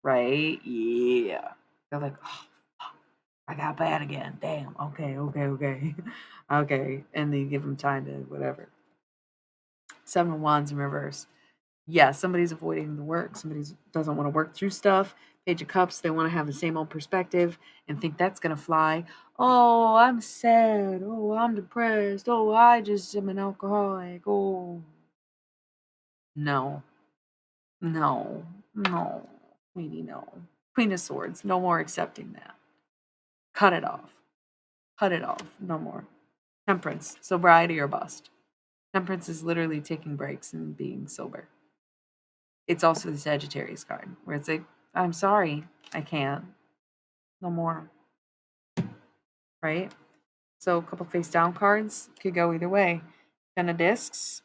Right? Yeah. They're like, oh, I got bad again. Damn. Okay, okay, okay. Okay. And then you give them time to whatever. 7 of Wands in reverse. Yeah, somebody's avoiding the work. Somebody doesn't want to work through stuff. Page of Cups, they want to have the same old perspective and think that's going to fly. Oh, I'm sad. Oh, I'm depressed. Oh, I just am an alcoholic. Oh, no, no, no, Queenie, no. Queen of Swords, no more accepting that. Cut it off. Cut it off. No more. Temperance, sobriety or bust. Temperance is literally taking breaks and being sober. It's also the Sagittarius card, where it's like, I'm sorry, I can't. No more. Right? So a couple face down cards could go either way. 10 of Discs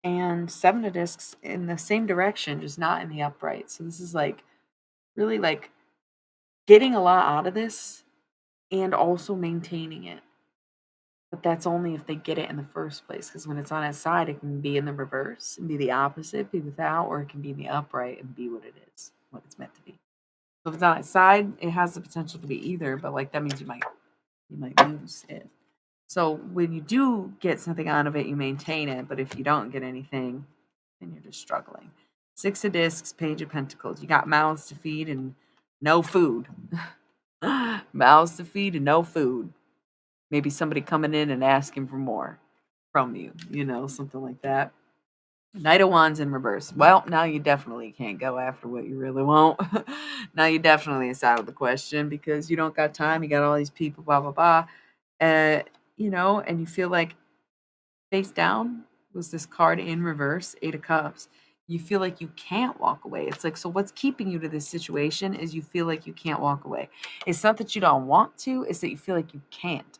and 7 of Discs in the same direction, just not in the upright. So this is like really like getting a lot out of this and also maintaining it. But that's only if they get it in the first place. Because when it's on its side, it can be in the reverse and be the opposite, be without, or it can be in the upright and be what it is, what it's meant to be. So if it's on its side, it has the potential to be either, but like that means you might lose it. So when you do get something out of it, you maintain it, but if you don't get anything, then you're just struggling. 6 of Discs, Page of Pentacles. You got mouths to feed and no food. Mouths to feed and no food. Maybe somebody coming in and asking for more from you, something like that. Knight of Wands in reverse. Well, now you definitely can't go after what you really want. Now you definitely is out of the question because you don't got time. You got all these people, blah, blah, blah. And you feel like face down was this card in reverse, 8 of Cups. You feel like you can't walk away. It's like, so what's keeping you to this situation is you feel like you can't walk away. It's not that you don't want to, it's that you feel like you can't.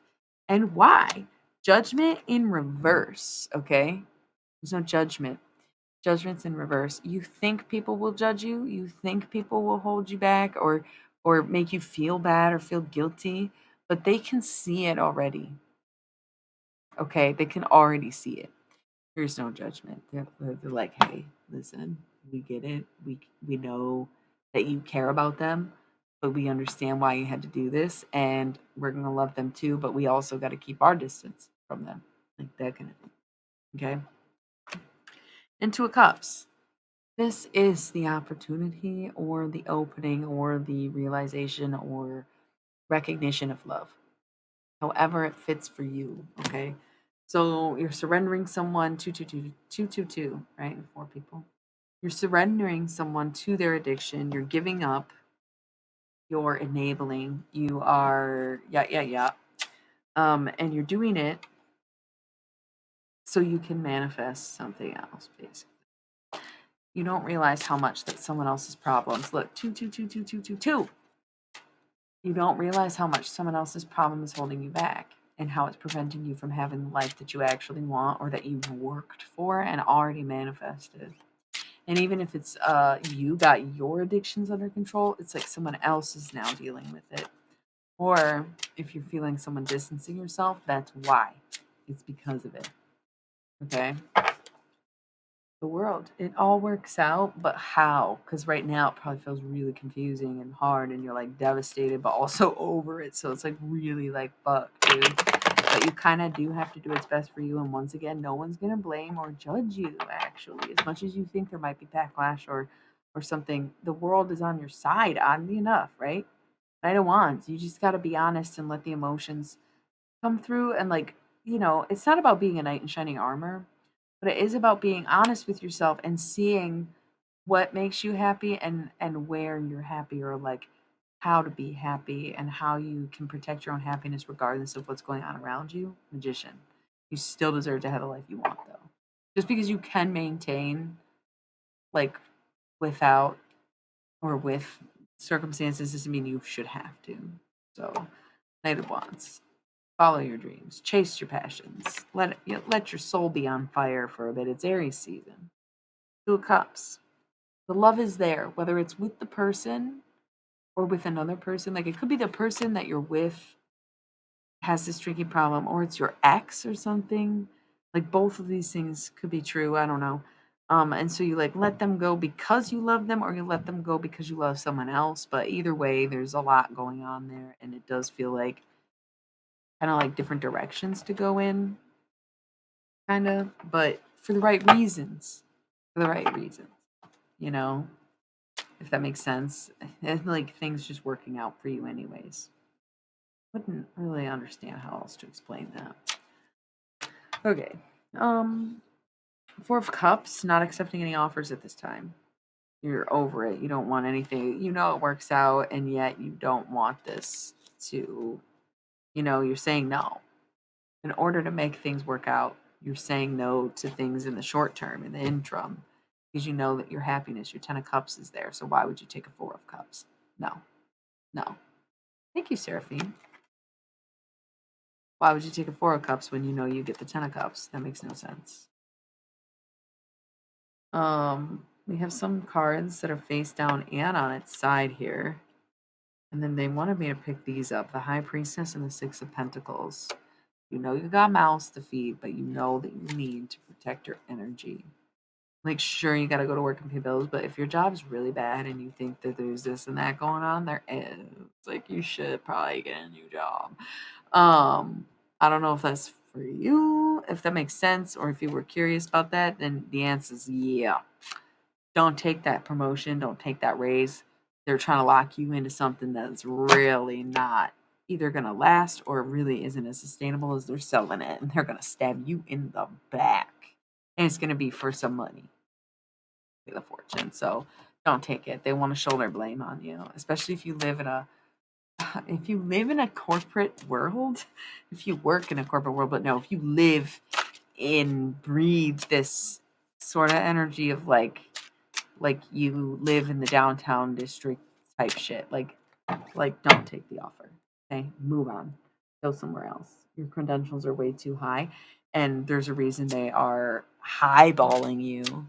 And why? Judgment in reverse, okay? There's no judgment. Judgment's in reverse. You think people will judge you, you think people will hold you back or make you feel bad or feel guilty, but they can see it already. Okay? They can already see it. There's no judgment. They're like, hey, listen, we get it. We know that you care about them, but we understand why you had to do this, and we're gonna love them too. But we also got to keep our distance from them, like that kind of thing. Okay. Into a cups. This is the opportunity, or the opening, or the realization, or recognition of love. However it fits for you. Okay. So you're surrendering someone two, right? 4 people. You're surrendering someone to their addiction. You're giving up. You're enabling. You are yeah. And you're doing it so you can manifest something else, basically. You don't realize how much that someone else's problems. Look, two. You don't realize how much someone else's problem is holding you back and how it's preventing you from having the life that you actually want or that you've worked for and already manifested. And even if it's you got your addictions under control, it's like someone else is now dealing with it. Or if you're feeling someone distancing yourself, that's why. It's because of it. Okay? The world. It all works out, but how? Because right now it probably feels really confusing and hard, and you're like devastated, but also over it. So it's like really like fuck, dude. But you kind of do have to do what's best for you. And once again, no one's gonna blame or judge you. Actually, as much as you think there might be backlash or something, the world is on your side. Oddly enough, right? Knight of Wands. You just got to be honest and let the emotions come through. And like, it's not about being a knight in shining armor, but it is about being honest with yourself and seeing what makes you happy and where you're happy, or like how to be happy and how you can protect your own happiness regardless of what's going on around you. Magician. You still deserve to have the life you want, though. Just because you can maintain, like, without or with circumstances doesn't mean you should have to. So, Knight of Wands. Follow your dreams. Chase your passions. Let your soul be on fire for a bit. It's Aries season. Two of Cups. The love is there, whether it's with the person or with another person. Like, it could be the person that you're with has this drinking problem, or it's your ex or something. Like, both of these things could be true. I don't know. And so you like let them go because you love them, or you let them go because you love someone else. But either way, there's a lot going on there, and it does feel like kind of like different directions to go in, kind of, but for the right reasons. For the right reasons, you know, if that makes sense. And like things just working out for you, anyways. Wouldn't really understand how else to explain that. Okay. Um, Four of Cups, not accepting any offers at this time. You're over it. You don't want anything. You know it works out, and yet you don't want this to, you're saying no. In order to make things work out, you're saying no to things in the short term, in the interim, because you know that your happiness, your 10 of Cups is there. So why would you take a 4 of Cups? No, no. Thank you, Seraphine. Why would you take a 4 of Cups when you know you get the 10 of Cups? That makes no sense. We have some cards that are face down and on its side here. And then they wanted me to pick these up, the High Priestess and the 6 of Pentacles. You know you got mouths to feed, but you know that you need to protect your energy. Like, sure, you got to go to work and pay bills, but if your job is really bad and you think that there's this and that going on, there is. Like, you should probably get a new job. I don't know if that's for you, if that makes sense, or if you were curious about that, then the answer is yeah. Don't take that promotion. Don't take that raise. They're trying to lock you into something that's really not either going to last or really isn't as sustainable as they're selling it. And they're going to stab you in the back. And it's going to be for some money. The fortune. So don't take it. They want to shoulder blame on you, especially if you live in a corporate world, if you work in a corporate world, but no, if you live in breathe this sort of energy of like like you live in the downtown district type shit. Like don't take the offer. Okay, move on. Go somewhere else. Your credentials are way too high, and there's a reason they are highballing you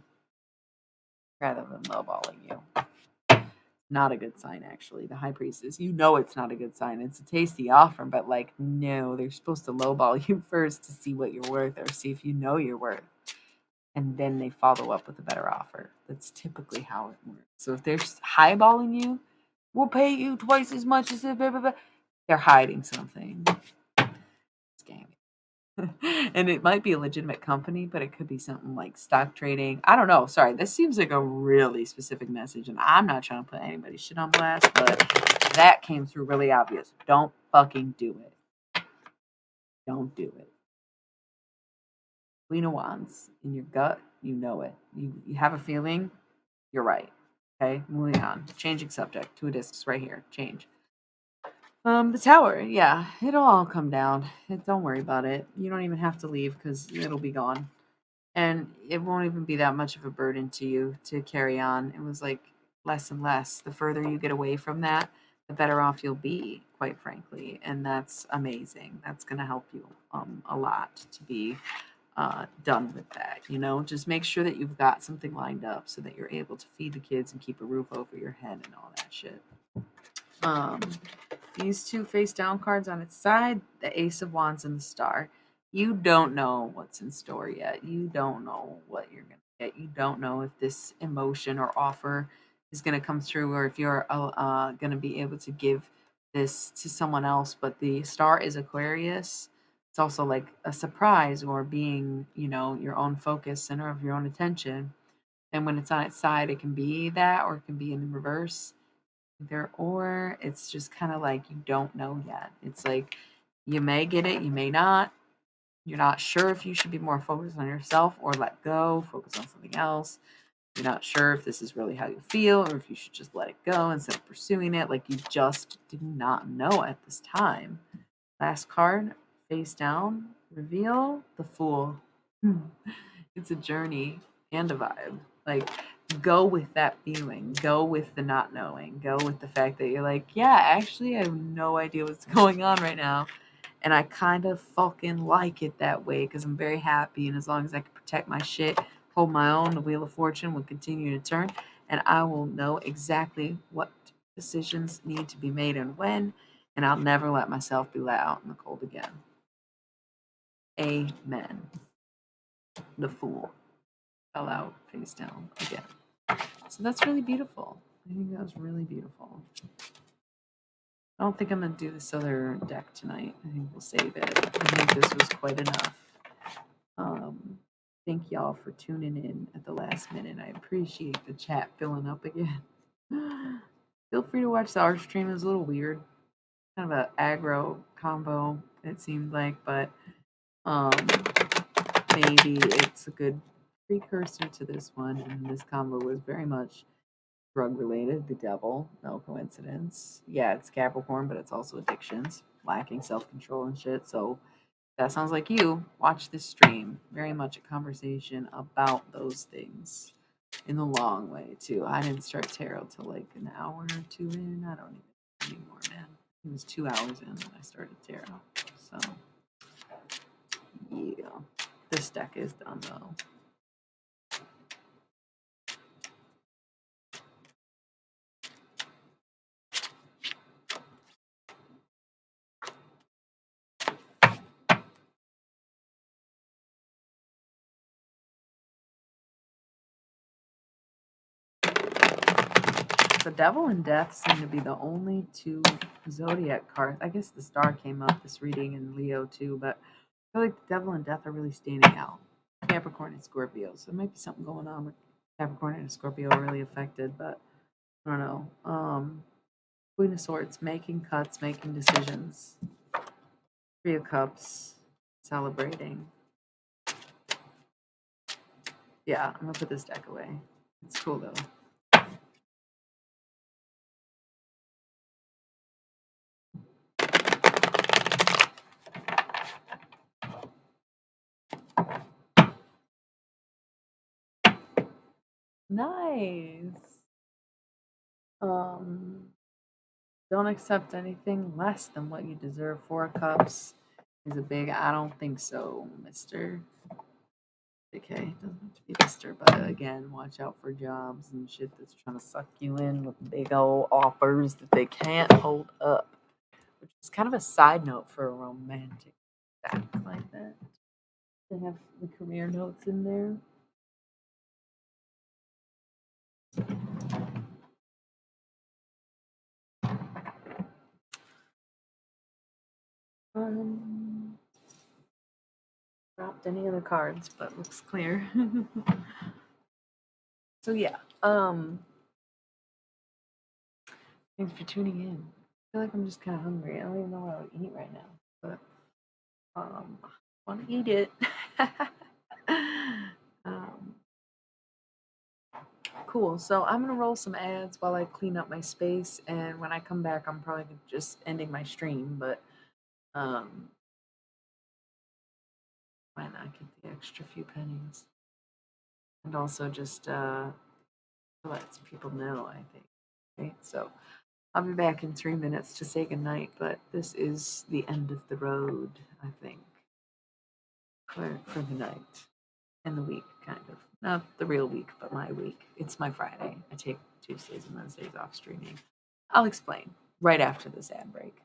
rather than lowballing you. Not a good sign, actually. The high priestess, you know, it's not a good sign. It's a tasty offer, but like, no, they're supposed to lowball you first to see what you're worth or see if you know your worth, and then they follow up with a better offer. That's typically how it works. So if they're highballing you, we'll pay you twice as much as blah, blah, blah. They're hiding something. Scamming. And it might be a legitimate company, but it could be something like stock trading. I don't know. Sorry, this seems like a really specific message, and I'm not trying to put anybody's shit on blast, but that came through really obvious. Don't fucking do it. Don't do it. Queen of Wands in your gut, you know it. You have a feeling, you're right. Okay, moving on. Changing subject. 2 discs right here. Change. The tower, yeah, it'll all come down. Don't worry about it. You don't even have to leave because it'll be gone. And it won't even be that much of a burden to you to carry on. It was like less and less. The further you get away from that, the better off you'll be, quite frankly. And that's amazing. That's going to help you a lot to be done with that. You know, just make sure that you've got something lined up so that you're able to feed the kids and keep a roof over your head and all that shit. Um, these 2 face down cards on its side, the Ace of Wands and the Star. You don't know what's in store yet. You don't know what you're going to get. You don't know if this emotion or offer is going to come through or if you're going to be able to give this to someone else. But the Star is Aquarius. It's also like a surprise or being, you know, your own focus, center of your own attention. And when it's on its side, it can be that or it can be in reverse. Either or, it's just kind of like you don't know yet. It's like you may get it, you may not. You're not sure if you should be more focused on yourself or let go, focus on something else. You're not sure if this is really how you feel or if you should just let it go instead of pursuing it. Like you just do not know at this time. Last card, face down, reveal the Fool. It's a journey and a vibe. Like, go with that feeling. Go with the not knowing. Go with the fact that you're like, yeah, actually, I have no idea what's going on right now. And I kind of fucking like it that way because I'm very happy. And as long as I can protect my shit, hold my own, the Wheel of Fortune will continue to turn. And I will know exactly what decisions need to be made and when. And I'll never let myself be let out in the cold again. Amen. The Fool fell out face down again. So that's really beautiful. I think that was really beautiful. I don't think I'm going to do this other deck tonight. I think we'll save it. I think this was quite enough. Thank y'all for tuning in at the last minute. I appreciate the chat filling up again. Feel free to watch the art stream. It was a little weird. Kind of an aggro combo, it seemed like, but maybe it's a good precursor to this one. And this combo was very much drug related. The devil, no coincidence. Yeah, it's Capricorn, but it's also addictions, lacking self control and shit. So that sounds like you. Watch this stream. Very much a conversation about those things in the long way too. I didn't start tarot till like an hour or 2 in. I don't even anymore, man. It was 2 hours in when I started tarot. So yeah, this deck is done though. The Devil and Death seem to be the only 2 zodiac cards. I guess the Star came up this reading in Leo too, but I feel like the Devil and Death are really standing out. Capricorn and Scorpio. So there might be something going on with Capricorn and Scorpio really affected, but I don't know. Queen of Swords, making cuts, making decisions. 3 of Cups, celebrating. Yeah, I'm gonna put this deck away. It's cool though. Nice. Um, don't accept anything less than what you deserve. 4 cups is a big I don't think so, Mr. Okay, doesn't have to be Mr. But again, watch out for jobs and shit that's trying to suck you in with big old offers that they can't hold up. Which is kind of a side note for a romantic act like that. They have the career notes in there. Um, dropped any other cards, but looks clear. So yeah, thanks for tuning in. I feel like I'm just kind of hungry. I don't even know what I would eat right now, but I want to eat it. um, cool. So I'm gonna roll some ads while I clean up my space, and when I come back, I'm probably just ending my stream. But um, why not get the extra few pennies? And also just let people know, I think. Right? So I'll be back in 3 minutes to say goodnight, but this is the end of the road, I think, for the night and the week, kind of. Not the real week, but my week. It's my Friday. I take Tuesdays and Wednesdays off streaming. I'll explain right after this ad break.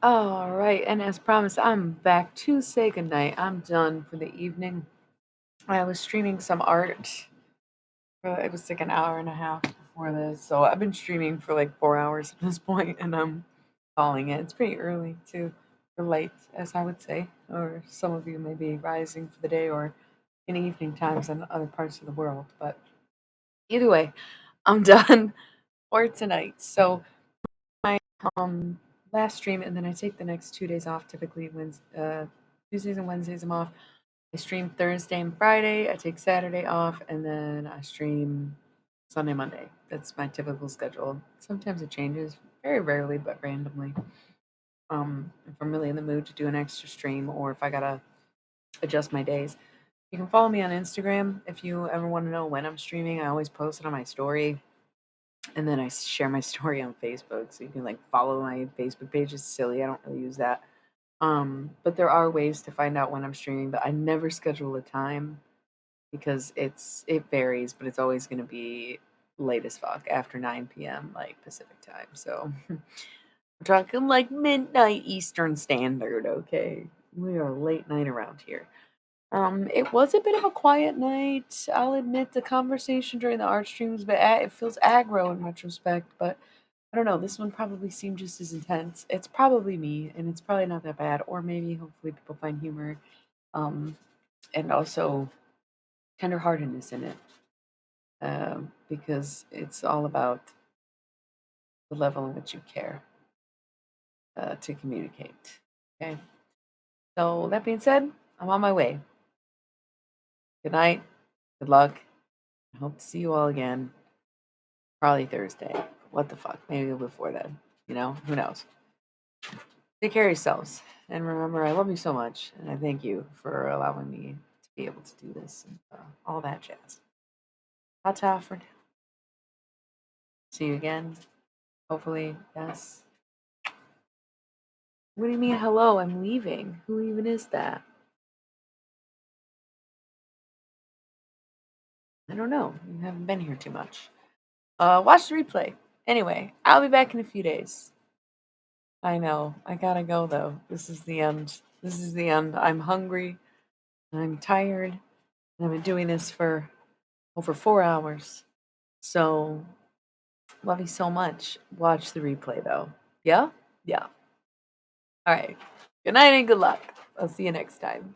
All right, and as promised, I'm back to say goodnight. I'm done for the evening. I was streaming some art It was like an hour and a half before this, so I've been streaming for like 4 hours at this point, and I'm calling it. It's pretty early too, or late, as I would say, or some of you may be rising for the day or in evening times in other parts of the world. But either way, I'm done for tonight. So my last stream, and then I take the next 2 days off. Typically, Tuesdays and Wednesdays I'm off. I stream Thursday and Friday. I take Saturday off, and then I stream Sunday, Monday. That's my typical schedule. Sometimes it changes, very rarely, but randomly. If I'm really in the mood to do an extra stream, or if I gotta adjust my days. You can follow me on Instagram if you ever want to know when I'm streaming. I always post it on my story, and then I share my story on Facebook, so you can like follow my Facebook page. It's silly. I don't really use that. But there are ways to find out when I'm streaming, but I never schedule a time because it varies, but it's always going to be late as fuck after 9 p.m. like Pacific time. So we're talking like midnight Eastern Standard. Okay, we are late night around here. It was a bit of a quiet night. I'll admit the conversation during the art streams, but it feels aggro in retrospect. But I don't know. This one probably seemed just as intense. It's probably me, and it's probably not that bad. Or maybe, hopefully, people find humor, um, and also tenderheartedness in it, because it's all about the level in which you care to communicate. Okay. So that being said, I'm on my way. Good night. Good luck. I hope to see you all again. Probably Thursday. What the fuck? Maybe before then. Who knows? Take care of yourselves. And remember, I love you so much. And I thank you for allowing me to be able to do this and all that jazz. Ta for now. See you again. Hopefully, yes. What do you mean, hello? I'm leaving. Who even is that? I don't know. You haven't been here too much. Watch the replay. Anyway, I'll be back in a few days. I know. I gotta go though. This is the end. This is the end. I'm hungry. I'm tired. And I've been doing this for over 4 hours. So, love you so much. Watch the replay though. Yeah? Yeah. All right. Good night and good luck. I'll see you next time.